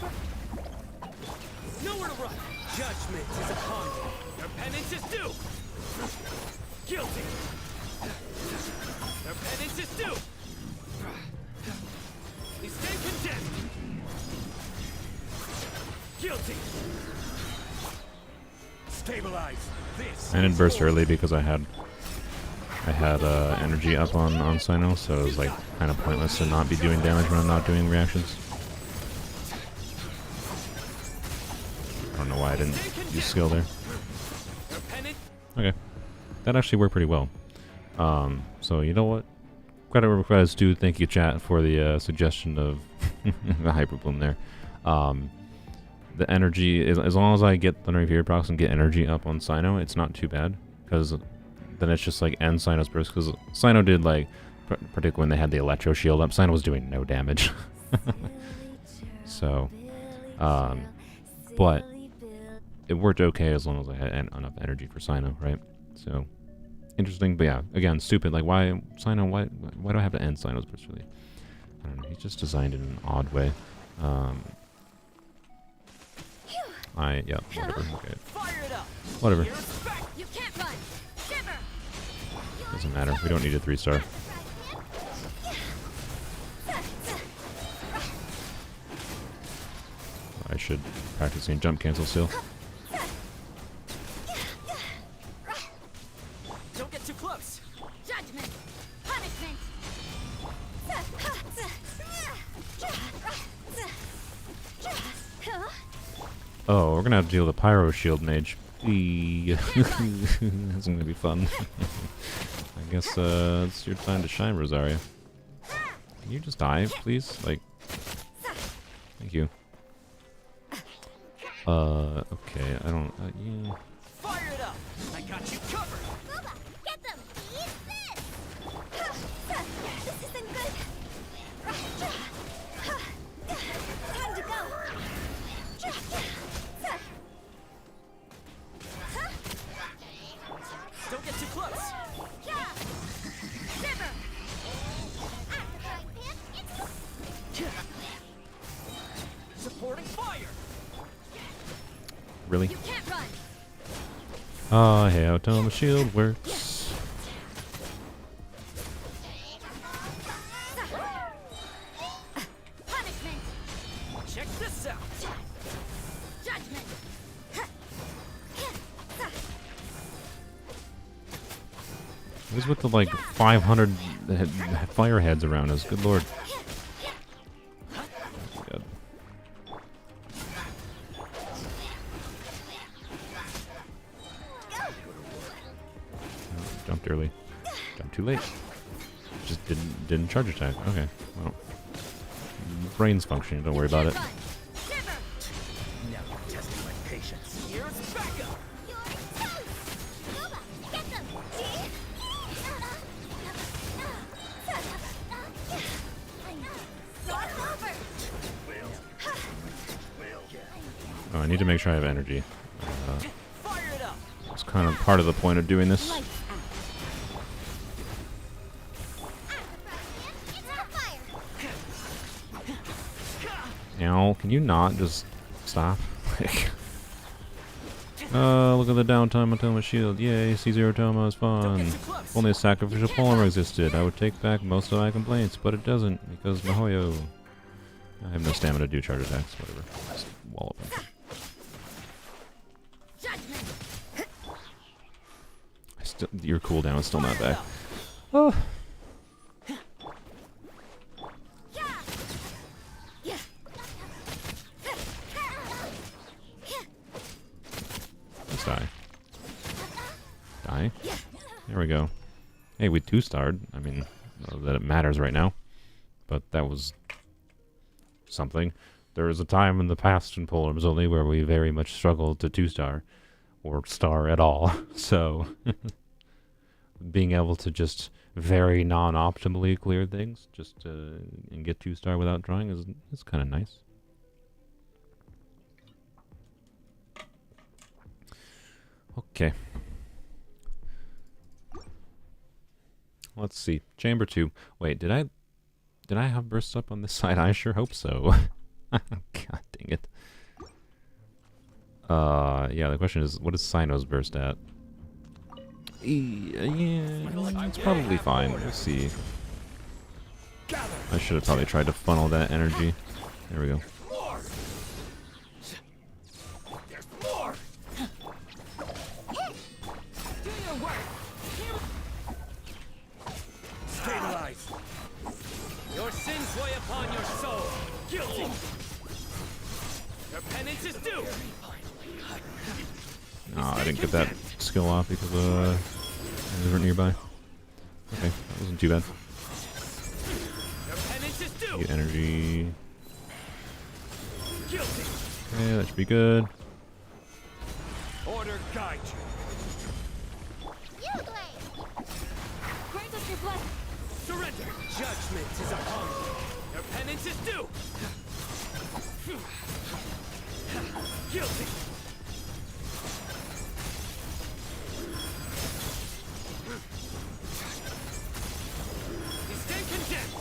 Nowhere to run. Judgment is upon you. Your penance is due. Guilty. Your penance is due. You stand condemned. Guilty. Stabilize. This. I didn't burst early because I had energy up on Sino, so it was like kind of pointless to not be doing damage when I'm not doing reactions. I don't know why I didn't use skill there. Okay, that actually worked pretty well. So you know what? Credit where credit's due. Thank you, chat, for the suggestion of the Hyper Bloom there. The energy, as long as I get Thundering Fury procs and get energy up on Sino, it's not too bad, because then it's just like end Sino's burst, because Sino did like, particularly when they had the Electro Shield up, Sino was doing no damage. So, but it worked okay as long as I had enough energy for Sino, right? So, interesting, but yeah, again, stupid. Like, why Sino? Why do I have to end Sino's burst? Really, I don't know. He's just designed it in an odd way. Yeah, whatever. Okay, whatever. You can't run. Shiver. Doesn't matter. We don't need a 3-star. I should practice and jump cancel still. Don't get too close. Judgment. Punishment. Oh, we're gonna have to deal with the Pyro Shield Mage. That's gonna be fun. I guess it's your time to shine, Rosaria. Can you just die, please? Like, thank you. Okay, I don't. Yeah. Fire it up. I got you covered. Bubba, get them. Eat this. This isn't good. Time to go. Don't get too close. Shiver. Supporting fire. Really? You can't run. Ah, hey, how Toma Shield works. Punishment. Check this out. Judgment. What is with the like 500 fire heads around us? Good lord. God. jumped early. Jumped too late. Just didn't charge attack. Okay. Well, brain's functioning. Don't worry about it. Now testing my patience. Here's backup. You're toast! Nova, get them! Start over! Oh, I need to make sure I have energy. Fire it up. It's kind of part of the point of doing this. Lights out. It's on fire! Ow, can you not just stop? Look at the downtime on Toma's shield. Yay, C0 Toma is fun. If only a sacrificial polymer existed, I would take back most of my complaints, but it doesn't, because Mihoyo. I have no stamina to do charge attacks, whatever. Just wallop him. Your cooldown is still not bad. Oh. Let's die. Die? There we go. Hey, we 2-starred. I mean, not that it matters right now. But that was something. There was a time in the past in Polearms Only where we very much struggled to 2-star. Or star at all. So, being able to just very non-optimally clear things, just and get 2-star without drawing is kind of nice. Okay. Let's see. Chamber 2. Wait, did I have bursts up on this side? I sure hope so. God dang it. Yeah, the question is, what is Sino's burst at? Yeah, it's probably fine. We'll see. I should have probably tried to funnel that energy. There we go. There's more. Do your work. Stabilize. Your sins weigh upon your soul. Guilty. Your penance is due. No, I didn't get that skill off because they weren't nearby. Okay, that wasn't too bad. Your penance is due. Get energy. Guilty. Okay, that should be good. Order guide you. You blade! Grant us your blessing! Surrender. Judgment is upon you. Your penance is due. Guilty. You stand condemned.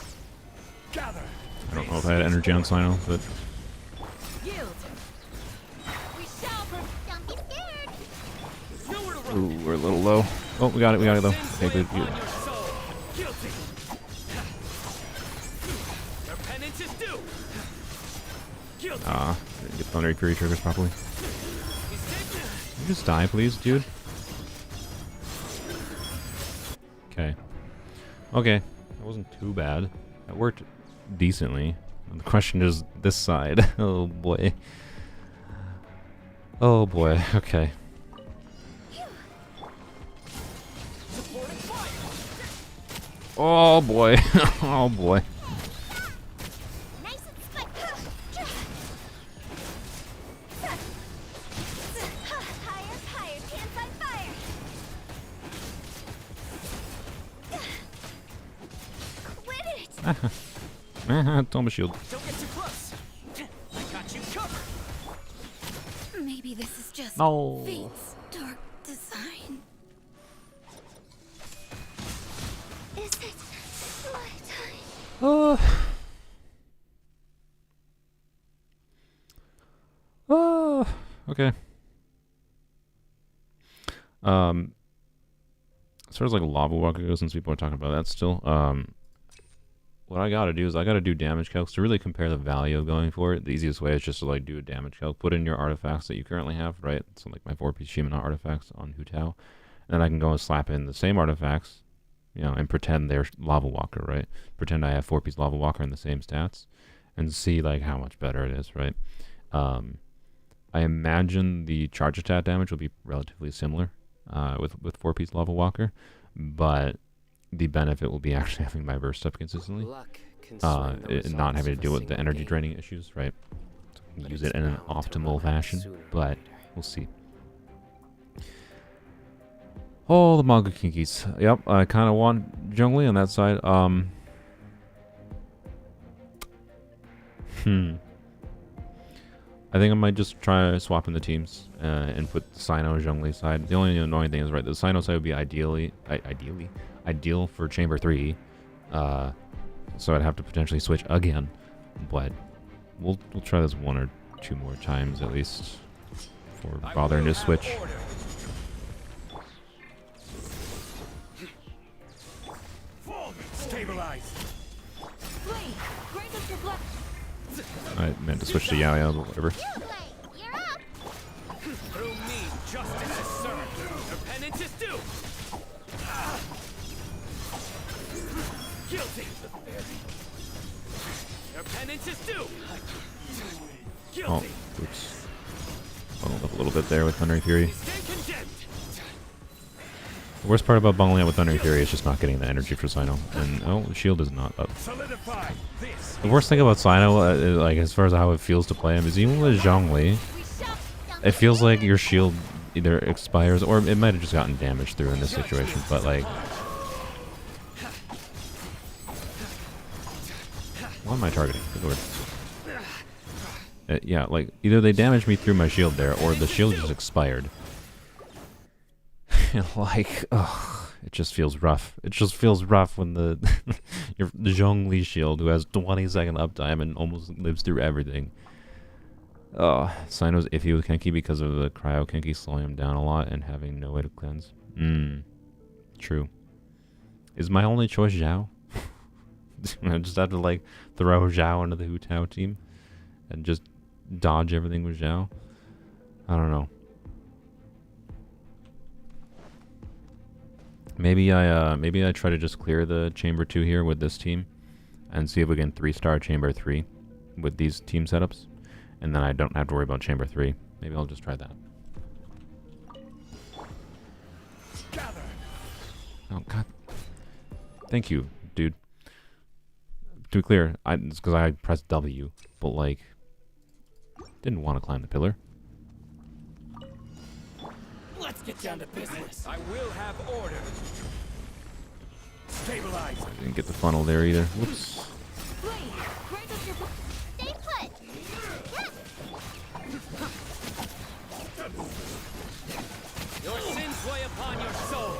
Gather. I don't know if I had energy on Sino, but Yield! We shall don't be scared! Nowhere to run. ooh, we're a little low. Oh, we got it though. Okay, good, good. Your soul. Guilty. Your penance is due. Guilty. Didn't get Thundery Fury triggers properly. You stand Can you just die, please, dude? Okay. Okay, that wasn't too bad. That worked decently. The question is this side. Oh boy. Oh boy, okay. supporting fire. Oh boy. Oh boy. Nice and spike! Higher, higher, can't fight fire! Quit it! Toma shield. Don't get too close. I got you covered. Maybe this is just No. fate's dark design. Is it my time? Oh. Oh. Okay. As far as like Lava Walker goes, since people are talking about that still, what I gotta do is I gotta do damage calcs to really compare the value of going for it. The easiest way is just to like do a damage calc, put in your artifacts that you currently have, right? So like my 4-piece Shimano artifacts on Hu Tao, and then I can go and slap in the same artifacts, you know, and pretend they're Lava Walker, right? Pretend I have 4-piece Lava Walker in the same stats, and see like how much better it is, right? I imagine the charge attack damage will be relatively similar with 4-piece Lava Walker, but the benefit will be actually having my burst up consistently. Luck can swing the Not results having of to a deal with the single energy game, draining issues, right? but Use it's it in an bound to optimal run out fashion, sooner or but later. we'll see. Oh, the manga kinkies. Yep, I kind of want Zhongli on that side. I think I might just try swapping the teams and put Sino Zhongli side. The only annoying thing is, right, the Sino side would be ideal for Chamber 3. So I'd have to potentially switch again, but we'll try this 1 or 2 more times at least before bothering to switch. Stabilize. I meant to switch to Yao Yao, but whatever. You're up. Through me, justice is served. Your penance is due. Guilty. Your penance is due. Oh, Guilty. oops. Bundled up a little bit there with Thundering Fury. Stand condemned. The worst part about bungling up with Thundering Fury is just not getting the energy for Sino. And, oh, the shield is not up. Solidify. This. The worst thing about Sino, like, as far as how it feels to play him, is even with Zhongli, We shall. it feels like your shield either expires, or it might have just gotten damaged through in this situation, but, like... What am I targeting? Good lord. Yeah, like, either they damaged me through my shield there, or the shield just expired. Like, ugh, it just feels rough. It just feels rough when the the Zhongli shield, who has 20-second uptime and almost lives through everything. Sino's iffy with Kenki because of the cryo Kenki slowing him down a lot and having no way to cleanse. True. Is my only choice Zhao? I just have to, like, throw Zhao into the Hu Tao team and just dodge everything with Zhao? I don't know. Maybe I try to just clear the Chamber 2 here with this team and see if we can 3-star Chamber 3 with these team setups. And then I don't have to worry about Chamber 3. Maybe I'll just try that. Gather. Oh, God. Thank you, dude. To be clear, it's because I pressed W, but, like, didn't want to climb the pillar. Let's get down to business. I will have order. Stabilize. Didn't get the funnel there either. Whoops. Stay put. Your sins weigh upon your soul.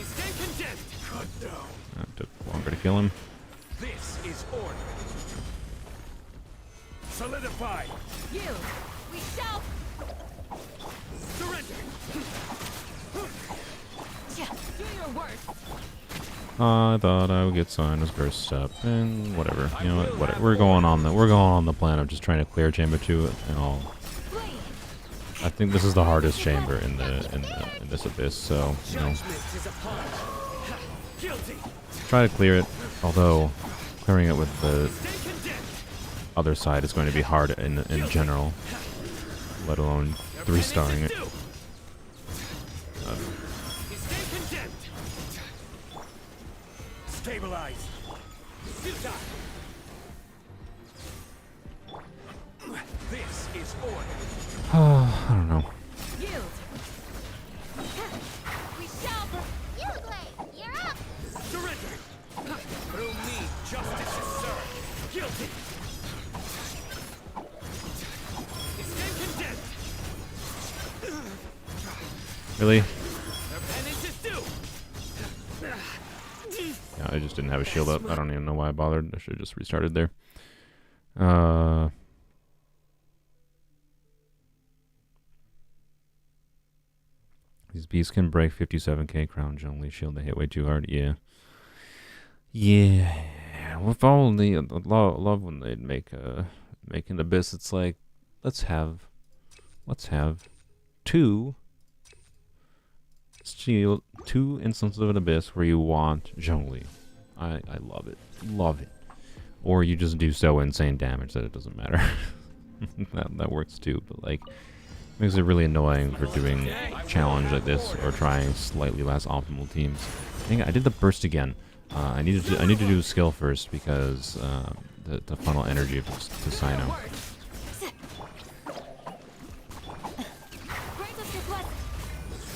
Stay condemned. Cut down. That took longer to kill him. This is order. Solidify. You. We shall. Surrender. Do your worst. I thought I would get Sino's burst up, and whatever. You know what? Whatever. We're going on the plan of just trying to clear Chamber 2 and all. I think this is the hardest chamber in this abyss, so you know, Judgment is upon us. Guilty. try to clear it. Although clearing it with the Stay condemned. other side is going to be hard in general, let alone 3-starring it. Stay condemned. Stabilize. Hu Tao. This is order. I don't know. Yield. We shall. You, Blade. You're up. Surrender. Through me, justice is served. Guilty. Stay condemned. Really? Their penance is due. Yeah, I just didn't have a shield up. I don't even know why I bothered. I should have just restarted there. These beasts can break 57k crown only shield. They hit way too hard. Yeah. Yeah. With only love when they'd make an abyss. It's like let's have 2 shield, 2 instances of an abyss where you want Zhongli. I love it. Love it. Or you just do so insane damage that it doesn't matter. that works too, but like makes it really annoying for doing challenge like this or trying slightly less optimal teams. I think I did the burst again. I need to do skill first because to funnel energy to Sino.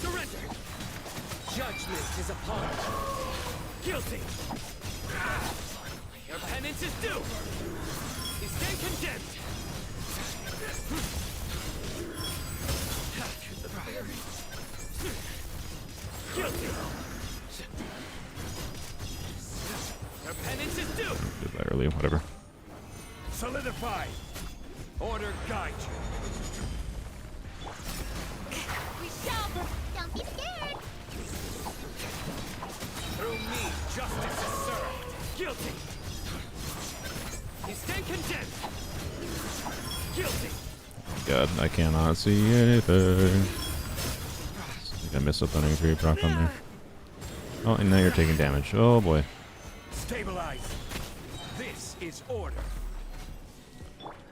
Surrender. Judgment is upon you. Guilty. Your penance is due. You stand condemned. Guilty. Your penance is due. Did that earlier, whatever. Solidify. Order guide you. We shall. Don't be scared. Through me, justice is served. Guilty. You stand condemned. Guilty. God, I cannot see anything. I think I missed up on any 3 proc on there. Oh, and now you're taking damage. Oh boy. Stabilize. This is order.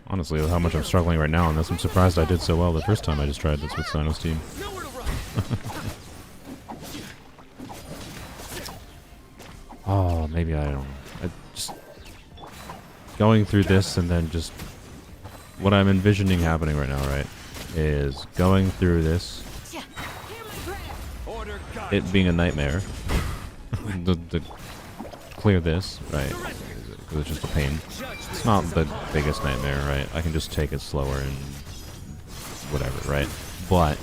Honestly, with how much I'm struggling right now on this, I'm surprised I did so well the first time I just tried this with Sino's team. Nowhere to run. Oh, maybe I don't know. I just going through this and then just what I'm envisioning happening right now, right, is going through this, Order guide. it being a nightmare, the clear this, right, because it's just a pain. It's not the biggest nightmare, right? I can just take it slower and whatever, right? But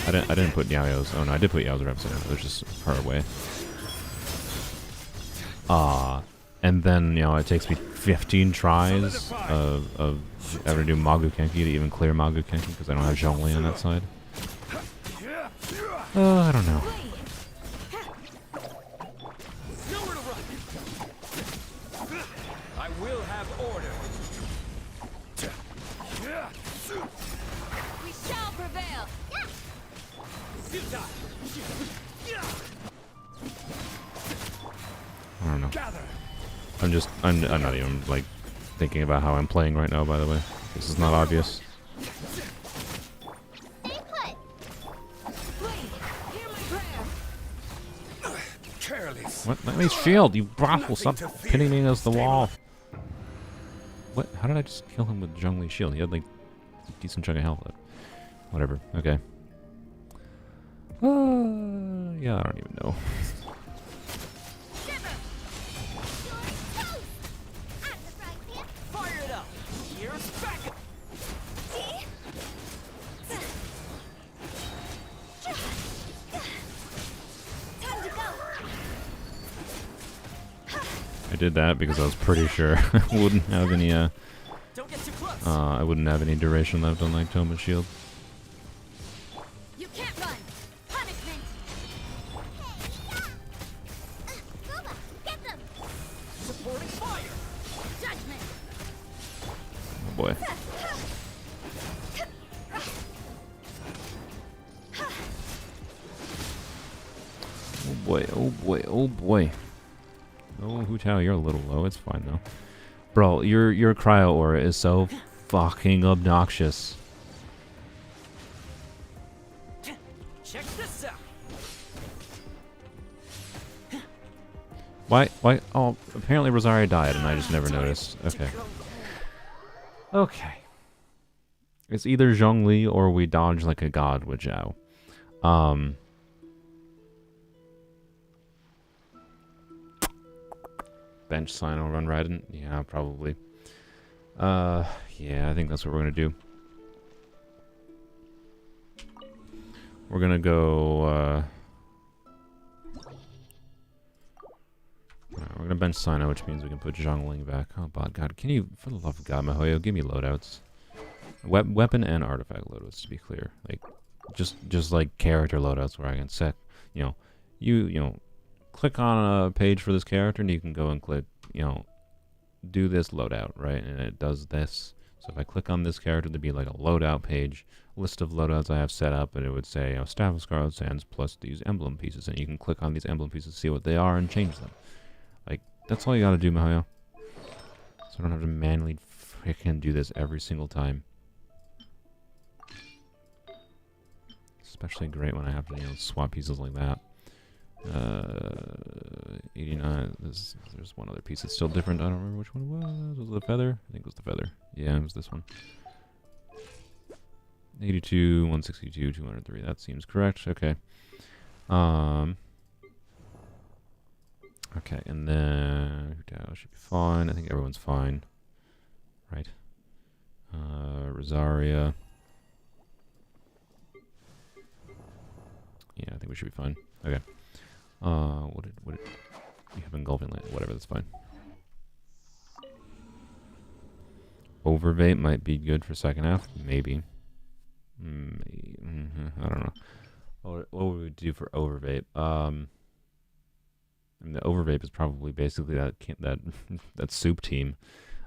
I didn't put Yao's. Oh no, I did put Yao's reps in. It was just far away. And then, you know, it takes me 15 tries of ever do Magu Kenki to even clear Magu Kenki because I don't have Zhongli on that side. I don't know. Nowhere to run. I will have order. We shall prevail. Hu Tao. I don't know. Gather. I'm not even, like, thinking about how I'm playing right now, by the way. This is not obvious. Stay put. Hear my prayer. Careless. What? Let me shield, you brothel! Stop pinning me against the wall! What? How did I just kill him with Zhongli's shield? He had, like, a decent chunk of health left. Whatever. Okay. Yeah, I don't even know. Shiver. You're toast. I'm the frying pan. Fire it up. Here's back. See? Time to go. I did that because I was pretty sure I wouldn't have any, Don't get too close. I wouldn't have any duration left on, like, Toma's shield. You can't run. Punishment. Boba, get them. Supporting fire. Judgment. Oh boy. Oh boy, oh boy, oh boy. Oh, Hu Tao, you're a little low. It's fine though. Bro, your cryo aura is so fucking obnoxious. Check this out. Why? Oh, apparently Rosaria died and I just never noticed. Okay. Okay. It's either Zhongli or we dodge like a god with Zhao. Bench Sino run Raiden? Yeah, probably. Yeah, I think that's what we're gonna do. We're gonna go, we're gonna bench Sino, which means we can put Zhongling back. Oh, God, can you, for the love of God, Mihoyo, give me loadouts. Weapon and artifact loadouts, to be clear. Like, just like character loadouts where I can set, you know, you know, click on a page for this character and you can go and click, you know, do this loadout, right? And it does this. So if I click on this character, there'd be like a loadout page, list of loadouts I have set up, and it would say, you know, Staff of Scarlet Sands plus these emblem pieces, and you can click on these emblem pieces, see what they are, and change them. Like, That's all you gotta do, Mahoyo. So I don't have to manually freaking do this every single time. Especially great when I have to, you know, swap pieces like that. 89. There's one other piece that's still different. I don't remember which one it was. Was it the feather? I think it was the feather. Yeah, it was this one. 82, 162, 203. That seems correct. Okay. Okay, and then Hu Tao should be fine. I think everyone's fine. Right. Rosaria. Yeah, I think we should be fine. Okay. What did we have engulfing light? Whatever, that's fine. Overvape might be good for second half. Maybe. I don't know. What would we do for overvape? I mean, the overvape is probably basically that soup team.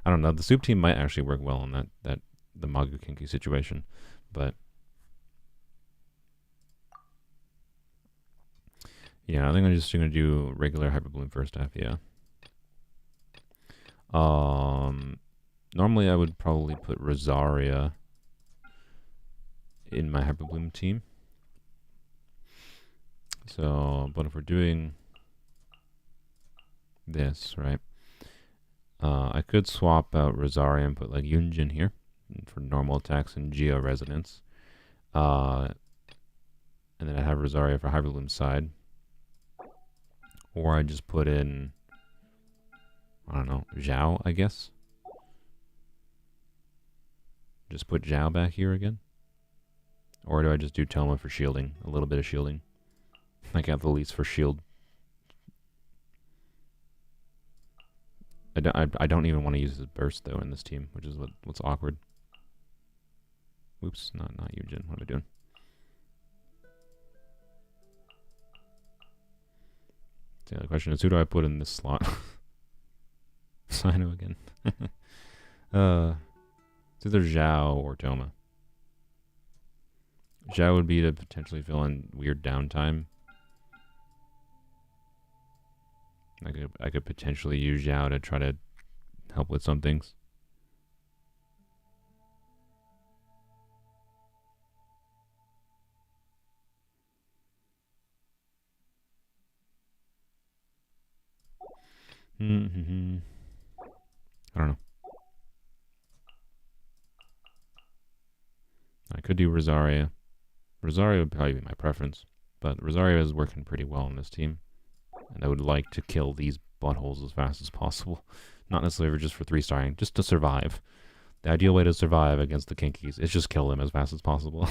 I don't know. The soup team might actually work well in the Magu Kinky situation, but yeah, I think I'm just gonna do regular Hyperbloom first half. Yeah. Normally I would probably put Rosaria in my Hyperbloom team. So, but if we're doing this, right? I could swap out Rosaria and put like Yunjin here for normal attacks and Geo Resonance. And then I have Rosaria for Hyperbloom side. Or I just put in, I don't know, Zhao, I guess. Just put Zhao back here again. Or do I just do Toma for shielding? A little bit of shielding. I got the least for shield. I don't even want to use his burst though in this team, which is what's awkward. Oops, not Yujin. What am I doing? The other question is, who do I put in this slot? Sino again. It's either Zhao or Toma. Zhao would be to potentially fill in weird downtime. I could potentially use Zhao to try to help with some things. I don't know. I could do Rosaria. Rosaria would probably be my preference, but Rosaria is working pretty well on this team. And I would like to kill these buttholes as fast as possible. Not necessarily just for 3-starring, just to survive. The ideal way to survive against the Kinkies is just kill them as fast as possible.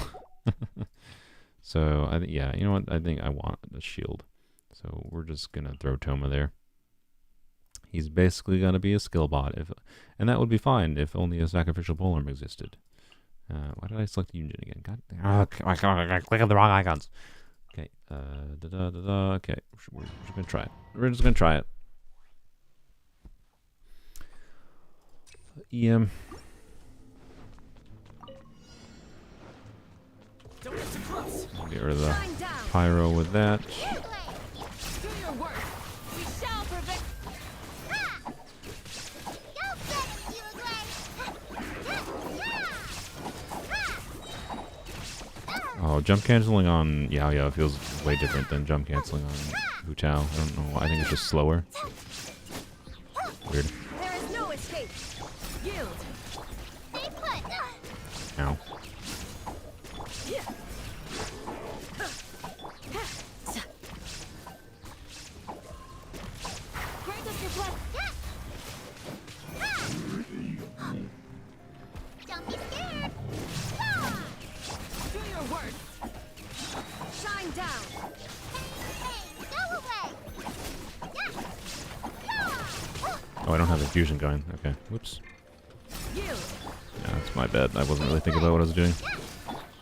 So, yeah, you know what? I think I want a shield. So we're just going to throw Toma there. He's basically going to be a skill bot. And that would be fine if only a sacrificial polearm existed. Why did I select Yunjin again? God, I click on the wrong icons. Okay, okay, we're just gonna try it. We're just gonna try it. EM. Don't get too close. Get rid of the pyro with that. Do your work. We shall prevail. Go get it, you Oh, jump canceling on Yao feels way different than jump canceling on Hu Tao. I don't know. I think it's just slower. Weird. There is no escape. Yield. Stay put. Ow. Grant us your blood. Don't be scared. Do your work. Shine down. Hey, go away. Oh, I don't have the fusion going. Okay. Whoops. Yield. Yeah, that's my bad. I wasn't really thinking about what I was doing.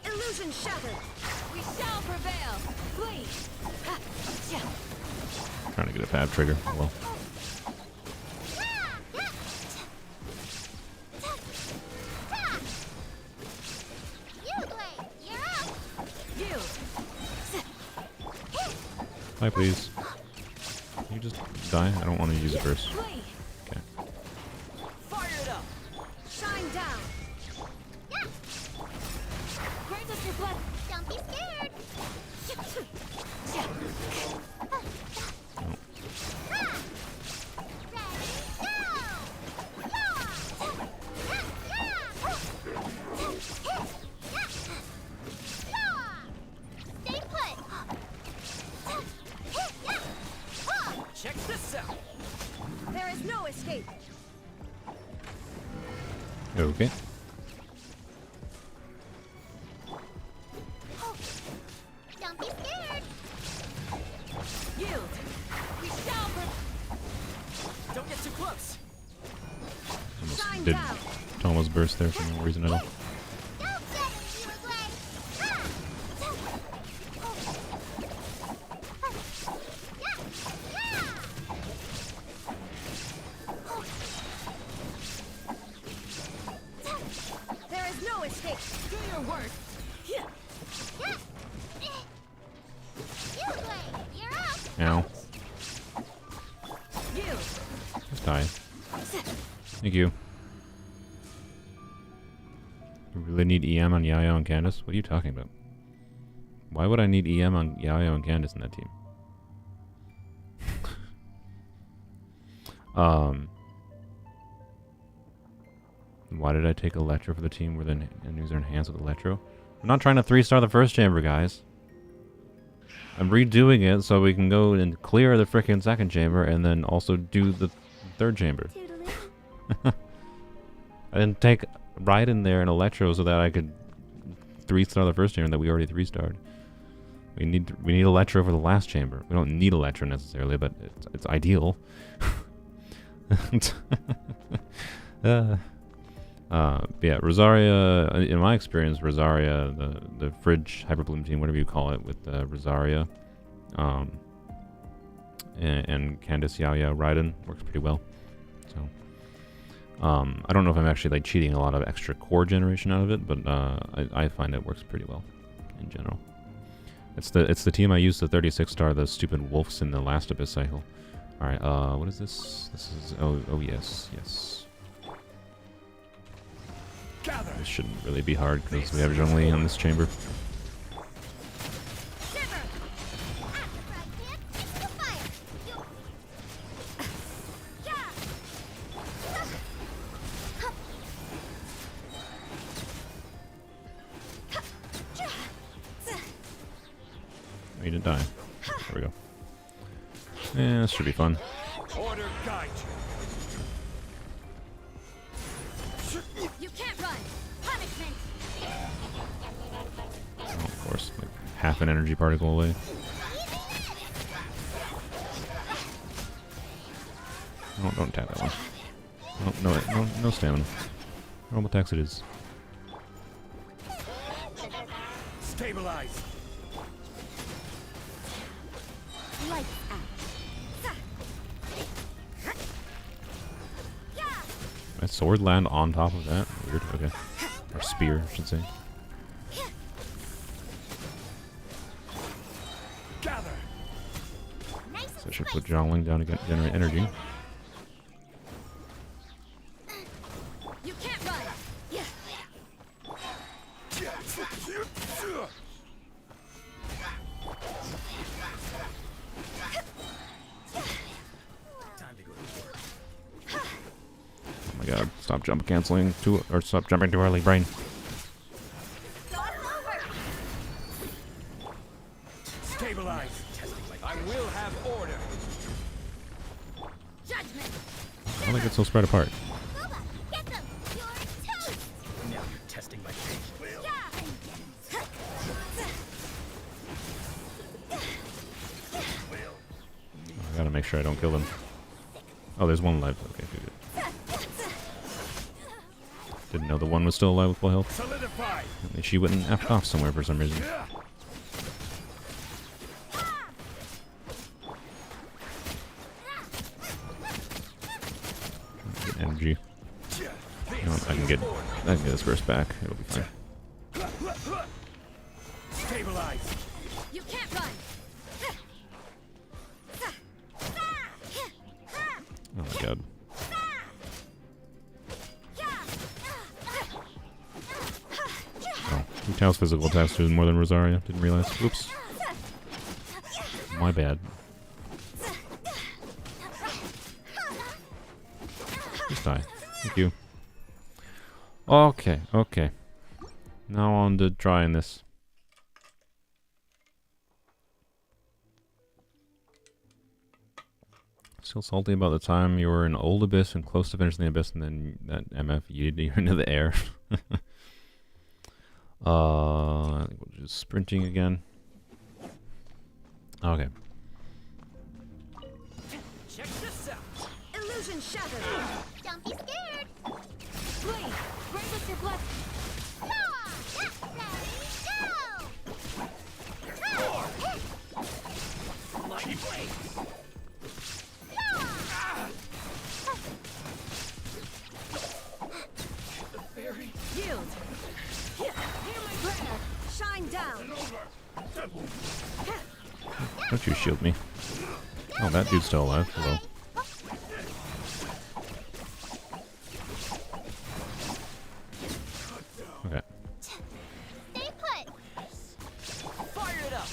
Illusion shattered. We shall prevail. Flee. Trying to get a pad trigger. Oh, well. Hi, please. Can you just die? I don't want to use it first. Flee. Okay. Fire it up! Shine down. Yeah. Grant us your blood. Don't be scared. Stay put. Check this out! There is no escape. Okay. Don't be scared. Yield! We shall Don't get too close! Shine Did down. Thomas burst there for no reason at all? Don't get it, you away. There is no escape. Do your work! Yeah. You away. You're up. Ow. Yield! Just die. Thank you. You really need EM on Yayo and Candace? What are you talking about? Why would I need EM on Yayo and Candace in that team? Why did I take Electro for the team where the enemies are enhanced with Electro? I'm not trying to 3-star the first chamber, guys. I'm redoing it so we can go and clear the frickin' second chamber and then also do the third chamber. Toodaloo. I didn't take right in there an Electro so that I could 3-star the first chamber that we already 3-starred. We need Electro for the last chamber. We don't need Electro necessarily, but it's ideal. Yeah, Rosaria. In my experience, Rosaria, the Fridge Hyperbloom team, whatever you call it, with Rosaria, and Candace Yao Raiden works pretty well. So, I don't know if I'm actually like cheating a lot of extra core generation out of it, but I find it works pretty well in general. It's the team I used to 36-star the stupid wolves in the last Abyss cycle. All right, what is this? This is oh yes. Gather! This shouldn't really be hard because we have Zhongli on this chamber. Shiver. After Brad Pitt, it's the fire. You. Yeah. I need to die. There we go. Yeah, this should be fun. Order guide You can't run. Punishment. Oh, of course, like half an energy particle away. Oh, don't tap that one. Oh, no stamina. Normal attacks it is. Stabilize! Lights out. My sword land on top of that? Weird. Okay. Or spear, I should say. Gather! Nice So I should put Zhongling down to generate energy. You can't run. Yeah. Time to go to work. Oh my god, stop jump canceling or stop jumping too early, brain. Stabilize! I will have order! Judgment. How do they get so spread apart? Booba, get them. You're toast. Now you're testing my patience. I gotta make sure I don't kill them. Oh, there's one left. Okay, good. Didn't know the one was still alive with full health. Solidify! She wouldn't F off somewhere for some reason. Get energy. You know what, I can get this burst back. It'll be fine. Stabilize! You can't run. Tao's physical attacks do more than Rosaria. Didn't realize. Oops. My bad. Just die. Thank you. Okay, okay. Now on to trying this. Still salty about the time you were in Old Abyss and close to finishing the Abyss, and then that MF yeeted you into the air. I think we're just sprinting again. Okay. Check this out. Illusion shattered. Don't be scared. Please, grant us your blessing. Mighty blade. Yield. Hear my prayer. Shine down. Don't you shield me. Oh, that dude's still alive. Hello. Okay. Stay put. Fire it up.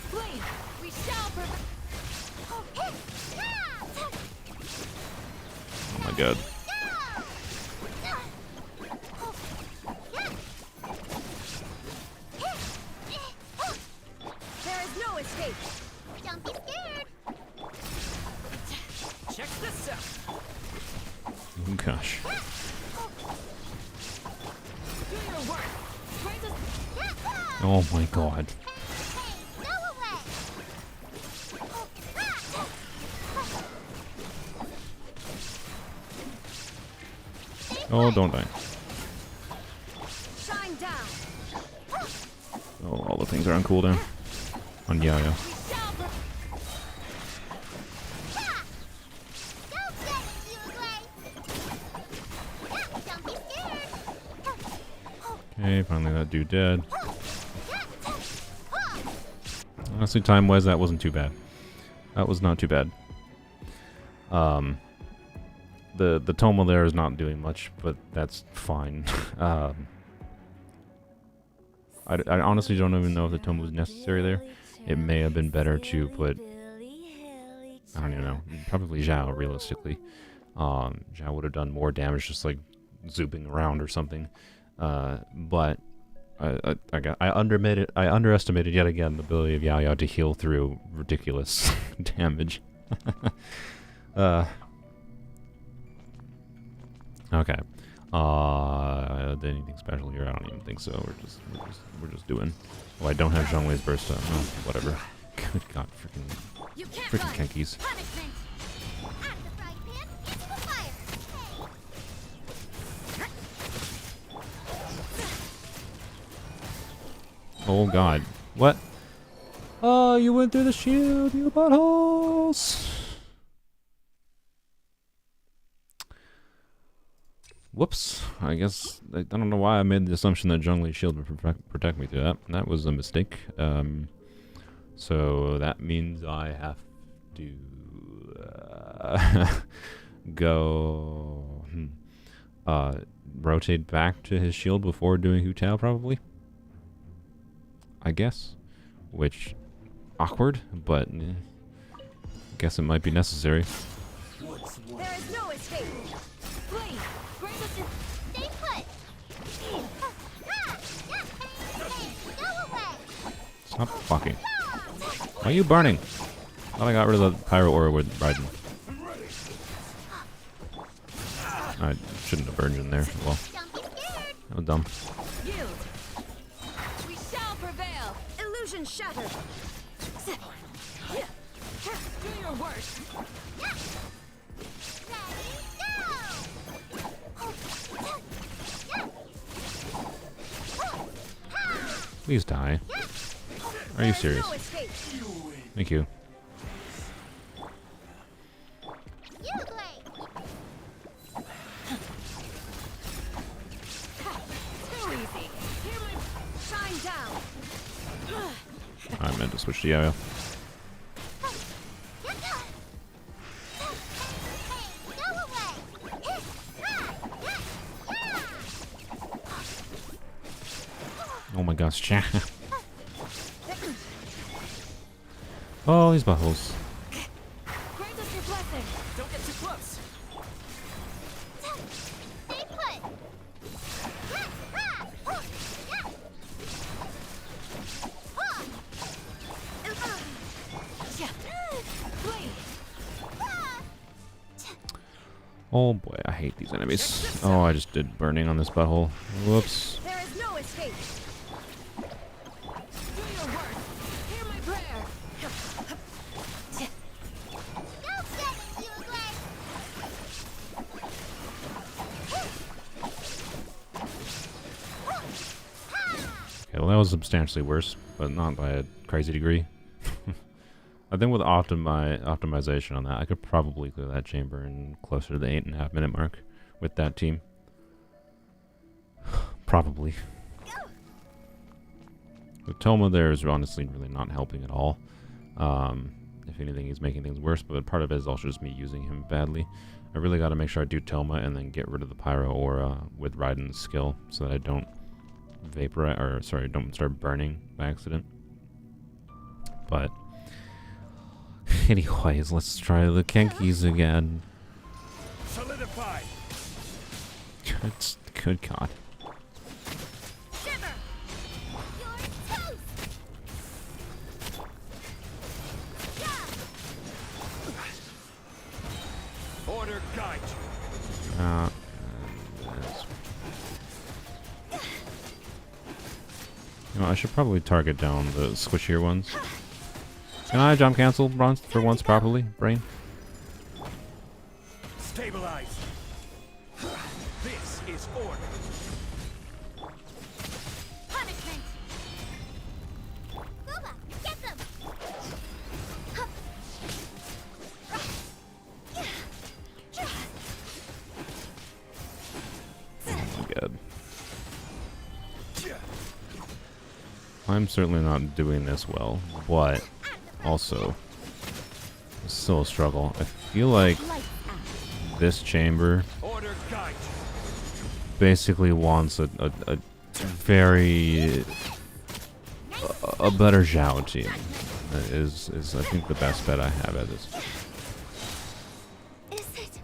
Please, we shall prevail. Oh my god. There is no escape. Don't be scared. Check this out. Oh gosh. Do your work. Grant us. Oh my god. Go away. Oh, don't die. Shine down. Oh, all the things are on cooldown. On Yaya. We shall prevail. Don't get it, you away. Don't be scared. Okay, finally that dude dead. Honestly, time-wise, that wasn't too bad. That was not too bad. The Toma there is not doing much, but that's fine. I honestly don't even know if the Toma was necessary there. It may have been better to put... I don't even know. Probably Zhao, realistically. Zhao would have done more damage just, like, zooming around or something. But... I underestimated yet again the ability of Yao to heal through ridiculous damage. Okay. Anything special here? I don't even think so. We're just doing. Oh, I don't have Zhongwei's burst up. Oh, whatever. Good God, You can't freaking run. Kenkies. Punishment. At the frying pan, into the fire. Oh God. What? Oh, you went through the shield, you buttholes! Whoops. I guess, I don't know why I made the assumption that Zhongli's shield would protect me through that. That was a mistake. So that means I have to go rotate back to his shield before doing Hu Tao, probably. I guess. Which, awkward, but I guess it might be necessary. There is no escape. Please, grant us your. Stay put. Go away. Stop fucking. Why are you burning? Thought I got rid of the pyro aura with Raiden. I shouldn't have burned in there. Well, Don't be scared. that was dumb. Yield. We shall prevail. Illusion shattered. Do your work. Please die. Are you serious? No escape. Thank you. You play. Too easy. Hear my shine down. I meant to switch to Yayo. Go away. Oh my gosh, chat. Oh, these buttholes. Grant us your blessing. Don't get too close. Stay put. Yeah. Flee. Oh boy, I hate these enemies. Oh, I just did burning on this butthole. Whoops. There is no escape. Do your work. Hear my prayer. Go get it, you ugly. Okay, well that was substantially worse, but not by a crazy degree. I think with optimization on that, I could probably clear that chamber in closer to the 8.5 minute mark with that team. Probably. With Toma there is honestly really not helping at all. If anything, he's making things worse, but part of it is also just me using him badly. I really got to make sure I do Toma and then get rid of the Pyro Aura with Raiden's skill so that I don't vaporize, or sorry, don't start burning by accident. But anyways, let's try the Kenkis again. Solidify. Good God. Shiver. You're toast. Order guide you. You know, I should probably target down the squishier ones. Can I jump cancel for once properly, brain? Stabilize. This is order. Punishment. Booba, get them. Oh my God. I'm certainly not doing this well, but also it's still a struggle. I feel like this chamber Order guide. basically wants a very a better Zhao team. That is I think the best bet I have at this. Is it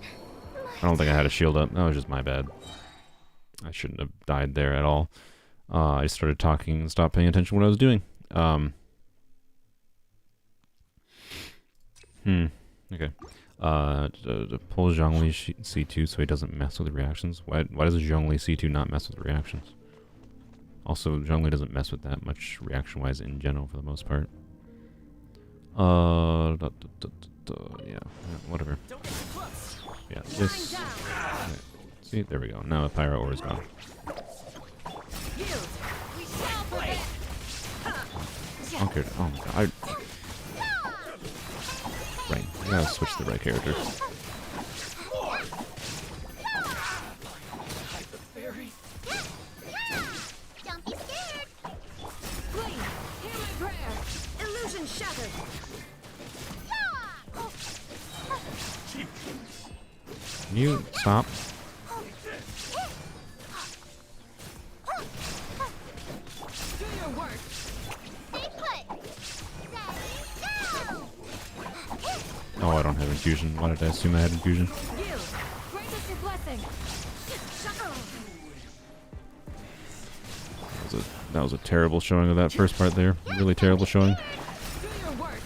I don't think I had a shield up. That was just my bad. I shouldn't have died there at all. I started talking and stopped paying attention to what I was doing. Okay. Pull Zhongli C2 so he doesn't mess with the reactions. Why does Zhongli C2 not mess with the reactions? Also, Zhongli doesn't mess with that much reaction-wise in general for the most part. Yeah, whatever. Don't get too close. Yeah, this... See, there we go. Now the Pyro Ore is gone. Yield. We shall prevail. Okay. Oh my God. Right. I gotta switch to the right character. Don't be scared. Flee. Hear my prayer. Illusion shattered. Can you stop? Do your work. Stay put. Ready, go. Oh, I don't have infusion. Why did I assume I had infusion? Yield. Grant us your blessing. That was a terrible showing of that first part there. Really terrible showing. Do your work.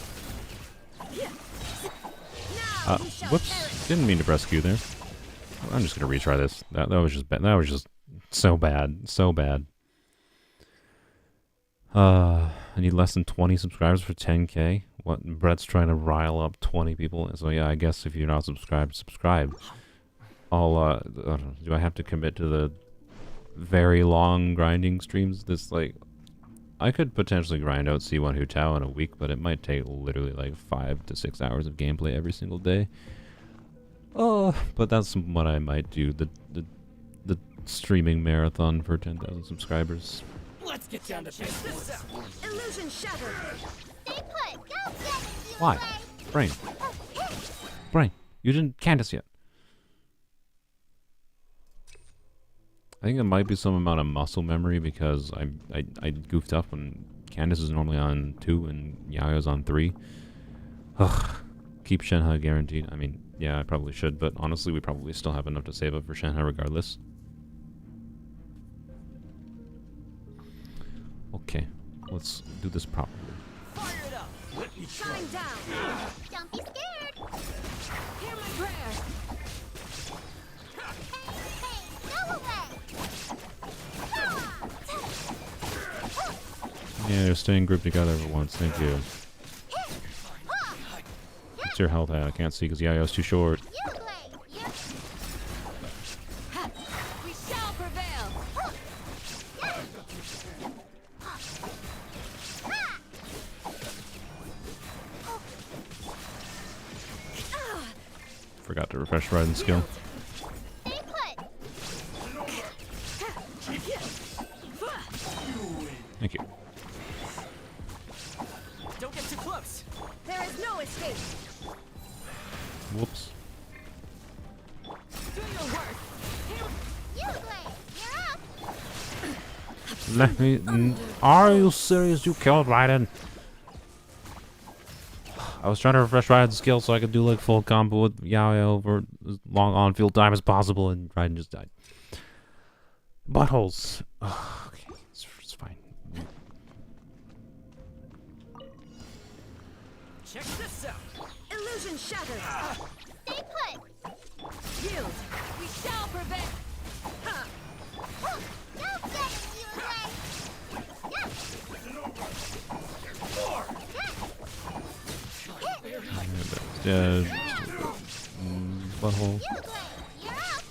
Whoops. Didn't mean to press Q there. I'm just gonna retry this. That was just bad. That was just so bad. So bad. I need less than 20 subscribers for 10k. What? Brett's trying to rile up 20 people. So yeah, I guess if you're not subscribed, subscribe. I'll do I have to commit to the very long grinding streams? This like I could potentially grind out C1 Hu Tao in a week, but it might take literally like 5 to 6 hours of gameplay every single day. Oh, but that's what I might do. The streaming marathon for 10,000 subscribers. Let's get down to business. Illusion shattered. Stay put. Go get it, you Why? ugly. Brain. Brain, you didn't Candace yet. I think it might be some amount of muscle memory because I goofed up when Candace is normally on 2 and Yaya's on 3. Ugh. Keep Shenhe guaranteed. I mean, yeah, I probably should, but honestly, we probably still have enough to save up for Shenhe regardless. Okay, let's do this properly. Fire it up. Let me try. Shine down. Don't be scared. Hear my prayer. Hey, go away. Yeah, you're staying grouped together for once. Thank you. What's your health at? I can't see because Yaya's too short. You play. You. We shall prevail. Forgot to refresh riding skill. Stay put. Thank you. Don't get too close. There is no escape. Whoops. Do your work. You play. You're up. Let me. Are you serious? You killed Raiden. I was trying to refresh Raiden's skill so I could do like full combo with Yaya over as long on field time as possible, and Raiden just died. Buttholes. Ugh, okay, it's fine. Check this out. Illusion shattered. Stay put. Yield. We shall prevail. Don't get it, you play. Dead. Butthole. You play. You're up.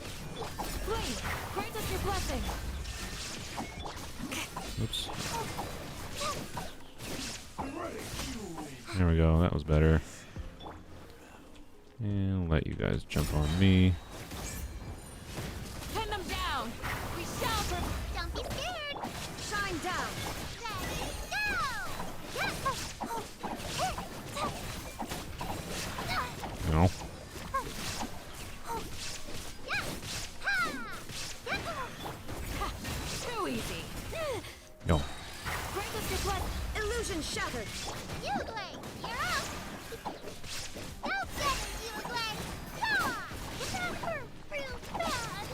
Flame, grant us your blessing. Oops. There we go. That was better. And I'll let you guys jump on me. Pin them down. We shall prevail. Don't be scared. Shine down. Let it go. No. Too easy. No. Grant us your blessing. Illusion shattered. You play. You're up. Don't get it, you play. It got hurt real bad.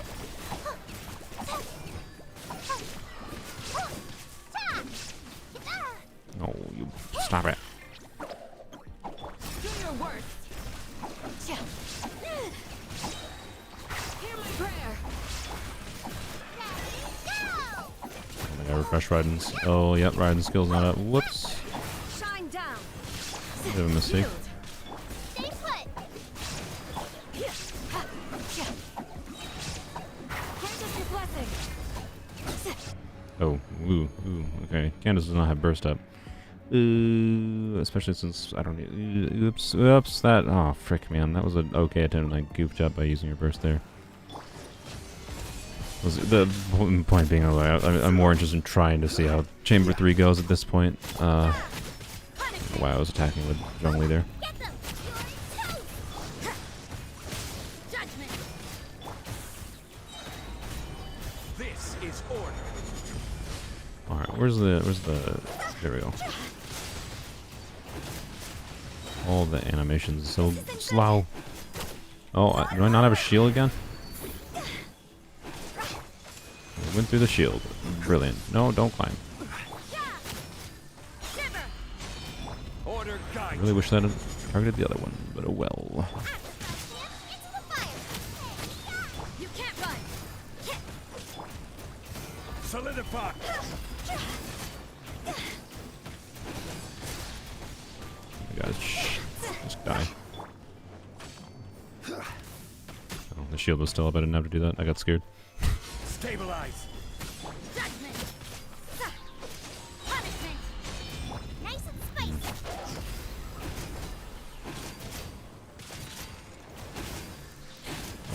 No, you stop it. Do your worst. Hear my prayer. I gotta refresh Raiden's. Oh, yep, Raiden's skill's not up. Whoops. Shine down. Bit of a mistake. Yield. Stay put. Grant us your blessing. Oh, ooh, okay. Candace does not have burst up. Especially since I don't need. Oops, that. Oh, frick, man. That was an okay attempt, and I goofed up by using your burst there. The point being, I'm more interested in trying to see how Chamber 3 goes at this point. Why I was attacking with Zhongli there. Get them. You're toast. Judgment. This is order. Alright, where's the. There we go. All the animations so slow. Oh, do I not have a shield again? I went through the shield. Brilliant. No, don't climb. Shiver. Order I guide. really wish that had targeted the other one, but oh well. Into the fire. You can't run. Solidify. Oh my god, shh. Just die. Oh, the shield was still up. I didn't have to do that. I got scared. Stabilize. Judgment. Punishment. Nice and spicy.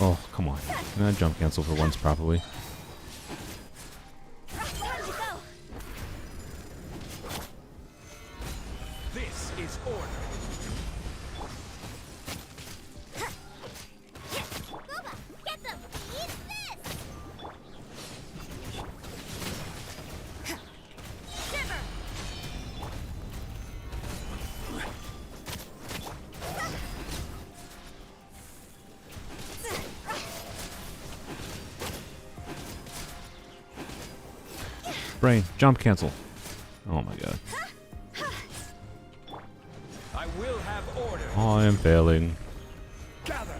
Oh, come on. Can I jump cancel for once properly? Time to go. This is order. Booba, get them. Eat this. brain. Jump cancel. Oh my god. I will have order. Oh, I am failing. Gather.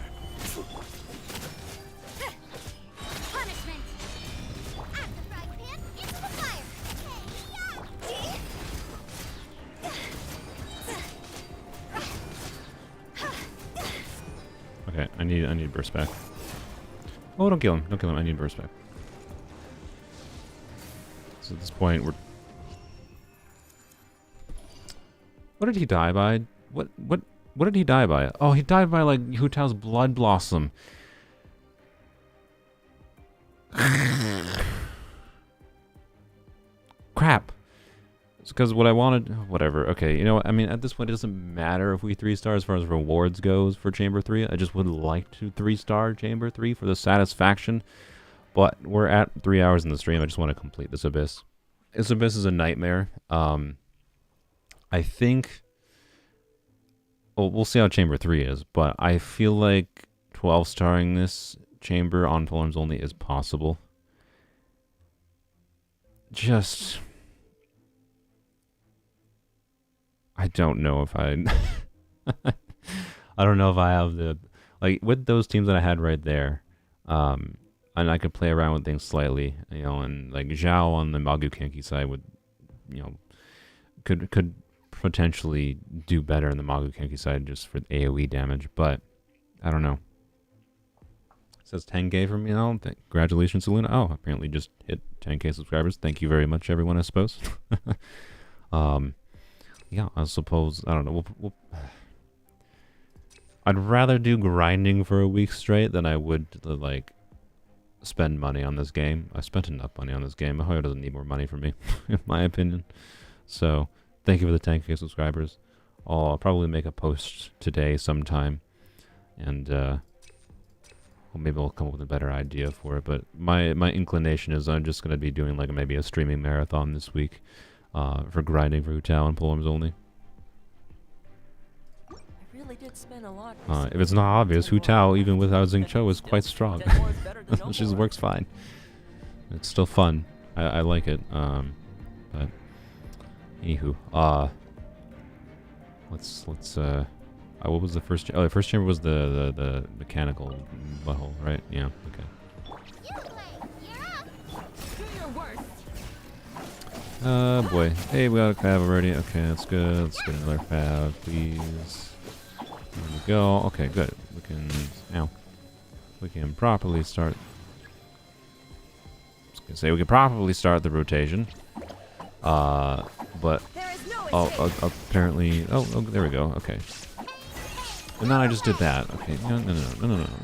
Punishment. At the frying pan, into the fire. Okay, I need burst back. Oh, don't kill him. Don't kill him. I need burst back. So at this point, we're... What did he die by? What did he die by? Oh, he died by, like, Hu Tao's blood blossom. Crap. It's because what I wanted... Whatever. Okay, you know what? I mean, at this point, it doesn't matter if we 3-star as far as rewards goes for Chamber 3. I just would like to 3-star Chamber 3 for the satisfaction. But we're at 3 hours in the stream. I just want to complete this Abyss. This Abyss is a nightmare. I think... Well, we'll see how Chamber 3 is, but I feel like 12-starring this chamber on Polearms Only is possible. Just... I don't know if I... I don't know if I have the... Like, with those teams that I had right there, and I could play around with things slightly, you know, and, like, Zhao on the Magu Kenki side would, you know, could potentially do better in the Magu Kenki side just for the AoE damage, but I don't know. It says 10k for me now. Congratulations, Luna. Oh, apparently just hit 10k subscribers. Thank you very much, everyone, I suppose. Yeah, I suppose, I don't know. I'd rather do grinding for a week straight than I would, like, spend money on this game. I spent enough money on this game. Mahoyo doesn't need more money from me, in my opinion. So, thank you for the 10k subscribers. I'll probably make a post today sometime. And, well, maybe I'll come up with a better idea for it. But my inclination is I'm just going to be doing, like, maybe a streaming marathon this week. For grinding for Hu Tao and Polearms Only. I really did spend a lot. If it's not obvious, Hu Tao, even without Xing Cho, is quite strong. It just works fine. It's still fun. I like it. But anywho, let's what was the first? Oh, the first chamber was the mechanical butthole, right? Yeah. Okay. Boy. Hey, we got a fab already. Okay, that's good. Let's get another fab, please. There we go. Okay, good. We can... Ow. We can properly start... I was gonna say, we can properly start the rotation. But... apparently... Oh, there we go. Okay. And then I just did that. Okay.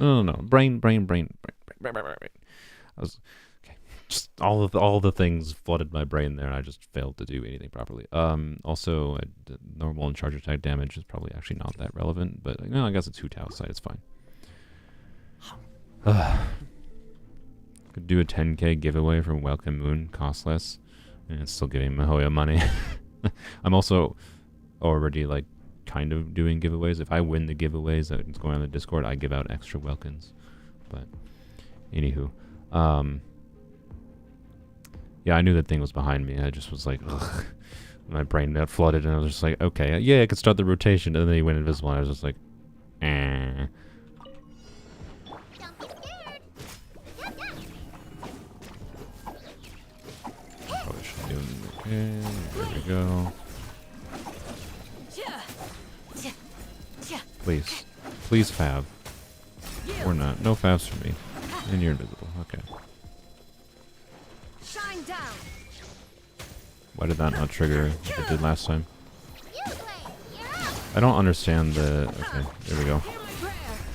No. Brain. I was... Just all the things flooded my brain there, and I just failed to do anything properly. Also, normal and charge attack damage is probably actually not that relevant, but no, I guess it's Hu Tao's side. It's fine. Could do a 10k giveaway from Welcome Moon, cost less, and it's still giving Mahoya money. I'm also already like kind of doing giveaways. If I win the giveaways that's going on the Discord, I give out extra welcomes. But anywho, yeah, I knew that thing was behind me. I just was like, ugh. My brain got flooded, and I was just like, okay, yeah, I could start the rotation. And then he went invisible, and I was just like, eh. Don't be scared. Probably should do it. Okay, there we go. Please. Please fab. Or not. No fabs for me. And you're invisible. Okay. Shine down. Why did that not trigger like it did last time? I don't understand the... Okay, there we go.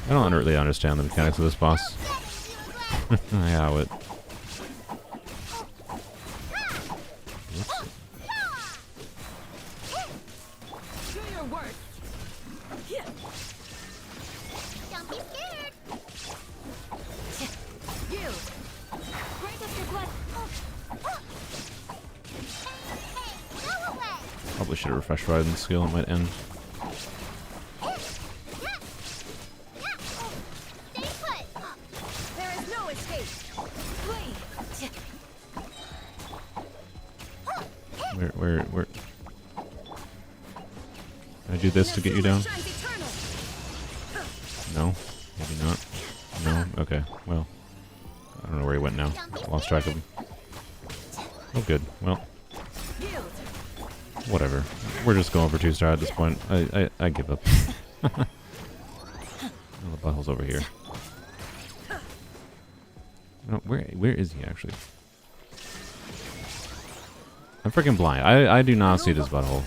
I don't really understand the mechanics of this boss. Yeah, it... Oops. Don't be scared. You. Grant us your blessing. Hey, go away. Probably should have refreshed riding skill. It might end. Stay put. There is no escape. Flee. Where? Can I do this to get you down? Shines eternal. No, maybe not. No. Okay. Well, I don't know where he went now. Lost track of him. Oh, good. Well, whatever. We're just going for 2-star at this point. I give up. Oh, the butthole's over here. No, where is he actually? I'm freaking blind. I do not see this butthole.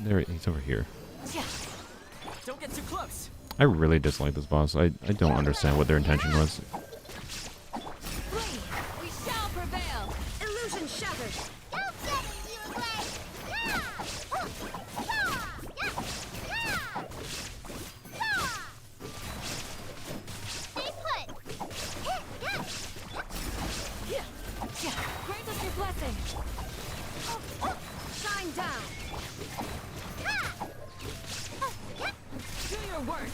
There, he's over here. Don't get too close. I really dislike this boss. I don't understand what their intention was. We shall prevail. Illusion shattered. Don't get it, you away. Yeah. Stay put. Grant us your blessing. Shine down. Do your work.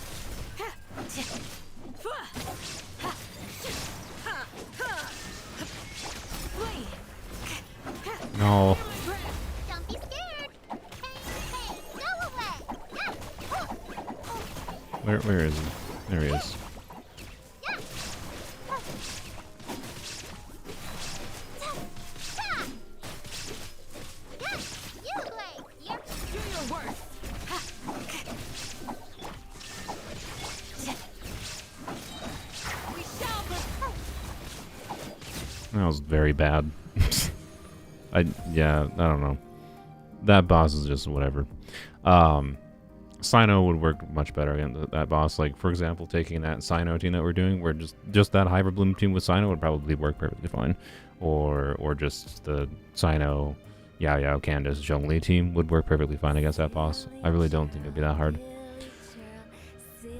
Flee. No. Don't be scared. Hey, go away. Where is he? There he is. You away. Yep. Do your work. We shall prevail. That was very bad. Yeah, I don't know. That boss is just whatever. Sino would work much better against that boss. Like, for example, taking that Sino team that we're doing, where just that Hybrid Bloom team with Sino would probably work perfectly fine. Or just the Sino, Yao Yao, Candace, Zhongli team would work perfectly fine against that boss. I really don't think it'd be that hard.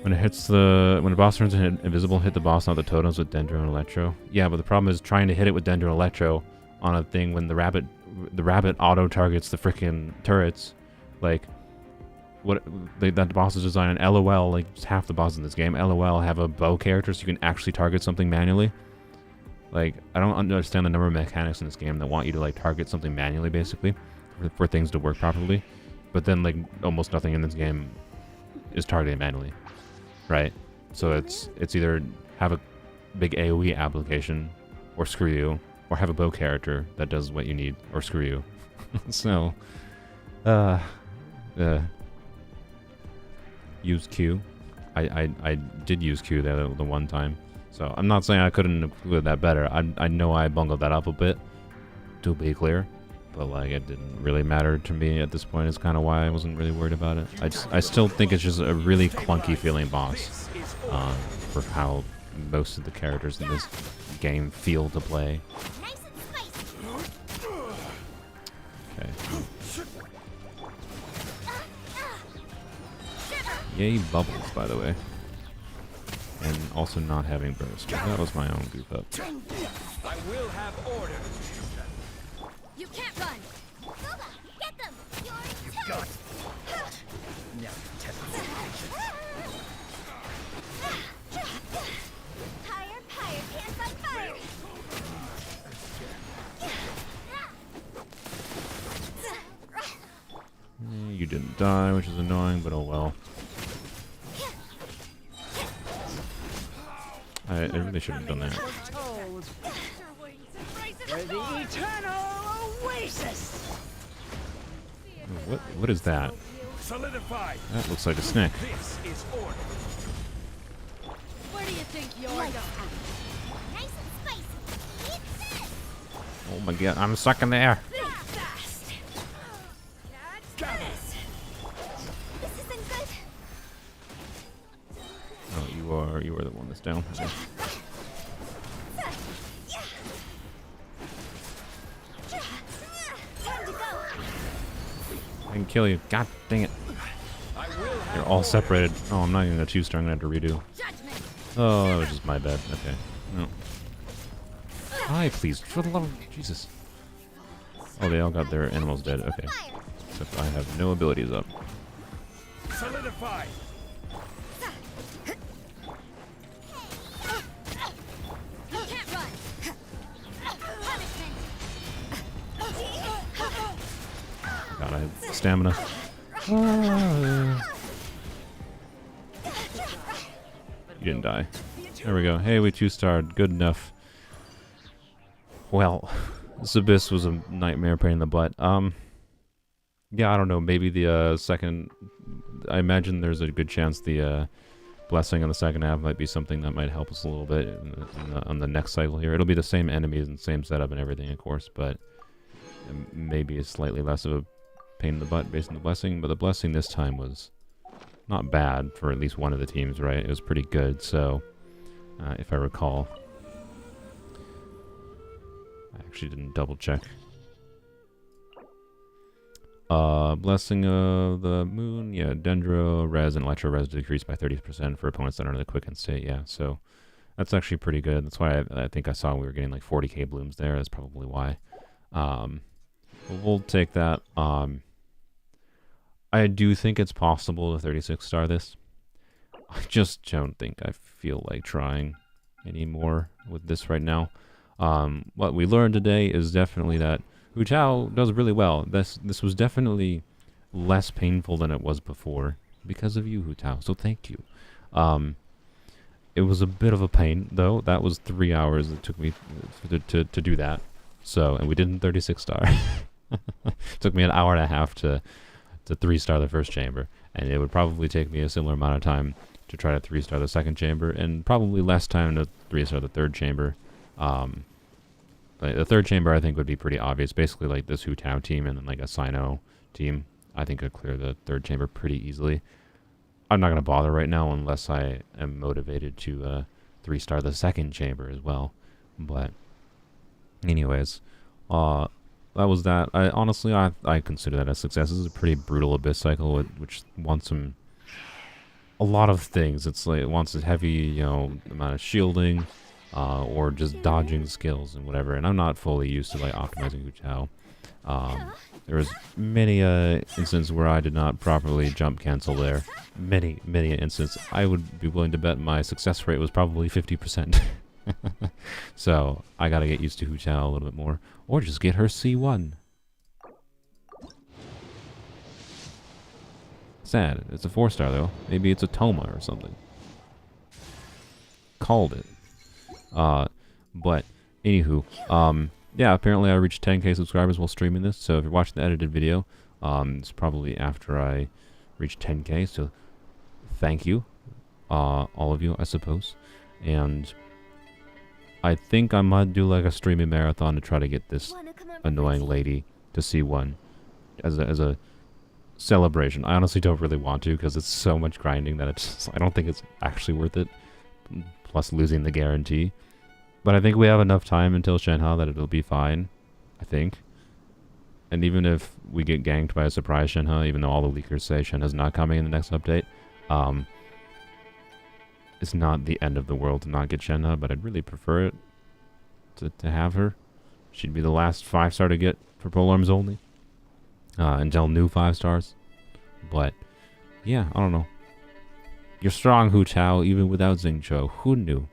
When the boss turns invisible, hit the boss, not the totems with Dendro and Electro. Yeah, but the problem is trying to hit it with Dendro and Electro on a thing when the rabbit auto targets the freaking turrets. Like, that boss is designed on LOL. Like, just half the bosses in this game, LOL, have a bow character so you can actually target something manually. Like, I don't understand the number of mechanics in this game that want you to like target something manually, basically, for things to work properly. But then like almost nothing in this game is targeted manually. Right, so it's either have a big AoE application, or screw you, or have a bow character that does what you need, or screw you. So, use Q. I did use Q the one time, so I'm not saying I couldn't have included that better. I know I bungled that up a bit, to be clear, but like it didn't really matter to me at this point. Is kind of why I wasn't really worried about it. I still think it's just a really clunky feeling boss, for how most of the characters in this game feel to play. Nice and spicy. Okay. Yay bubbles, by the way, and also not having burst. That was my own goof up. I will have order. You can't run. Silva, get them. You've got. Now, Higher, pants on fire. You didn't die, which is annoying, but oh well. I really shouldn't have done that. where the eternal oasis. What is that? Solidified. That looks like a snake. This is order. Where do you think you're Lights going? out. Nice and spicy. Eat this. Oh my god, I'm stuck in the air. Think fast. This isn't good. Oh, you are the one that's down. Okay. Time to go. I can kill you. God dang it. I will have They're all separated. Oh, I'm not even a 2-star. I'm gonna have to redo. Judgment. Oh, that was just my bad. Okay. No. Hi, please. For the love of Jesus. Oh, they all got their animals dead. Okay. Fire. Except I have no abilities up. solidified. You can't run. Punishment. God, I have stamina. Ah. You didn't die. There we go. Hey, we 2-starred. Good enough. Well, this abyss was a nightmare pain in the butt. Yeah, I don't know. Maybe the second... I imagine there's a good chance the blessing on the second half might be something that might help us a little bit on the next cycle here. It'll be the same enemies and same setup and everything, of course, but maybe it's slightly less of a pain in the butt based on the blessing. But the blessing this time was not bad for at least one of the teams, right? It was pretty good, so if I recall. I actually didn't double check. Blessing of the Moon, yeah, Dendro, Res, and Electro Res decreased by 30% for opponents that are in the quicken state, yeah, so that's actually pretty good. That's why I think I saw we were getting like 40k blooms there. That's probably why. We'll take that. I do think it's possible to 36-star this. I just don't think I feel like trying anymore with this right now. What we learned today is definitely that Hu Tao does really well. This was definitely less painful than it was before because of you, Hu Tao. So thank you. It was a bit of a pain though. That was 3 hours it took me to do that. So, and we didn't 36-star. It took me an hour and a half to 3-star the first chamber, and it would probably take me a similar amount of time to try to 3-star the second chamber, and probably less time to 3-star the third chamber. The third chamber I think would be pretty obvious. Basically like this Hu Tao team and then like a Sino team, I think could clear the third chamber pretty easily. I'm not going to bother right now unless I am motivated to 3-star the second chamber as well. But anyways, that was that. Honestly, I consider that a success. This is a pretty brutal abyss cycle, which wants a lot of things. It's like it wants a heavy, amount of shielding, or just dodging skills and whatever. And I'm not fully used to like optimizing Hu Tao. There was many instances where I did not properly jump cancel there. Many instances. I would be willing to bet my success rate was probably 50%. So I gotta get used to Hu Tao a little bit more, or just get her C1. Sad. It's a 4-star though. Maybe it's a Toma or something. Called it. But anywho, yeah, apparently I reached 10k subscribers while streaming this. So if you're watching the edited video, it's probably after I reached 10k. So thank you, all of you, I suppose. And I think I might do like a streaming marathon to try to get this annoying lady to C1 as a celebration. I honestly don't really want to because it's so much grinding that I don't think it's actually worth it. Plus losing the guarantee. But I think we have enough time until Shenhe that it'll be fine. I think. And even if we get ganked by a surprise Shenhe, even though all the leakers say Shenhe's not coming in the next update, it's not the end of the world to not get Shenhe, but I'd really prefer it to have her. She'd be the last 5-star to get for Polearms Only. Until new 5-stars. But, yeah, I don't know. You're strong, Hu Tao, even without Xingqiu. Who knew?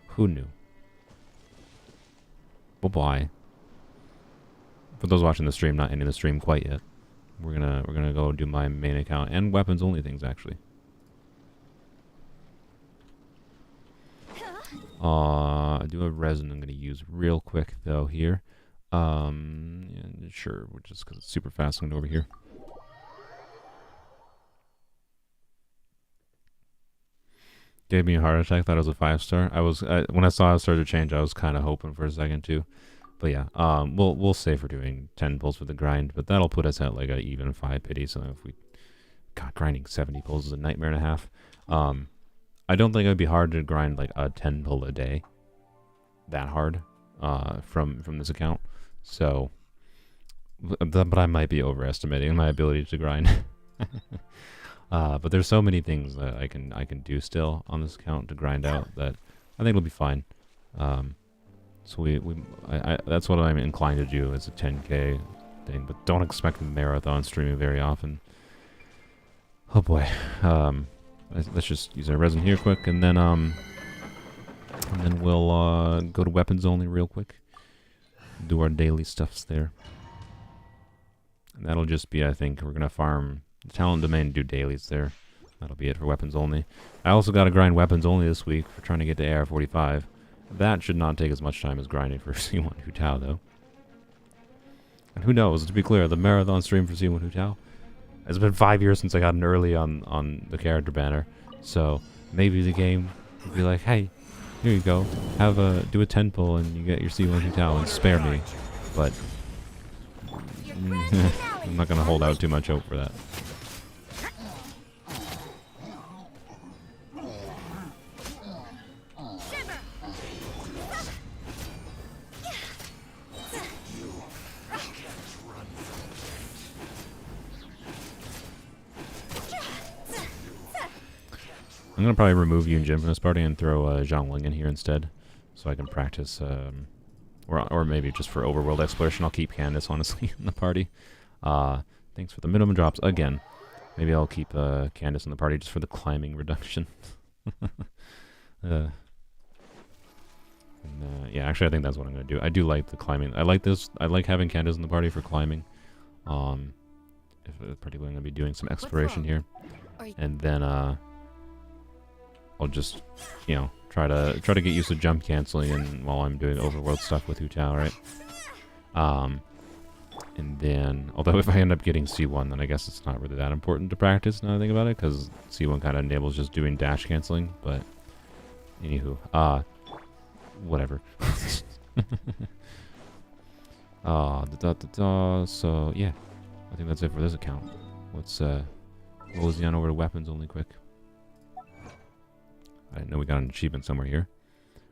Who knew? Bye-bye. For those watching the stream, not ending the stream quite yet. We're gonna go do my main account and weapons only things actually. I do have resin I'm gonna use real quick though here. Yeah, sure, just because it's super fast. I'm going over here. Gave me a heart attack. Thought it was a 5-star. When I saw it start to change, I was kind of hoping for a second too. But yeah, we'll say for doing 10 pulls for the grind, but that'll put us at like a even 5 pity. So if we, God, grinding 70 pulls is a nightmare and a half. I don't think it would be hard to grind like a 10 pull a day. That hard, from this account. So, but I might be overestimating my ability to grind. But there's so many things that I can do still on this account to grind out that I think it'll be fine. So that's what I'm inclined to do as a 10k thing, but don't expect marathon streaming very often. Oh boy. Let's just use our resin here quick, and then we'll go to weapons only real quick. Do our daily stuffs there. And that'll just be, I think, we're going to farm the talent domain and do dailies there. That'll be it for weapons only. I also got to grind weapons only this week for trying to get to AR-45. That should not take as much time as grinding for C1 Hu Tao, though. And who knows, to be clear, the marathon stream for C1 Hu Tao, it's been 5 years since I got an early on the character banner. So maybe the game will be like, hey, here you go, do a 10 pull and you get your C1 Hu Tao and spare me. But I'm not going to hold out too much hope for that. I'm going to probably remove Yoon Jin from this party and throw Zhang Ling in here instead, so I can practice, or maybe just for overworld exploration, I'll keep Candace, honestly, in the party. Thanks for the minimum drops again. Maybe I'll keep Candace in the party just for the climbing reduction. Yeah, actually I think that's what I'm going to do. I do like the climbing. I like having Candace in the party for climbing. If particularly I'm going to be doing some exploration here. And then, I'll just, you know, try to get used to jump canceling and while I'm doing overworld stuff with Hu Tao, right? And then, although if I end up getting C1, then I guess it's not really that important to practice now that I think about it, because C1 kind of enables just doing dash canceling, but anywho, whatever. So yeah, I think that's it for this account. Let's mosey on over to weapons only quick. I know we got an achievement somewhere here.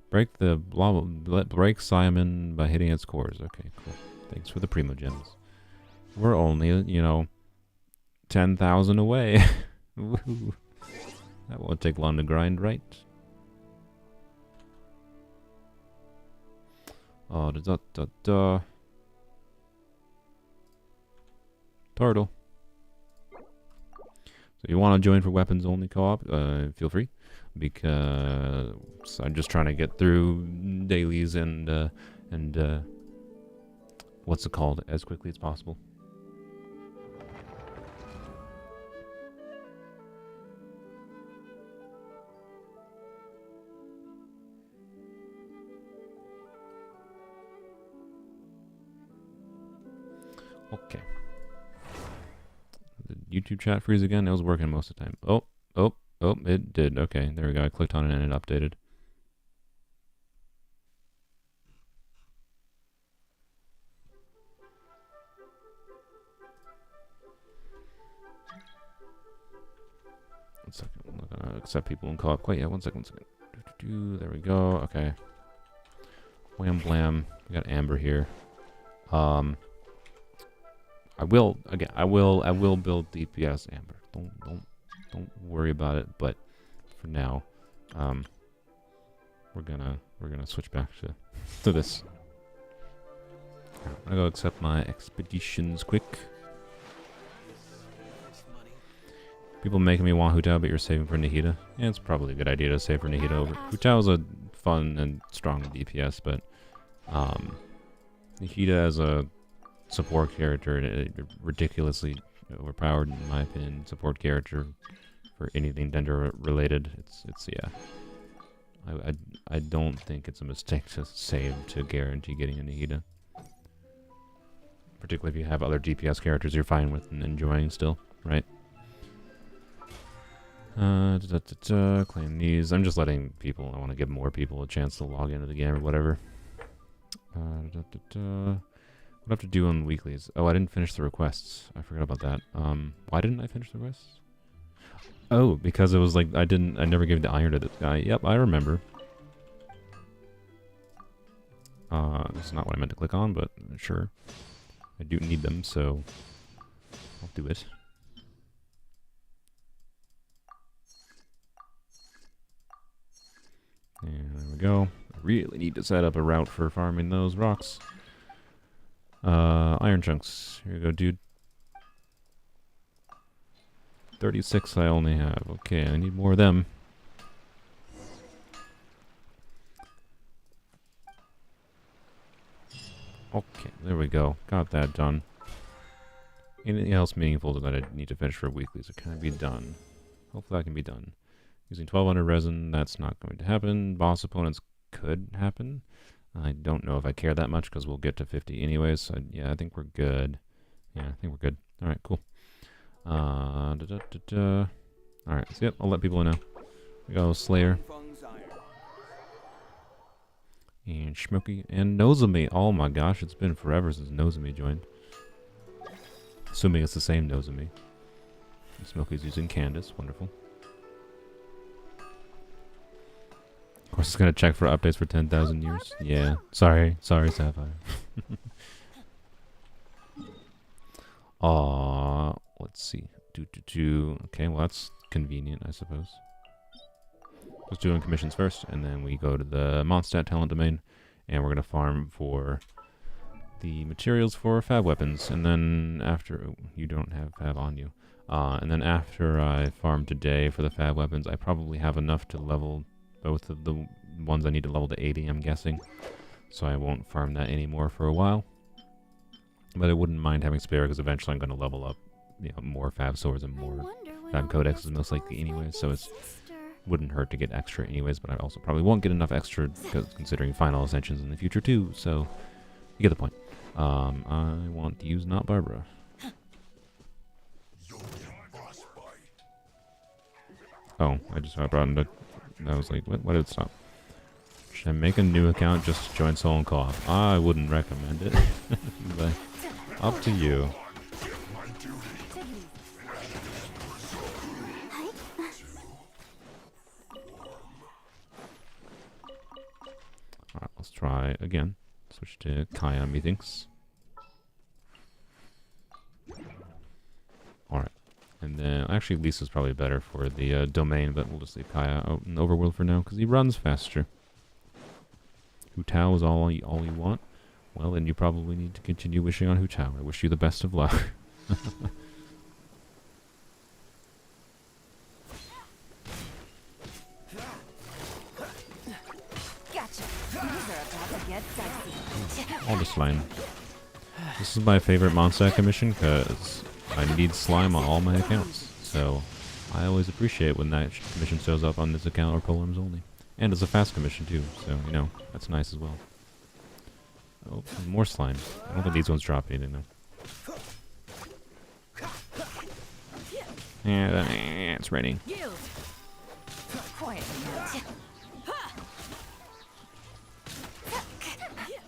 Break Simon by hitting its cores. Okay, cool. Thanks for the primo gems. We're only, you know, 10,000 away. Woohoo. That won't take long to grind, right? Oh, Turtle. So you want to join for weapons only co-op? Feel free. Because I'm just trying to get through dailies and what's it called as quickly as possible. Okay. The YouTube chat freeze again. It was working most of the time. Oh, it did. Okay, there we go. I clicked on it and it updated. One second. I'm not gonna accept people in co-op quite yet. One second. There we go. Okay. Wham blam. We got Amber here. I will build DPS Amber. Don't worry about it, but for now, we're gonna switch back to this. I'm gonna go accept my expeditions quick. People making me want Hu Tao, but you're saving for Nahida. Yeah, it's probably a good idea to save for Nahida over. Hu Tao is a fun and strong DPS, but Nahida as a support character, ridiculously overpowered in my opinion. Support character for anything Dendro related. It's yeah. I don't think it's a mistake to save to guarantee getting a Nahida. Particularly if you have other DPS characters you're fine with and enjoying still, right? Claim these. I'm just letting people. I want to give more people a chance to log into the game or whatever. What do I have to do on weeklies? Oh, I didn't finish the requests. I forgot about that. Why didn't I finish the requests? Oh, because it was like I never gave the iron to this guy. Yep, I remember. That's not what I meant to click on, but sure. I do need them, so I'll do it. And there we go. I really need to set up a route for farming those rocks. Iron chunks. Here you go, dude. 36 I only have. Okay, I need more of them. Okay, there we go. Got that done. Anything else meaningful that I need to finish for weeklies? It can be done. Hopefully that can be done. Using 1200 resin, that's not going to happen. Boss opponents could happen. I don't know if I care that much because we'll get to 50 anyways. So yeah, I think we're good. Yeah, I think we're good. All right, cool. All right, so yep, I'll let people know. We go Slayer and Schmokey and Nozomi. Oh my gosh, it's been forever since Nozomi joined. Assuming it's the same Nozomi. Smokey's using Candace. Wonderful. Of course, it's gonna check for updates for 10,000 years. Yeah. Sorry, Sapphire. Let's see. Okay, well that's convenient, I suppose. Let's do doing commissions first, and then we go to the Mondstadt talent domain, and we're gonna farm for the materials for fab weapons. And then after you don't have fab on you, and then after I farm today for the fab weapons, I probably have enough to level both of the ones I need to level to 80, I'm guessing. So I won't farm that anymore for a while. But I wouldn't mind having spare because eventually I'm going to level up, you know, more fab swords and more fab codexes most likely anyways. So it wouldn't hurt to get extra anyways. But I also probably won't get enough extra considering final ascensions in the future too. So you get the point. I want to use Not Barbara. Oh, I just brought into. I was like, what? Why did it stop? Should I make a new account just to join Soul and Co-op? I wouldn't recommend it. But up to you. Alright, let's try again. Switch to Kaya, methinks. Alright. And then, actually, Lisa's probably better for the domain, but we'll just leave Kaya out in the overworld for now, because he runs faster. Hu Tao is all you want? Well, then you probably need to continue wishing on Hu Tao. I wish you the best of luck. Gotcha. These are about to get dicey. All the slime. This is my favorite Mondstadt commission, because I need slime on all my accounts. So, I always appreciate when that commission shows up on this account or Polearms Only. And it's a fast commission too, so, you know, that's nice as well. Oh, more slime. I don't think these ones drop anything though. Yeah, it's raining. Yield. Quiet.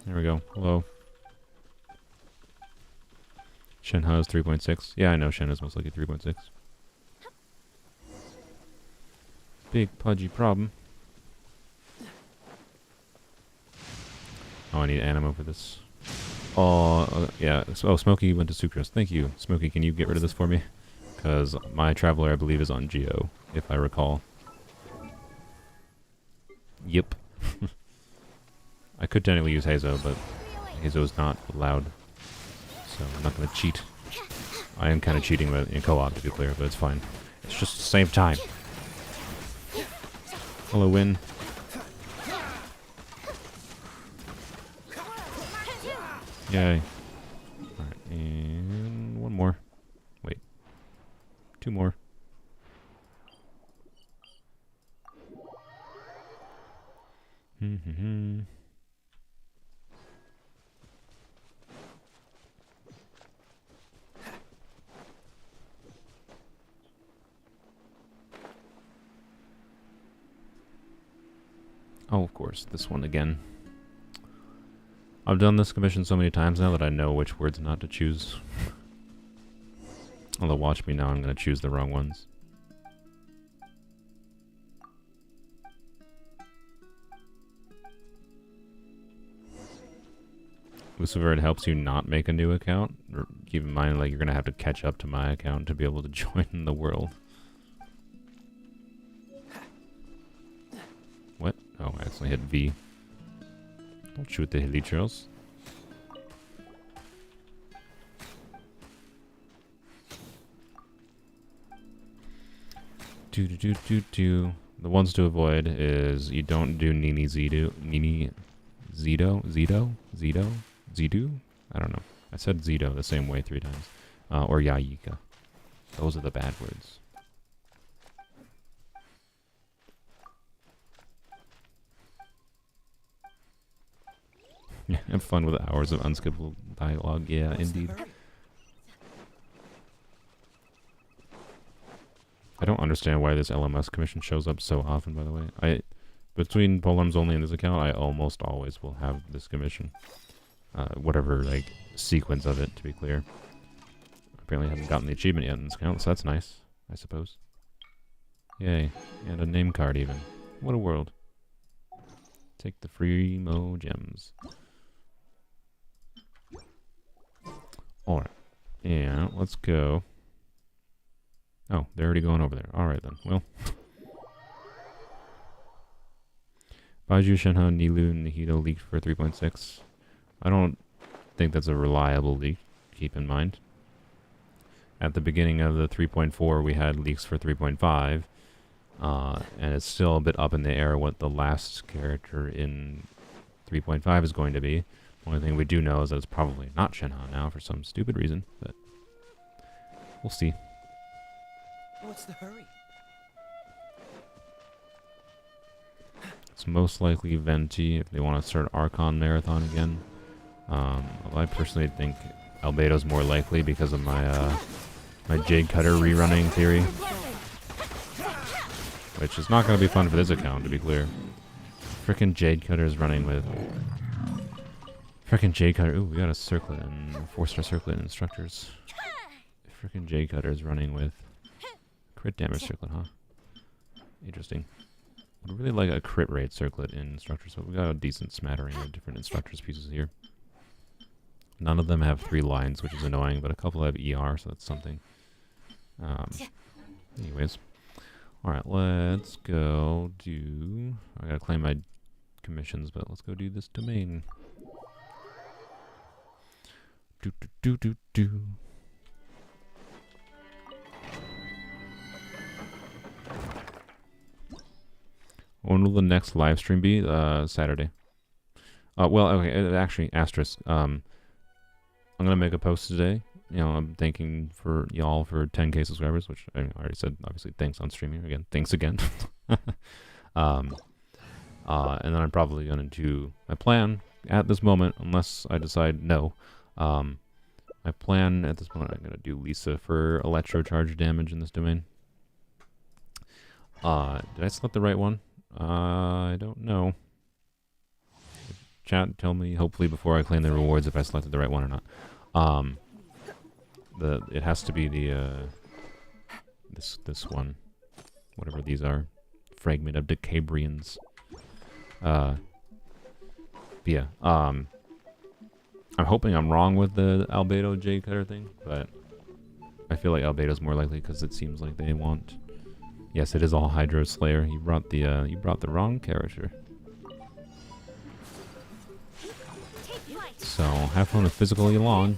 There we go. Hello. Shenhe is 3.6. Yeah, I know Shenhe is most likely 3.6. Big pudgy problem. Oh, I need animo for this. Oh, yeah. Oh, Smokey went to Sucrose. Thank you. Smokey, can you get rid of this for me? Because my Traveler, I believe, is on Geo, if I recall. Yep. I could technically use Hazo, but Hazo is not allowed. So I'm not going to cheat. I am kind of cheating in co-op, to be clear, but it's fine. It's just to save time. Hello, Win. Yay. Alright, and one more. Wait. Two more. Oh, of course, this one again. I've done this commission so many times now that I know which words not to choose. Although, watch me now, I'm going to choose the wrong ones. Lucifer, it helps you not make a new account. Keep in mind, like, you're going to have to catch up to my account to be able to join the world. What? Oh, I accidentally hit V. Don't shoot the Hilichurls. The ones to avoid is you don't do Nini Zido. Zido? I don't know. I said Zido the same way 3 times. Or Yaika. Those are the bad words. Yeah, have fun with hours of unskippable dialogue. Yeah, indeed. I don't understand why this LMS commission shows up so often, by the way. Between Polearms Only and this account, I almost always will have this commission. Whatever, like, sequence of it, to be clear. Apparently I haven't gotten the achievement yet in this account, so that's nice, I suppose. Yay. And a name card, even. What a world. Take the free Mo gems. Alright. Yeah, let's go. Oh, they're already going over there. Alright then. Well. Baiju, Shenhe, Nilu, and Nihito leaked for 3.6. I don't think that's a reliable leak, keep in mind. At the beginning of the 3.4, we had leaks for 3.5. And it's still a bit up in the air what the last character in 3.5 is going to be. Only thing we do know is that it's probably not Shenhe now for some stupid reason, but we'll see. What's the hurry? It's most likely Venti if they want to start Archon Marathon again. Although I personally think Albedo's more likely because of my my Jade Cutter rerunning theory, which is not going to be fun for this account, to be clear. Frickin' Jade Cutter is running with... Frickin' Jade Cutter... Ooh, we got a circlet and 4-star circlet and instructors. Frickin' Jade Cutter is running with... Crit damage circlet, huh? Interesting. I'd really like a crit rate circlet in instructors, but we got a decent smattering of different instructors pieces here. None of them have 3 lines, which is annoying, but a couple have ER, so that's something. Anyways. Alright, let's go do... I gotta claim my commissions, but let's go do this domain. Do. When will the next live stream be? Saturday. Well, okay, actually, asterisk. I'm gonna make a post today. You know, I'm thanking for y'all for 10K subscribers, which I already said, obviously, thanks on streaming. Again, thanks again. And then I'm probably gonna do my plan at this moment, unless I decide no. My plan at this moment, I'm gonna do Lisa for electro charge damage in this domain. Did I select the right one? I don't know. Chat, tell me, hopefully, before I claim the rewards if I selected the right one or not. It has to be the, this one. Whatever these are. Fragment of Decabrians. Yeah, I'm hoping I'm wrong with the Albedo Jade Cutter thing, but I feel like Albedo's more likely because it seems like they want... Yes, it is all Hydro Slayer. You brought the wrong character. So have fun with physical Elon.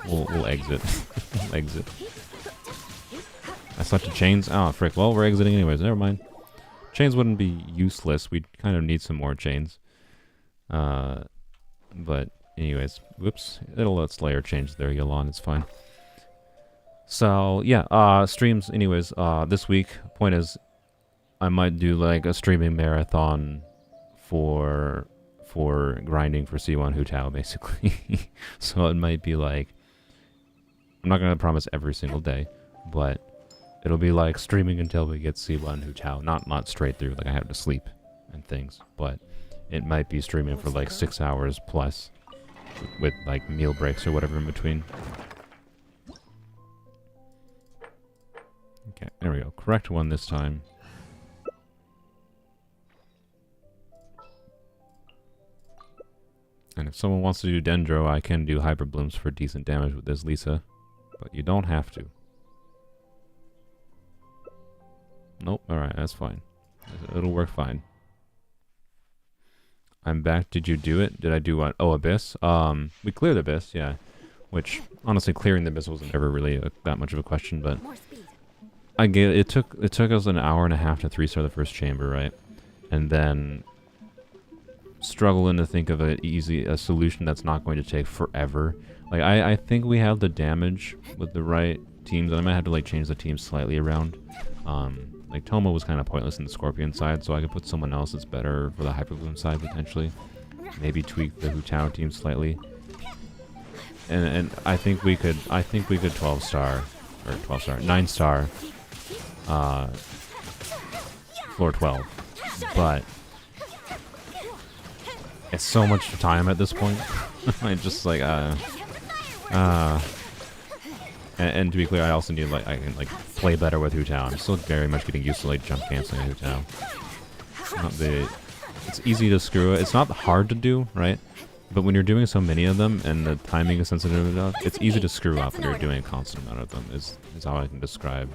We'll exit. We'll exit. I selected chains. Oh frick. Well, we're exiting anyways. Never mind. Chains wouldn't be useless. We'd kind of need some more chains. But anyways, whoops. It'll let Slayer change there. Elon, it's fine. So yeah, streams anyways, this week, point is I might do like a streaming marathon for grinding for C1 Hu Tao basically. So it might be like, I'm not going to promise every single day, but it'll be like streaming until we get C1 Hu Tao, not straight through, like I have to sleep and things, but it might be streaming for like 6 hours plus with like meal breaks or whatever in between. Okay, there we go. Correct one this time. And if someone wants to do Dendro, I can do Hyper Blooms for decent damage with this Lisa. But you don't have to. Nope, alright, that's fine. It'll work fine. I'm back. Did you do it? Did I do what? Oh, Abyss? We cleared Abyss, yeah. Which, honestly, clearing the Abyss wasn't ever really that much of a question, but... it took us an hour and a half to 3-star the first chamber, right? And then struggling to think of a solution that's not going to take forever. Like I think we have the damage with the right teams, and I might have to like change the teams slightly around. Like Toma was kind of pointless in the Scorpion side, so I could put someone else that's better for the Hyperbloom side potentially. Maybe tweak the Hu Tao team slightly. And I think we could 12-star or 12-star 9-star floor 12, but it's so much time at this point. I just like and to be clear, I also need I can like play better with Hu Tao. I'm still very much getting used to like jump canceling Hu Tao. It's easy to screw it. It's not hard to do, right? But when you're doing so many of them and the timing is sensitive enough, it's easy to screw up when you're doing a constant amount of them. Is how I can describe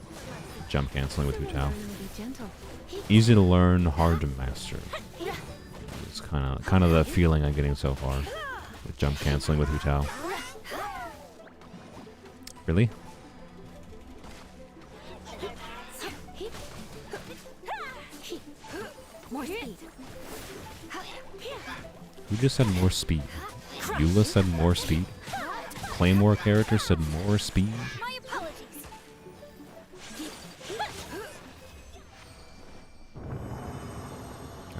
jump canceling with Hu Tao. Easy to learn, hard to master. It's kind of the feeling I'm getting so far with jump canceling with Hu Tao. Really? More speed. Who just said more speed? Eula said more speed? Claymore character said more speed? My apologies.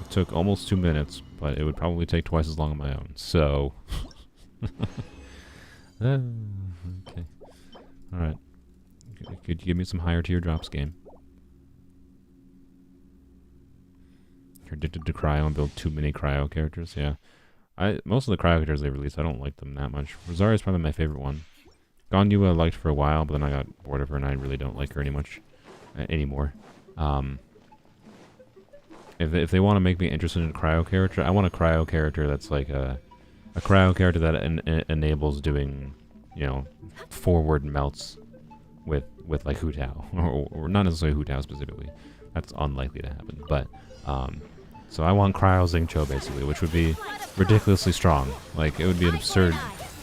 It took almost 2 minutes, but it would probably take twice as long on my own, so... okay. Alright. Could you give me some higher tier drops, game? You're addicted to cryo and build too many cryo characters, yeah. Most of the cryo characters they released, I don't like them that much. Rosaria is probably my favorite one. Ganyua I liked for a while, but then I got bored of her and I really don't like her anymore. If they want to make me interested in a cryo character, I want a cryo character that's like a cryo character that enables doing, you know, forward melts with like Hu Tao, or not necessarily Hu Tao specifically. That's unlikely to happen, but so I want Cryo Xingqiu basically, which would be ridiculously strong. Like it would be an absurd.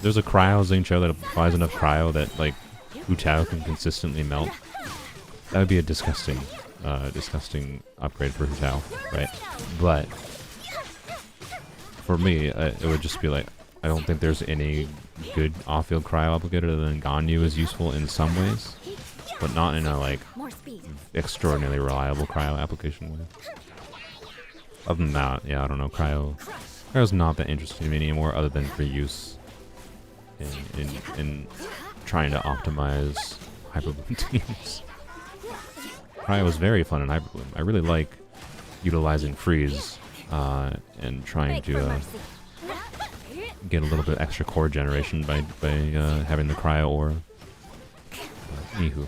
There's a Cryo Xingqiu that applies enough cryo that like Hu Tao can consistently melt. That would be a disgusting upgrade for Hu Tao, right? But for me, it would just be like, I don't think there's any good off-field cryo applicator other than Ganyu is useful in some ways, but not in a like extraordinarily reliable cryo application way. Other than that, yeah, I don't know. Cryo's not that interesting to me anymore, other than for use in trying to optimize Hyperbloom teams. Cryo was very fun in Hyperbloom. I really like utilizing freeze and trying to get a little bit extra core generation by having the cryo aura. Anywho.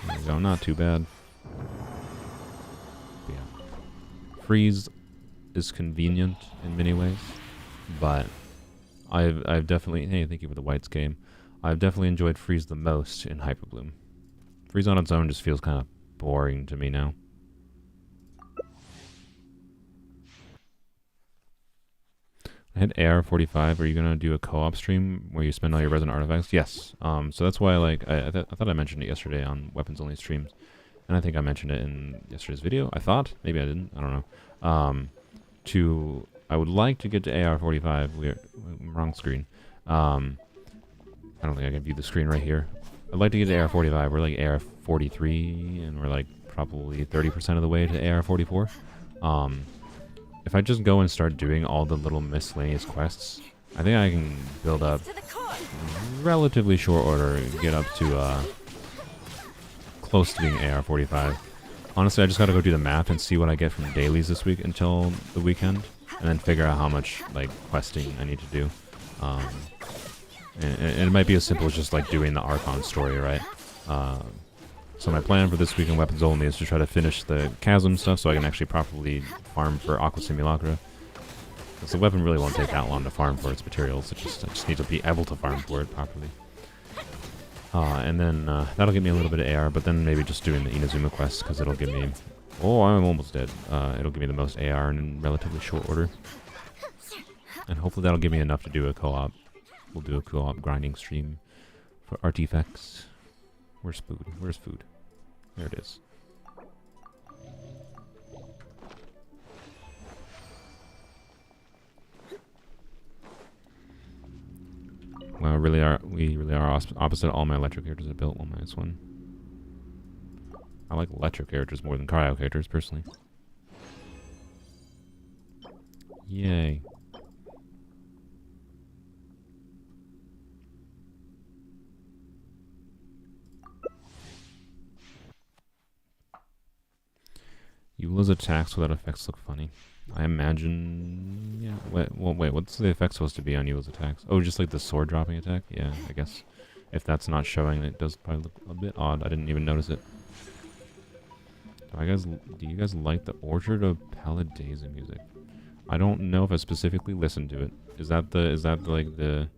There we go, not too bad. But yeah. Freeze is convenient in many ways, but I've definitely, hey, thank you for the whites game. I've definitely enjoyed Freeze the most in Hyperbloom. Freeze on its own just feels kind of boring to me now. I had AR45. Are you gonna do a co-op stream where you spend all your resin artifacts? Yes. So that's why I thought I mentioned it yesterday on Weapons Only streams, and I think I mentioned it in yesterday's video. I thought maybe I didn't. I don't know. I would like to get to AR45. Wrong screen. I don't think I can view the screen right here. I'd like to get to AR45. We're like AR43, and we're like probably 30% of the way to AR44. If I just go and start doing all the little miscellaneous quests, I think I can build up relatively short order and get up to close to being AR45. Honestly, I just gotta go do the math and see what I get from dailies this week until the weekend, and then figure out how much like questing I need to do. And it might be as simple as just like doing the Archon story, right? So my plan for this week in Weapons Only is to try to finish the Chasm stuff so I can actually properly farm for Aqua Simulacra. Because the weapon really won't take that long to farm for its materials. I just need to be able to farm for it properly. And then that'll give me a little bit of AR, but then maybe just doing the Inazuma quest because it'll give me... Oh, I'm almost dead. It'll give me the most AR in relatively short order. And hopefully that'll give me enough to do a co-op. We'll do a co-op grinding stream for artifacts. Where's food? Where's food? There it is. Well, we really are opposite all my electric characters I built. 1 minus 1. I like electric characters more than cryo characters, personally. Yay. Eula's attacks without effects look funny. I imagine... Yeah, wait, what's the effect supposed to be on Eula's attacks? Oh, just like the sword dropping attack? Yeah, I guess. If that's not showing, it does probably look a bit odd. I didn't even notice it. Do you guys like the Orchard of Paladeza music? I don't know if I specifically listened to it. Is that like the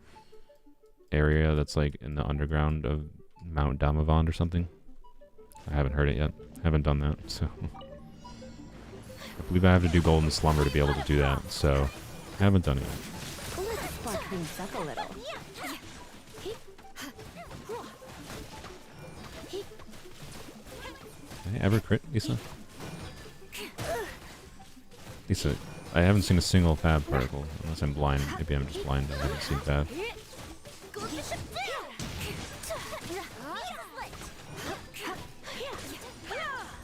area that's like in the underground of Mount Damavand or something? I haven't heard it yet. I haven't done that, so... I believe I have to do Golden Slumber to be able to do that, so I haven't done it yet. Let's spark things up a little. Did I ever crit, Lisa? Lisa, I haven't seen a single Fab particle, unless I'm blind. Maybe I'm just blind and I haven't seen Fab.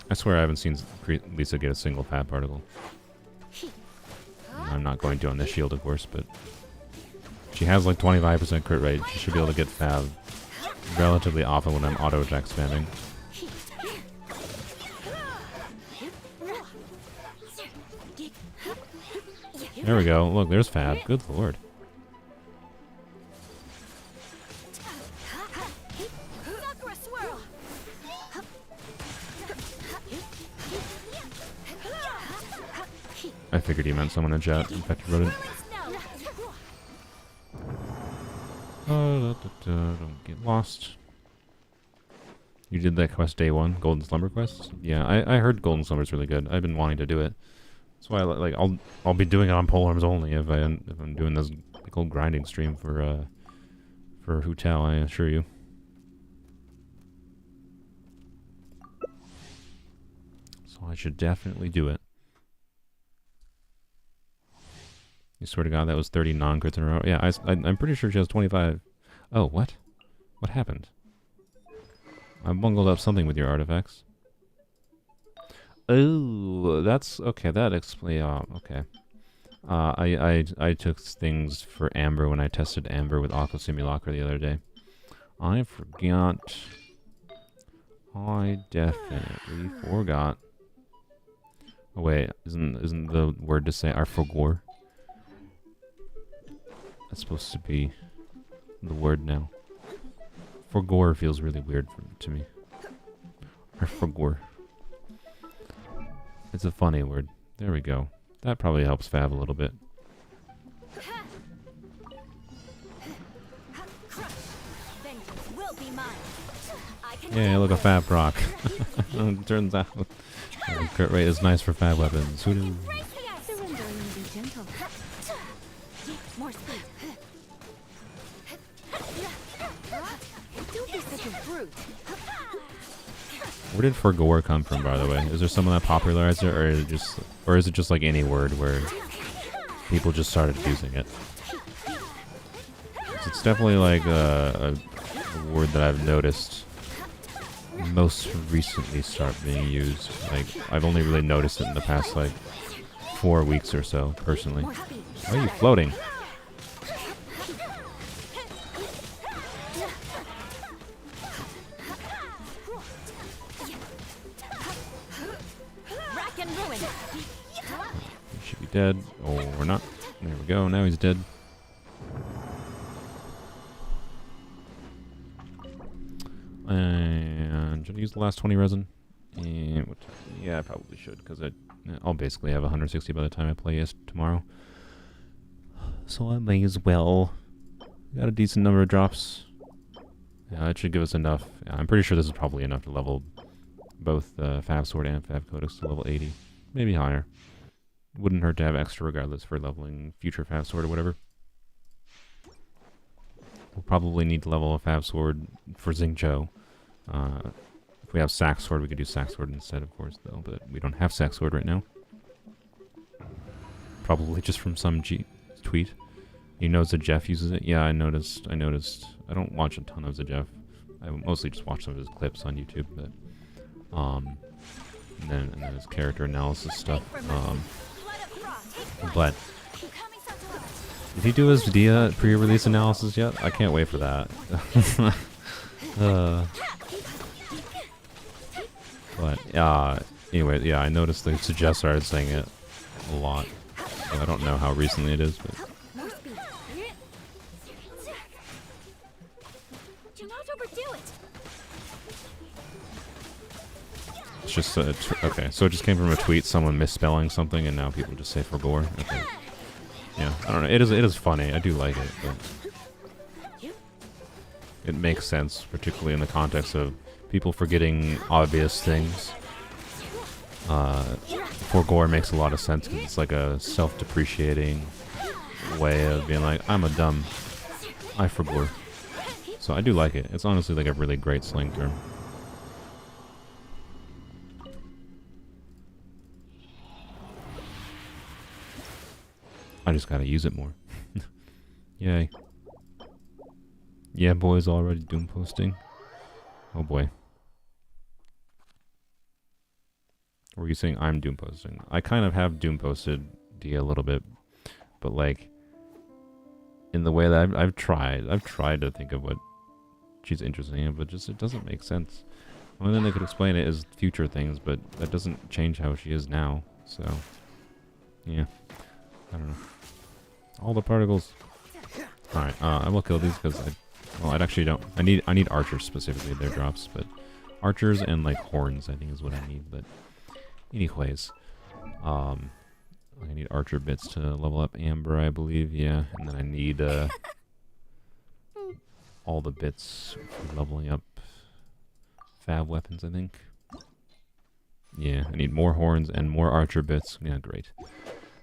I swear I haven't seen Lisa get a single Fab particle. I'm not going to on this shield, of course, but she has like 25% crit rate. She should be able to get Fab relatively often when I'm auto attack spamming. There we go. Look, there's Fab. Good lord. I figured he meant someone in chat. In fact, he wrote it. Don't get lost. You did that quest day 1, Golden Slumber quest? Yeah, I heard Golden Slumber's really good. I've been wanting to do it. That's why I'll be doing it on Polearms Only if I'm doing this big old grinding stream for Hu Tao, I assure you. So I should definitely do it. You swear to God that was 30 non-crits in a row? Yeah, I'm pretty sure she has 25. Oh, what? What happened? I bungled up something with your artifacts. Oh, that's... Okay, that explains... okay. I took things for Amber when I tested Amber with Aqua Simulacra the other day. I forgot. I definitely forgot. Oh, wait. Isn't the word to say Arfogor? That's supposed to be the word now. Forgore feels really weird to me. Or forgore. It's a funny word. There we go. That probably helps Fab a little bit. Yeah, look, a Fab proc. Turns out crit rate is nice for Fab weapons. Who knew? More speed. Don't be such a brute. Where did Forgore come from, by the way? Is there someone that popularized it, or is it just like any word where people just started using it? It's definitely like a word that I've noticed most recently start being used. Like, I've only really noticed it in the past like 4 weeks or so, personally. Why are you floating? He should be dead, or not. There we go, now he's dead. And should I use the last 20 resin? Yeah, I probably should, because I'll basically have 160 by the time I play tomorrow. So I may as well. Got a decent number of drops. Yeah, that should give us enough. Yeah, I'm pretty sure this is probably enough to level both Fab Sword and Fab Codex to level 80. Maybe higher. Wouldn't hurt to have extra regardless for leveling future Fab Sword or whatever. We'll probably need to level a Fab Sword for Xingqiu. If we have Sack Sword, we could do Sack Sword instead, of course, though. But we don't have Sack Sword right now. Probably just from some tweet. You know Zajeff uses it? Yeah, I noticed. I don't watch a ton of Zajeff. I mostly just watch some of his clips on YouTube, but and then his character analysis stuff. But did he do his Dia pre-release analysis yet? I can't wait for that. But anyway, yeah, I noticed they started saying it a lot. So I don't know how recently it is, but Do not overdo it. it's just okay. So it just came from a tweet, someone misspelling something, and now people just say for gore. Okay. Yeah, I don't know. It is funny. I do like it, but it makes sense, particularly in the context of people forgetting obvious things. For gore makes a lot of sense because it's like a self-depreciating way of being like, I'm a dumb. I forgore. So I do like it. It's honestly like a really great slang term. I just gotta use it more. Yay. Yeah, boys, already doom posting. Oh boy. Or were you saying I'm doom posting? I kind of have doom posted Dia a little bit, but like in the way that I've tried to think of what she's interested in, but just it doesn't make sense. The only thing they could explain it is future things, but that doesn't change how she is now. So yeah, I don't know. All the particles. All right, I will kill these because I actually don't. I need archers specifically. Their drops, but archers and like horns I think is what I need. But anyways, I need archer bits to level up Amber, I believe. Yeah, and then I need all the bits for leveling up Fab weapons, I think. Yeah, I need more horns and more archer bits. Yeah, great.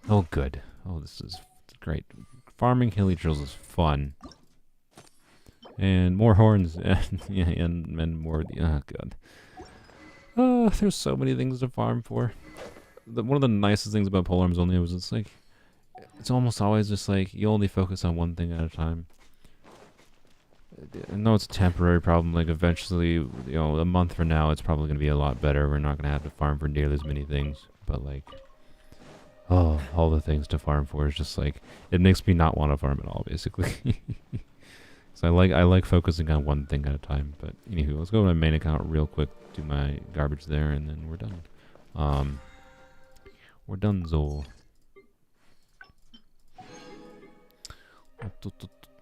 Oh, good. Oh, this is great. Farming hilly drills is fun. And more horns and yeah, and more. Oh god. There's so many things to farm for. One of the nicest things about Polearms Only was it's like it's almost always just like you only focus on one thing at a time. I know it's a temporary problem. Like eventually, you know, a month from now, it's probably gonna be a lot better. We're not gonna have to farm for nearly as many things. But like, oh, all the things to farm for is just like it makes me not want to farm at all, basically. So I like focusing on one thing at a time. But anywho, let's go to my main account real quick, do my garbage there, and then we're done. We're done, Zol.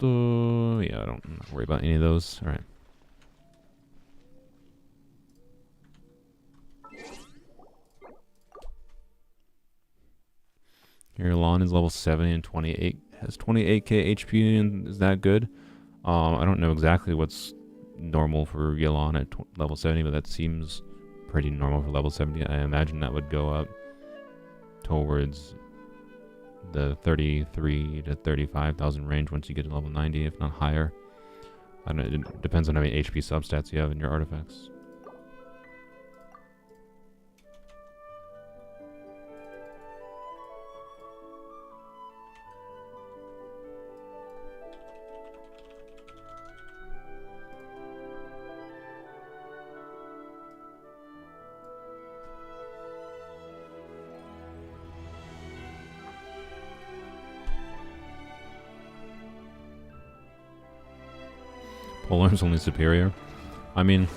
Yeah, I'm not worry about any of those. All right. Here, Lon is level 70 and 28. Has 28k HP, and is that good? I don't know exactly what's normal for Yelan at level 70, but that seems pretty normal for level 70. I imagine that would go up towards the 33 to 35,000 range once you get to level 90, if not higher. I don't know, it depends on how many HP substats you have in your artifacts. Polearms Only superior. I mean,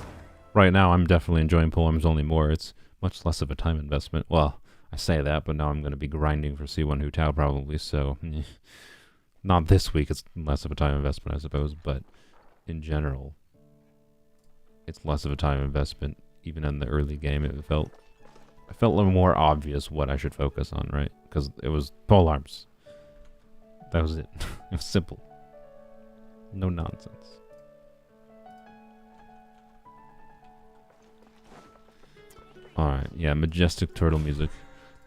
right now I'm definitely enjoying Polearms Only more. It's much less of a time investment. Well, I say that, but now I'm going to be grinding for C1 Hu Tao probably, so not this week. It's less of a time investment, I suppose, but in general, it's less of a time investment. Even in the early game, it felt a little more obvious what I should focus on, right? Because it was Polearms. That was it. It was simple. No nonsense. Alright, yeah, majestic turtle music.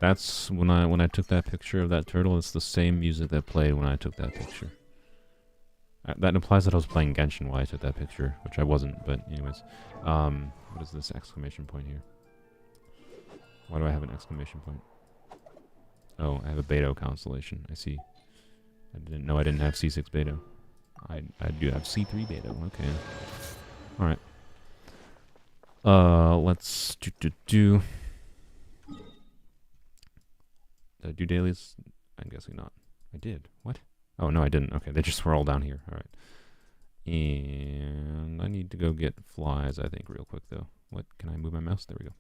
That's when I took that picture of that turtle, it's the same music that played when I took that picture. That implies that I was playing Genshin while I took that picture, which I wasn't, but anyways. What is this exclamation point here? Why do I have an exclamation point? Oh, I have a Beto constellation. I see. I didn't know I didn't have C6 Beto. I do have C3 Beto. Okay. Alright. Let's do... Did I do dailies? I'm guessing not. I did. What? Oh, no, I didn't. Okay, they just were all down here. Alright. And I need to go get flies, I think, real quick, though. What? Can I move my mouse? There we go.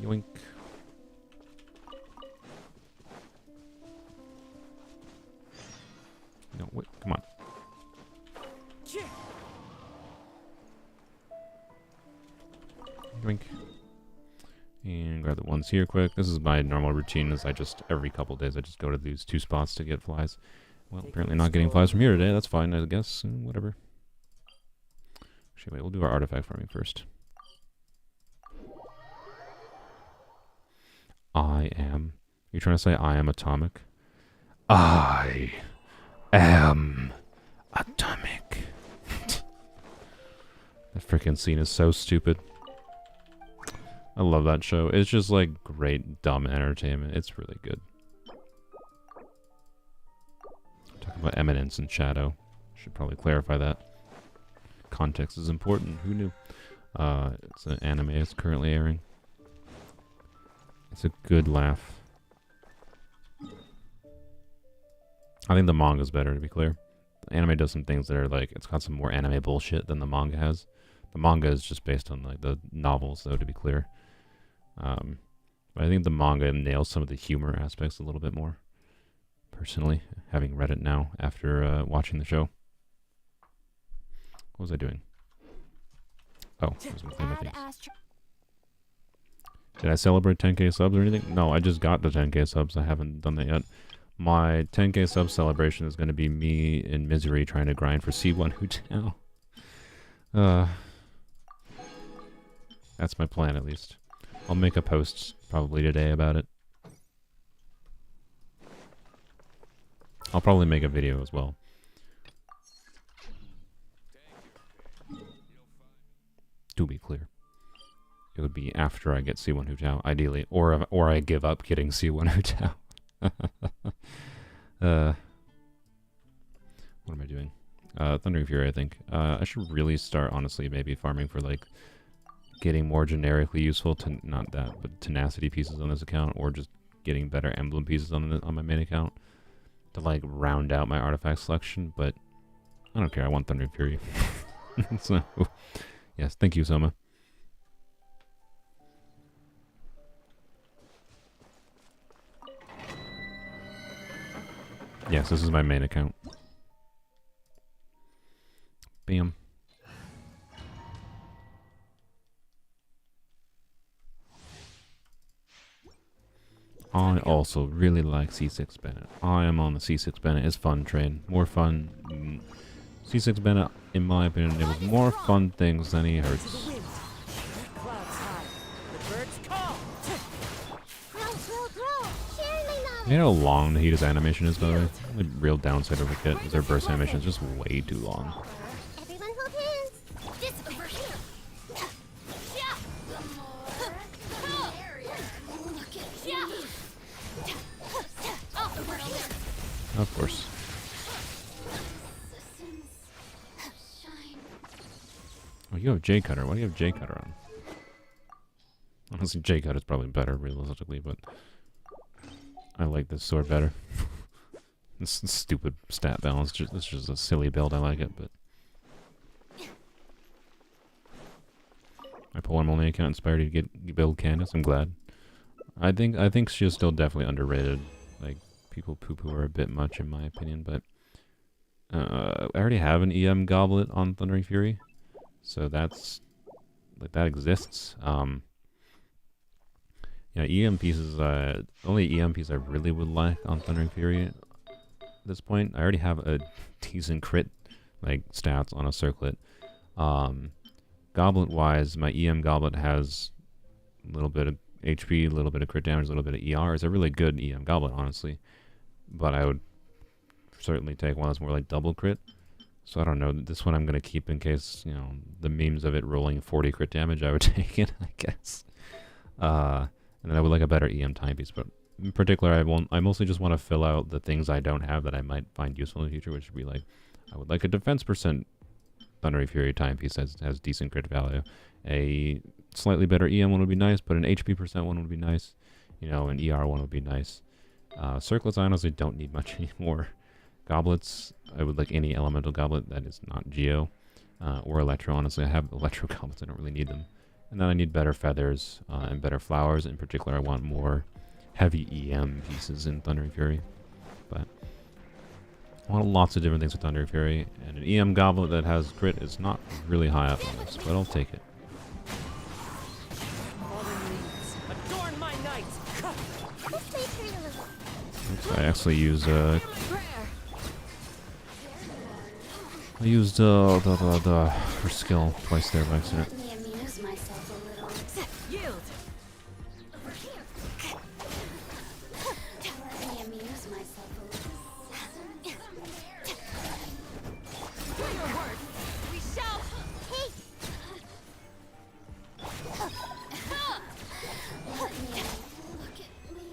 Yoink. No, wait, come on. Yoink. And grab the ones here quick. This is my normal routine, is I just, every couple days, I just go to these 2 spots to get flies. Well, apparently not getting flies from here today. That's fine, I guess. Whatever. Actually, wait, we'll do our artifact farming first. I am... You're trying to say I am atomic? I am atomic. That freaking scene is so stupid. I love that show. It's just like great dumb entertainment. It's really good. Talking about eminence and shadow. Should probably clarify that. Context is important. Who knew? It's an anime. It's currently airing. It's a good laugh. I think the manga's better, to be clear. The anime does some things that are like, it's got some more anime bullshit than the manga has. The manga is just based on like the novels, though, to be clear. But I think the manga nails some of the humor aspects a little bit more. Personally, having read it now after watching the show. What was I doing? Oh, I was looking at things. Did I celebrate 10k subs or anything? No, I just got the 10k subs. I haven't done that yet. My 10k sub celebration is going to be me in misery trying to grind for C1 Hu Tao. That's my plan, at least. I'll make a post probably today about it. I'll probably make a video as well. To be clear. It would be after I get C1 Hu Tao, ideally. Or I give up getting C1 Hu Tao. What am I doing? Thundering Fury, I think. I should really start, honestly, maybe farming for, like, getting more generically useful, not that, but tenacity pieces on this account, or just getting better emblem pieces on my main account to, like, round out my artifact selection, but I don't care. I want Thundering Fury. So, yes, thank you, Soma. Yes, this is my main account. Bam. I also really like C6 Bennett. I am on the C6 Bennett. It's fun train. More fun. C6 Bennett, in my opinion, enables more fun things than he hurts. You know how long the Hita's animation is, by the way? The real downside of Wicket is their burst animation is just way too long. Everyone hold hands. This over here. Of course. Oh, you have J Cutter. Why do you have J Cutter on? Honestly, J Cutter is probably better, realistically, but I like this sword better. This stupid stat balance. This is just a silly build. I like it, but my Polearms Only account inspired you to build Candace. I'm glad. I think she's still definitely underrated. Like, people poo-poo her a bit much, in my opinion, but I already have an EM goblet on Thundering Fury, so that's like that exists. Yeah, EM pieces. The only EM piece I really would like on Thundering Fury at this point. I already have a decent crit like stats on a circlet. Got Goblet-wise, my EM Goblet has a little bit of HP, a little bit of crit damage, a little bit of ER. It's a really good EM Goblet, honestly. But I would certainly take one that's more like double crit. So I don't know. This one I'm going to keep in case, you know, the memes of it rolling 40 crit damage, I would take it, I guess. And then I would like a better EM timepiece. But in particular, I mostly just want to fill out the things I don't have that I might find useful in the future, which would be like, I would like a defense % Thundery Fury timepiece that has decent crit value. A slightly better EM one would be nice, but an HP % one would be nice. You know, an ER one would be nice. Circlets, I honestly don't need much anymore. Goblets, I would like any elemental goblet that is not Geo. Or Electro, honestly. I have Electro goblets, I don't really need them. And then I need better feathers and better flowers. In particular, I want more heavy EM pieces in Thundering Fury. But I want lots of different things with Thundering Fury. And an EM goblet that has crit is not really high up on this, but I'll take it. Adorn my night. This may hurt a little. Oops, I actually used Prayer. I used the her skill twice there by accident. Let me amuse myself a little. Yield. Over here. Let me amuse myself a little. Do your work. We shall. Hey! Let me look at me.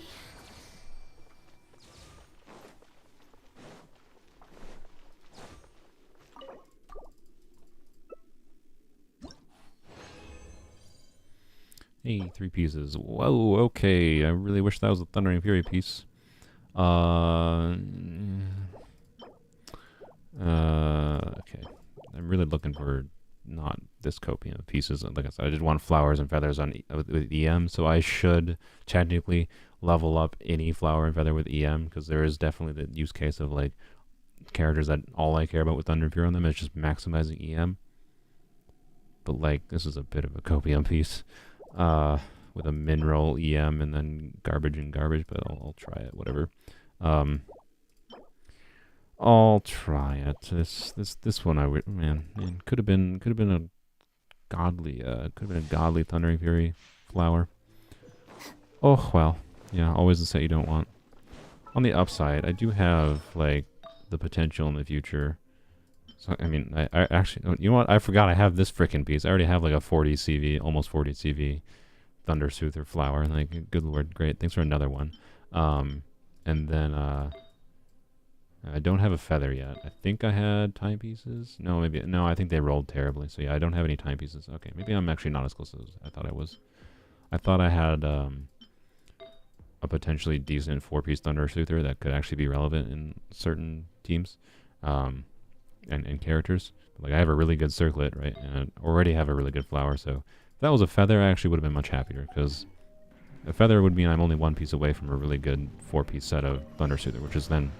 Hey, 3 pieces. Whoa, okay. I really wish that was a Thundering Fury piece. Okay. I'm really looking for not this copium of pieces. Like I said, I just want flowers and feathers on with EM, so I should technically level up any flower and feather with EM, because there is definitely the use case of like characters that all I care about with Thundering Fury on them is just maximizing EM. But like, this is a bit of a copium piece. With a mineral EM and then garbage and garbage, but I'll try it, whatever. I'll try it. This one I would, man, could have been a godly Thundering Fury flower. Oh well, yeah, always the set you don't want. On the upside, I do have like the potential in the future. So I mean, I actually, you know what? I forgot I have this frickin' piece. I already have like a 40 CV, almost 40 CV Thunder Soother flower. Like, good lord, great. Thanks for another one. And then I don't have a feather yet. I think I had timepieces. No, maybe no. I think they rolled terribly. So yeah, I don't have any timepieces. Okay, maybe I'm actually not as close as I thought I was. I thought I had a potentially decent 4-piece Thunder Soother that could actually be relevant in certain teams. And characters. Like, I have a really good circlet, right? And I already have a really good flower, so if that was a feather, I actually would have been much happier, because a feather would mean I'm only 1 piece away from a really good 4-piece set of Thunder Soother, which is then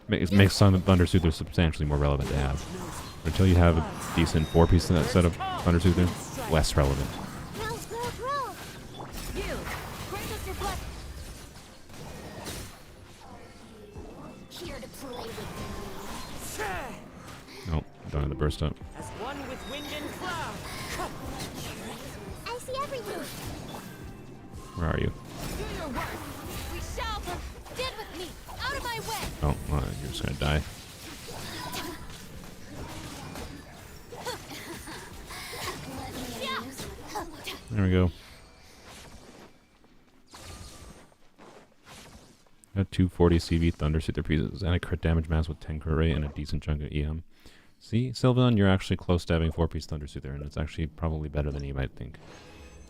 makes some Thunder Soother substantially more relevant to have. But until you have a decent 4-piece set of Thunder Soother, less relevant. Roll. Yield. Grant us your blood. Here to play with me. Oh, don't have the burst up. As one with wind and cloud. I see everything. Where are you? Do your work. We shall. Get with me. Out of my way. Oh, well, you're just gonna die. There we go. Got 240 CV Thunder Soother pieces and a crit damage mass with 10 crit rate and a decent chunk of EM. See, Sylvan, you're actually close to having 4-piece Thunder Soother, and it's actually probably better than you might think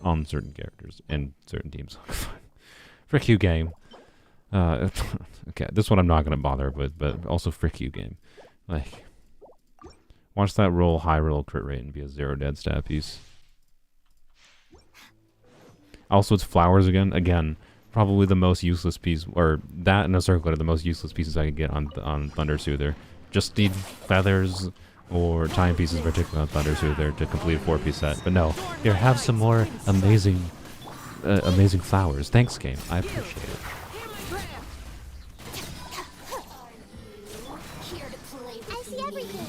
on certain characters and certain teams. Frick you, game. Okay, this one I'm not going to bother with, but also frick you, game. Like, watch that roll high roll crit rate and be a 0 dead stat piece. Also, it's flowers again. Again, probably the most useless piece, or that and a circlet are the most useless pieces I could get on Thunder Soother. Just need feathers or timepieces, particularly on Thunder Soother, to complete a 4-piece set. But no, here, have some more amazing flowers. Thanks, game. I appreciate it. Here to play with I see everything.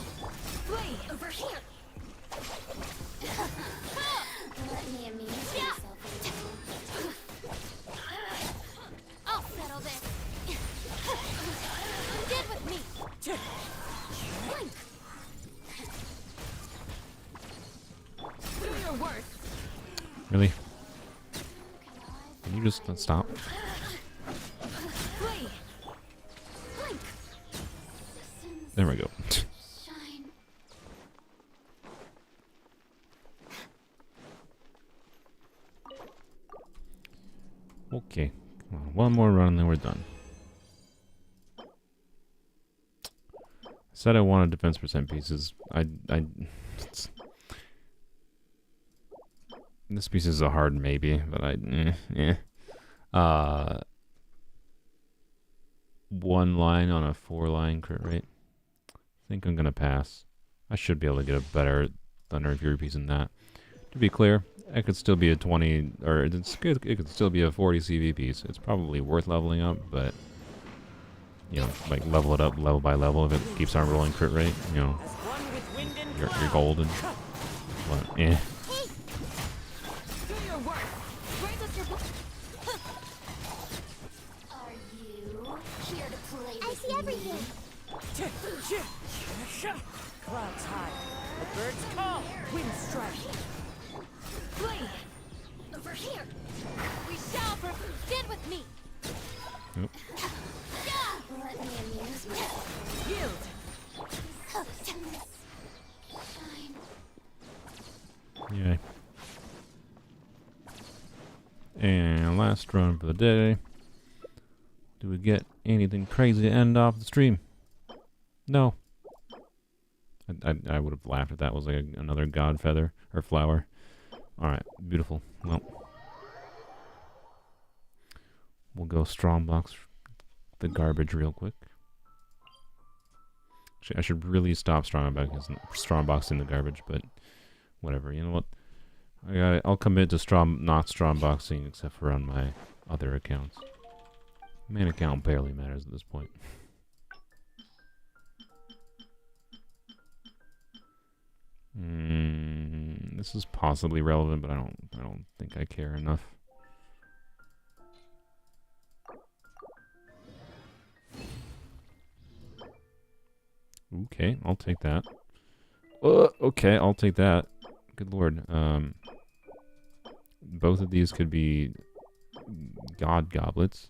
Play over here. Really? Can you just stop? Flee. Blink. There we go. Shine. Okay. Come on, one more run and then we're done. I said I wanted defense percent pieces. This piece is a hard maybe, but one line on a 4-line crit rate. I think I'm gonna pass. I should be able to get a better Thunder and Fury piece than that. To be clear, it could still be a 20, or it could still be a 40 CV piece. It's probably worth leveling up, but you know, like level it up level by level if it keeps on rolling crit rate. You know, As one with wind and you're cloud. golden. But Do your work. Raise us your Are you here to play with I see everything. Clouds high. The birds call. Wind strike. flee. Over here. We shall stand with me. Let me amuse myself. Yield. Shine. yeah. And last run for the day. Do we get anything crazy to end off the stream? No. I would have laughed if that was like another god feather or flower. Alright, beautiful. Well, we'll go strong box the garbage real quick. Actually, I should really stop strong boxing the garbage, but whatever. You know what? I'll commit to not strong boxing except for on my other accounts. Main account barely matters at this point. This is possibly relevant, but I don't think I care enough. Okay, I'll take that. Okay, I'll take that. Good lord. Both of these could be god goblets.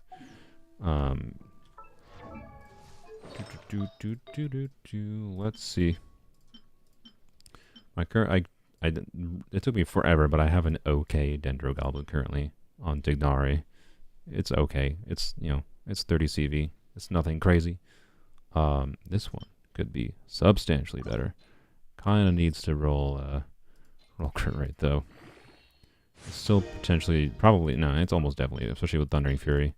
Let's see. My current, it took me forever, but I have an okay Dendro Goblet currently on Dignari. It's okay. It's, you know, it's 30 CV. It's nothing crazy. This one could be substantially better. Kind of needs to roll crit rate though. It's still potentially, probably, no, it's almost definitely, especially with Thundering Fury.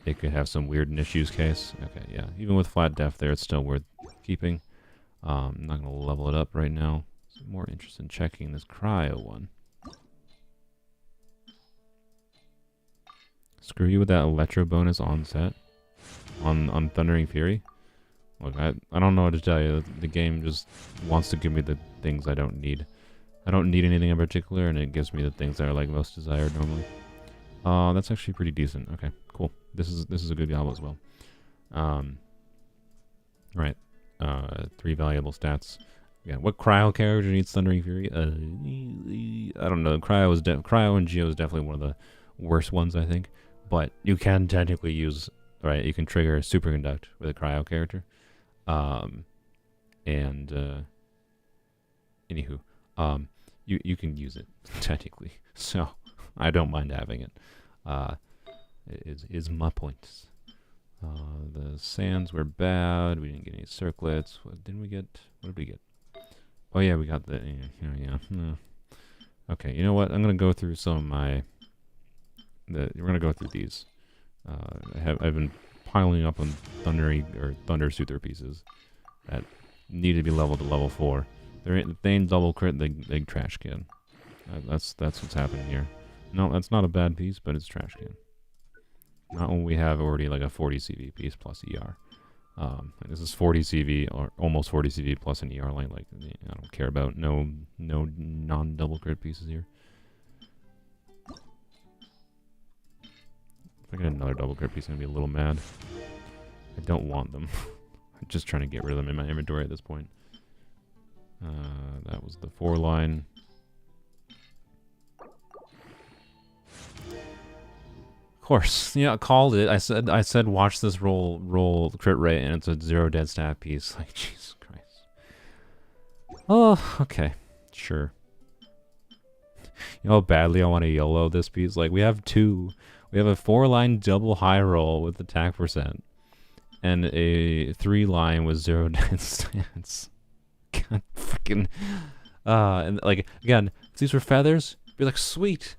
It could have some weird niche use case. Okay, yeah, even with flat def there, it's still worth keeping. I'm not going to level it up right now. I'm more interested in checking this cryo one. Screw you with that electro bonus on set. On Thundering Fury. Look, I don't know what to tell you. The game just wants to give me the things I don't need. I don't need anything in particular, and it gives me the things that are like most desired normally. That's actually pretty decent. Okay, cool. This is a good goblet as well. Right. 3 valuable stats. Yeah, what cryo character needs Thundering Fury? I don't know. Cryo and Geo is definitely one of the worst ones, I think. But you can technically use, right? You can trigger Superconduct with a cryo character. Anywho, you can use it technically. So I don't mind having it. Is my point. The sands were bad. We didn't get any circlets. What did we get? What did we get? Oh yeah, we got the yeah. Okay, you know what? I'm gonna go through some of my. We're gonna go through these. I've been piling up on Thunder Suther pieces that need to be leveled to level 4. They ain't double crit. They trash can. That's what's happening here. No, that's not a bad piece, but it's trash can. Not when we have already like a 40 CV piece plus ER. This is 40 CV or almost 40 CV plus an ER line. Like I don't care about no non-double crit pieces here. If I get another double crit piece, I'm gonna be a little mad. I don't want them. I'm just trying to get rid of them in my inventory at this point. That was the 4 line. course. Yeah, I called it. I said watch this roll crit rate, and it's a 0 dead stat piece. Like, Jesus Christ. Oh, okay. Sure. You know how badly I want to YOLO this piece? Like, we have a 4-line double high roll with attack percent. And a 3-line with 0 dead stats. God freaking. And like, again, if these were feathers, be like, sweet.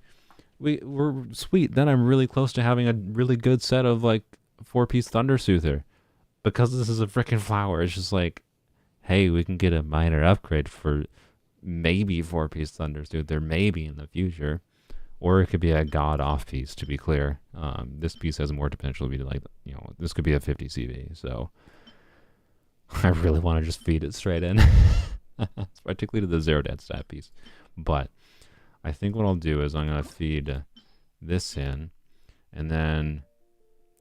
We're sweet. Then I'm really close to having a really good set of like 4-piece Thunder Soother. Because this is a freaking flower, it's just like, hey, we can get a minor upgrade for maybe 4-piece Thunder Soother, maybe in the future. Or it could be a god off piece, to be clear. This piece has more potential to be like, you know, this could be a 50 CV, so I really want to just feed it straight in. Particularly to the 0 dead stat piece. But I think what I'll do is I'm going to feed this in, and then,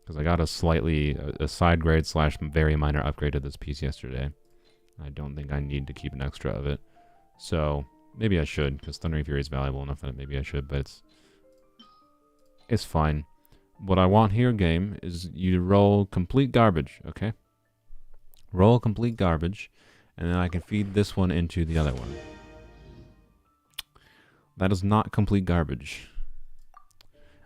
because I got a side grade / very minor upgrade to this piece yesterday. I don't think I need to keep an extra of it. So, maybe I should, because Thundering Fury is valuable enough that maybe I should, but it's fine. What I want here, game, is you to roll complete garbage, okay? Roll complete garbage, and then I can feed this one into the other one. That is not complete garbage.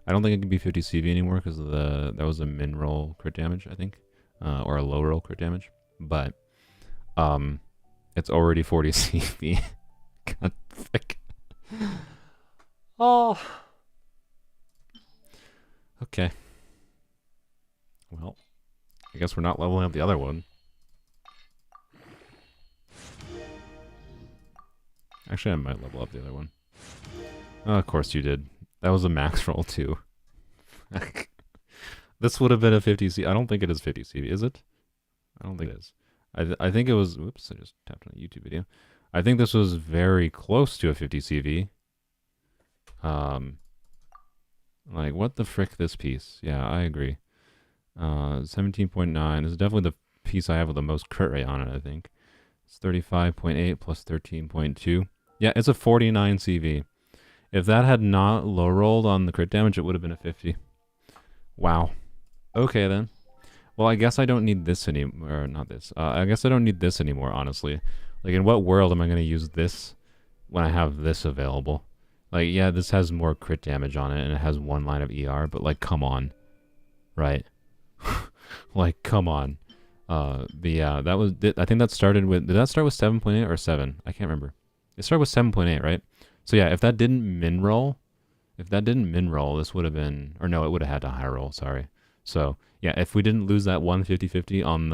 I don't think it can be 50 CV anymore because that was a min roll crit damage, I think, or a low roll crit damage. But it's already 40 CV. God, frick. Oh. Okay. Well, I guess we're not leveling up the other one. Actually, I might level up the other one. Oh, of course you did. That was a max roll too. This would have been a 50 CV. I don't think it is 50 CV, is it? I don't think it is. I think it was... Whoops, I just tapped on a YouTube video. I think this was very close to a 50 CV. Like, what the frick, this piece? Yeah, I agree. 17.9. This is definitely the piece I have with the most crit rate on it, I think. It's 35.8 plus 13.2. Yeah, it's a 49 CV. If that had not low rolled on the crit damage, it would have been a 50. Wow. Okay, then. Well, I guess I don't need this anymore. Or not this. I guess I don't need this anymore, honestly. Like, in what world am I going to use this when I have this available? Like, yeah, this has more crit damage on it, and it has 1 line of ER, but, like, come on. Right? Like, come on. But yeah, that was... I think that started with... Did that start with 7.8 or 7? I can't remember. It started with 7.8, right? So yeah, if that didn't min roll, this would have been... Or no, it would have had to high roll, sorry. So, yeah, if we didn't lose that 1 50-50 on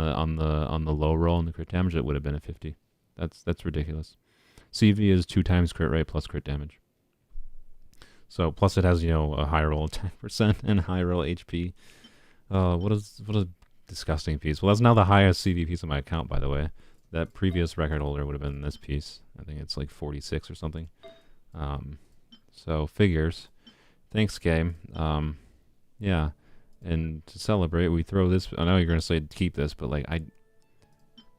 the low roll and the crit damage, it would have been a 50. That's ridiculous. CV is 2 times crit rate plus crit damage. So, plus it has, you know, a high roll 10% and high roll HP. What a disgusting piece. Well, that's now the highest CV piece on my account, by the way. That previous record holder would have been this piece. I think it's like 46 or something. So, figures. Thanks, game. Yeah. And to celebrate, we throw this... I know you're going to say keep this, but, like, I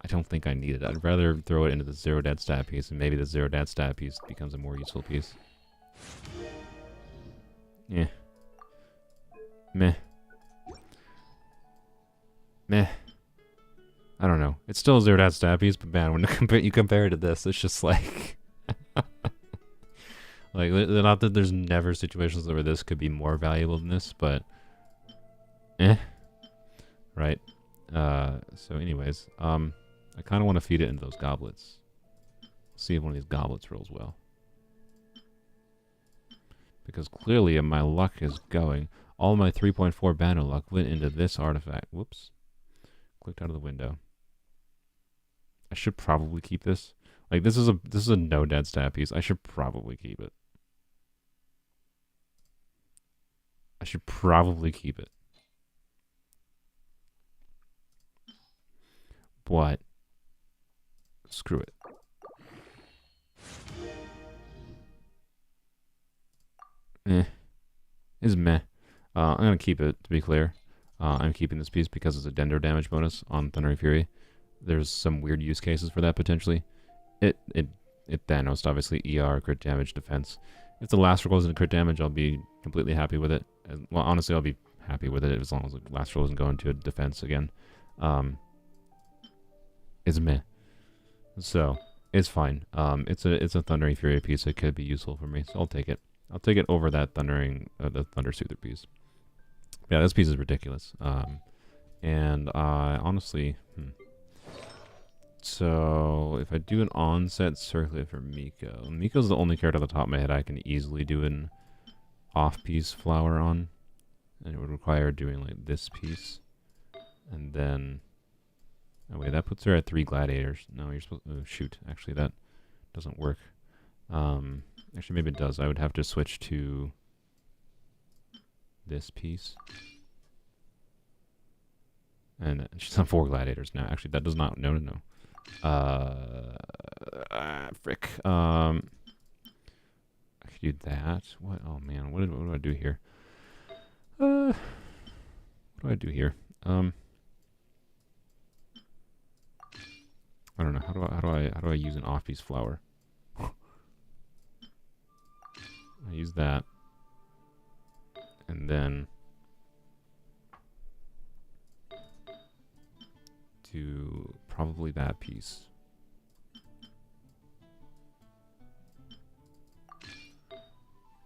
don't think I need it. I'd rather throw it into the 0 dead stat piece, and maybe the 0 dead stat piece becomes a more useful piece. Yeah. Meh. Meh. I don't know. It's still a 0 dead stat piece, but man, when you compare it to this, it's just like... like, not that there's never situations where this could be more valuable than this, but... Right. So anyways, I kind of want to feed it into those goblets. See if one of these goblets rolls well. Because clearly my luck is going. All my 3.4 banner luck went into this artifact. Whoops. Clicked out of the window. I should probably keep this. Like, this is a no dead stat piece. I should probably keep it. I should probably keep it. But screw it. It's meh. I'm gonna keep it, to be clear. I'm keeping this piece because it's a dender damage bonus on Thundering Fury. There's some weird use cases for that potentially. It Thanos, obviously, ER, crit damage, defense. If the last roll goes into crit damage, I'll be completely happy with it. Well, honestly, I'll be happy with it as long as the last roll doesn't go into a defense again. It's meh. So it's fine. It's a Thundering Fury piece that could be useful for me, so I'll take it. I'll take it over that the Thunder Soother piece. Yeah, this piece is ridiculous. And I honestly, so if I do an onset circlet for Miko, Miko's the only character at the top of my head I can easily do an off-piece flower on, and it would require doing like this piece, and then, oh wait, that puts her at 3 gladiators. No, you're supposed to, shoot, actually that doesn't work. Actually maybe it does. I would have to switch to this piece. And she's on 4 gladiators now. Actually, that does not. No. Frick. I could do that. What? Oh man, what do I do here? What do I do here? I don't know. How do I use an off-piece flower? I use that, and then do probably that piece.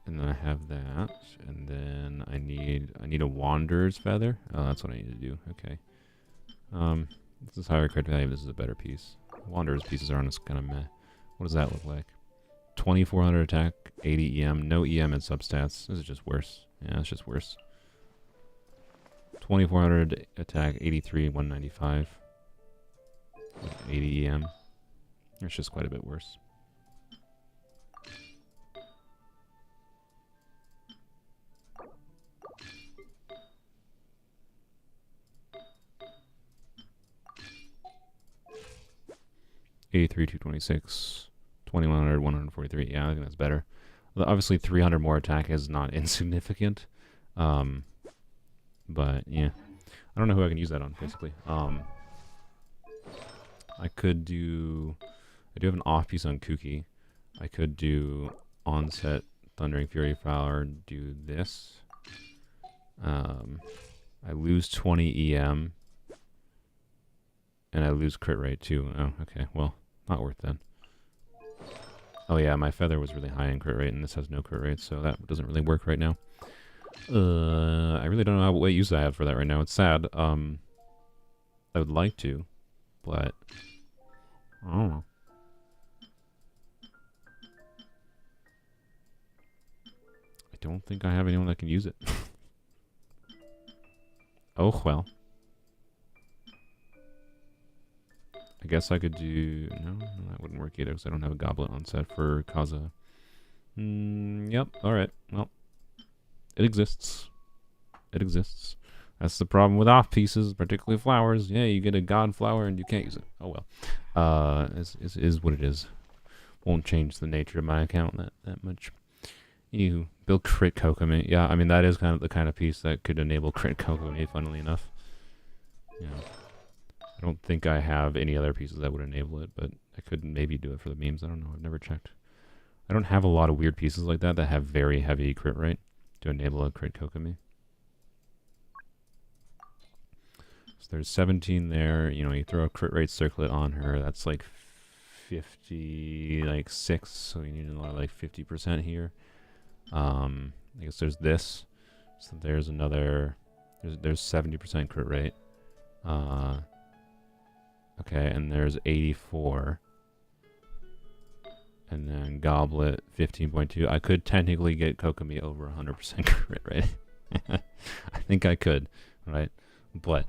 And then I have that, and then I need a Wanderer's Feather. Oh, that's what I need to do. Okay. This is higher crit value. This is a better piece. Wanderer's pieces are on this kind of meh. What does that look like? 2400 attack, 80 EM, no EM and substats. This is just worse. Yeah, it's just worse. 2400 attack, 83, 195. 80 EM. It's just quite a bit worse. $83, 226, 2100, 143. Yeah, I think that's better. Obviously, 300 more attack is not insignificant. But yeah, I don't know who I can use that on. Basically, I could do. I do have an off piece on Kuki. I could do onset Thundering Fury Flower. Do this. I lose 20 EM, and I lose crit rate too. Oh, okay. Well, not worth then. Oh yeah, my feather was really high in crit rate, and this has no crit rate, so that doesn't really work right now. I really don't know what use I have for that right now. It's sad. I would like to, but I don't know. I don't think I have anyone that can use it. Oh well. I guess I could do... No, that wouldn't work either because I don't have a goblet on set for Kaza. Yep, alright. Well, it exists. It exists. That's the problem with off pieces, particularly flowers. Yeah, you get a god flower and you can't use it. Oh well. Is what it is. Won't change the nature of my account that much. You build crit Kokomi. Yeah, I mean that is kind of the kind of piece that could enable crit Kokomi, funnily enough. Yeah. I don't think I have any other pieces that would enable it, but I could maybe do it for the memes. I don't know. I've never checked. I don't have a lot of weird pieces like that have very heavy crit rate to enable a crit Kokomi. So there's 17 there. You know, you throw a crit rate circlet on her. That's like 50, like 6. So you need a lot of like 50% here. I guess there's this. So there's another. There's 70% crit rate. Okay, and there's 84. And then Goblet, 15.2. I could technically get Kokomi over 100% crit rate. I think I could, right? But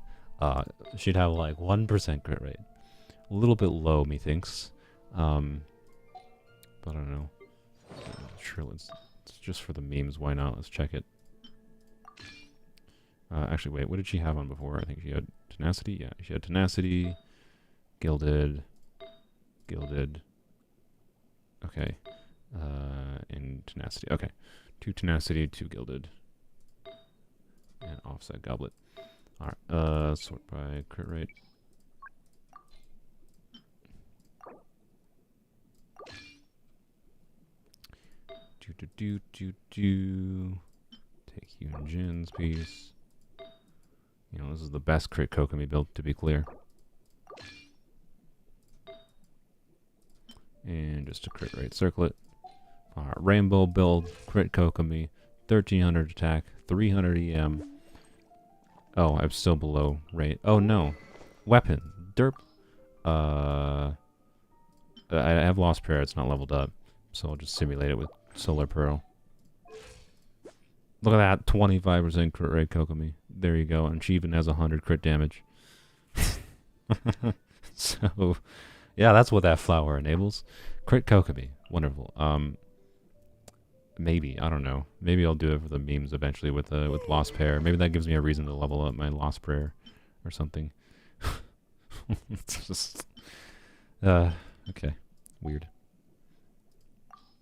she'd have like 1% crit rate. A little bit low, methinks. But I don't know. Sure, it's just for the memes. Why not? Let's check it. Actually, wait. What did she have on before? I think she had Tenacity. Yeah, she had Tenacity. Gilded. Okay. And Tenacity. Okay. 2 Tenacity, 2 Gilded. And offset Goblet. Alright. Sort by crit rate. Do. Take you and Jin's piece. You know, this is the best crit Kokomi build, to be clear. And just a crit rate circlet. Rainbow build, crit Kokomi, 1300 attack, 300 EM. Oh, I'm still below rate. Oh no. Weapon. Derp. I have Lost Prayer, it's not leveled up. So I'll just simulate it with Solar Pearl. Look at that, 25% crit rate Kokomi. There you go, and she even has 100 crit damage. So, yeah, that's what that flower enables. Crit Kokomi, wonderful. Maybe, I don't know. Maybe I'll do it for the memes eventually with Lost Prayer. Maybe that gives me a reason to level up my Lost Prayer or something. It's just, okay, weird.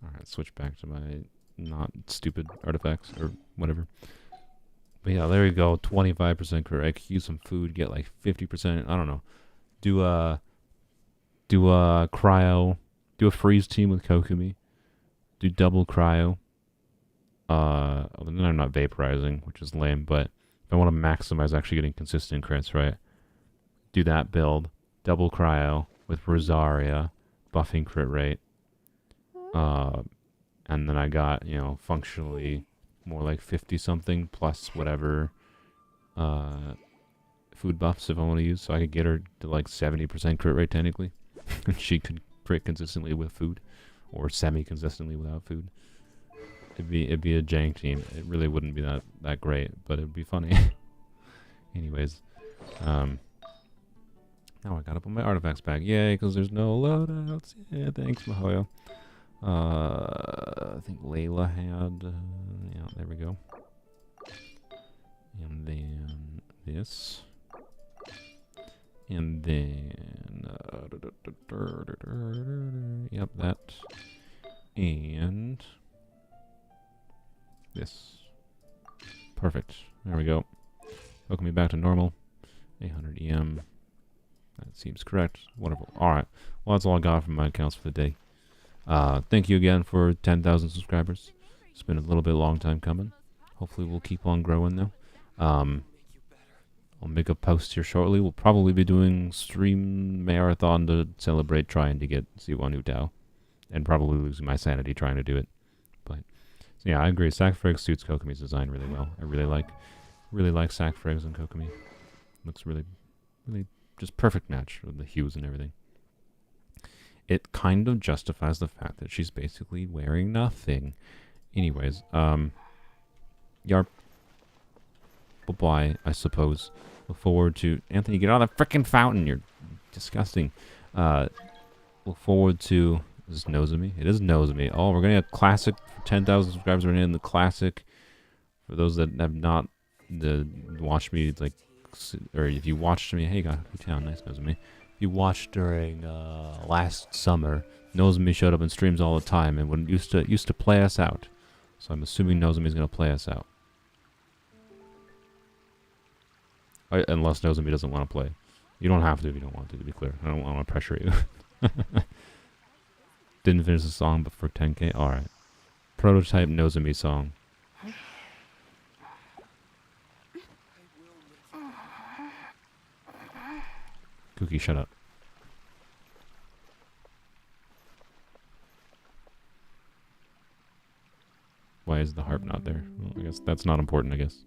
Alright, switch back to my not stupid artifacts or whatever. But yeah, there you go. 25% crit. I could use some food, get like 50%. I don't know. Do cryo. Do a freeze team with Kokomi. Do double cryo. Then I'm not vaporizing, which is lame. But if I want to maximize actually getting consistent crits, right? Do that build. Double cryo with Rosaria, buffing crit rate. And then I got, you know, functionally more like 50 something plus whatever food buffs if I want to use. So I could get her to like 70% crit rate technically. And she could crit consistently with food or semi-consistently without food. It'd be a jank team. It really wouldn't be that great, but it'd be funny. Anyways, now I gotta put my artifacts back. Yay, because there's no loadouts. Yeah, thanks, Mahoyo. I think Layla had, yeah, there we go. And then this. And then, yep, that. And this. Perfect. There we go. Welcome me back to normal. 800 EM. That seems correct. Wonderful. Alright. Well, that's all I got from my accounts for the day. Thank you again for 10,000 subscribers. It's been a little bit long time coming. Hopefully we'll keep on growing though. I'll make a post here shortly. We'll probably be doing stream marathon to celebrate trying to get C1 Hu Tao. And probably losing my sanity trying to do it. But so yeah, I agree. Sackfrag suits Kokomi's design really well. I really like Sackfrags and Kokomi. Looks really just perfect match with the hues and everything. It kind of justifies the fact that she's basically wearing nothing. Anyways, Yarp. Bye-bye, I suppose. Look forward to... Anthony, get out of the frickin' fountain! You're disgusting. Look forward to... Is this Nozomi? It is Nozomi. Oh, we're gonna get classic for 10,000 subscribers. We're gonna end the classic. For those that have not watched me, like... Or if you watched me... Hey, you got Hu Tao, nice Nozomi. If you watched during last summer, Nozomi showed up in streams all the time and would used to play us out. So I'm assuming Nozomi's gonna play us out. Unless Nozomi doesn't want to play. You don't have to if you don't want to be clear. I don't want to pressure you. Didn't finish the song, but for 10k? Alright. Prototype Nozomi song. Cookie, shut up. Why is the harp not there? Well, I guess that's not important, I guess.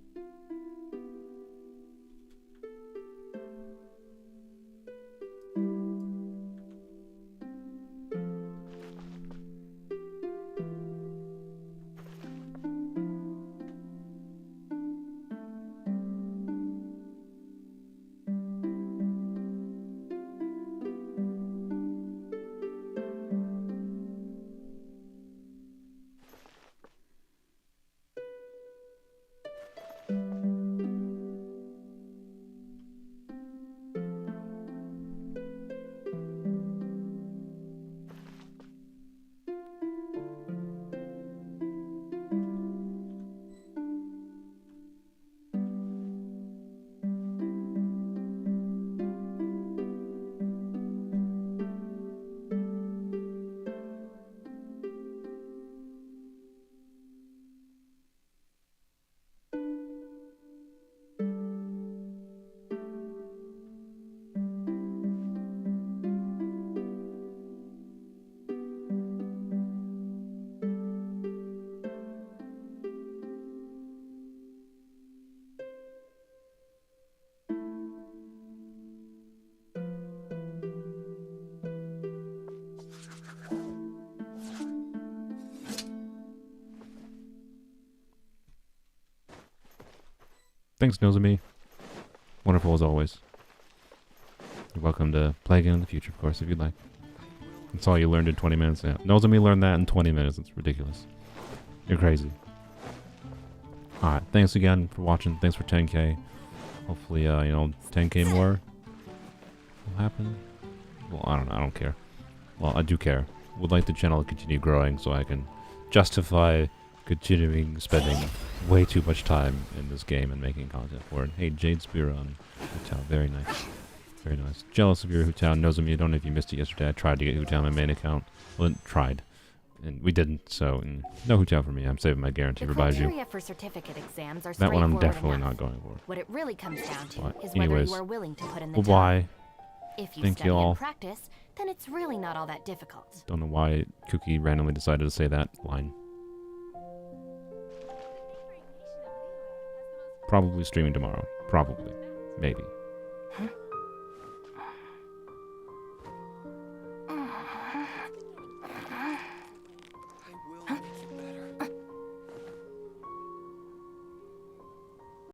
Thanks, Nozomi. Wonderful as always. You're welcome to play again in the future, of course, if you'd like. That's all you learned in 20 minutes. Yeah. Nozomi learned that in 20 minutes. It's ridiculous. You're crazy. Alright, thanks again for watching. Thanks for 10k. Hopefully, 10k more will happen. Well, I don't know. I don't care. Well, I do care. Would like the channel to continue growing so I can justify continuing spending way too much time in this game and making content for it. Hey, Jade Spear on Hu Tao. Very nice. Very nice. Jealous of your Hu Tao. Nozomi, I don't know if you missed it yesterday. I tried to get Hu Tao on my main account. Well, tried. And we didn't, so no Hu Tao for me. I'm saving my guarantee for Baiju. Criteria for certificate exams are That one I'm straightforward definitely enough. not going for. What it really comes down to But is whether anyways, you are willing to put in the well, time. why? If you Thank study y'all. and practice, then it's really not all that difficult. Don't know why Cookie randomly decided to say that line. Probably streaming tomorrow. Probably. Maybe. Huh?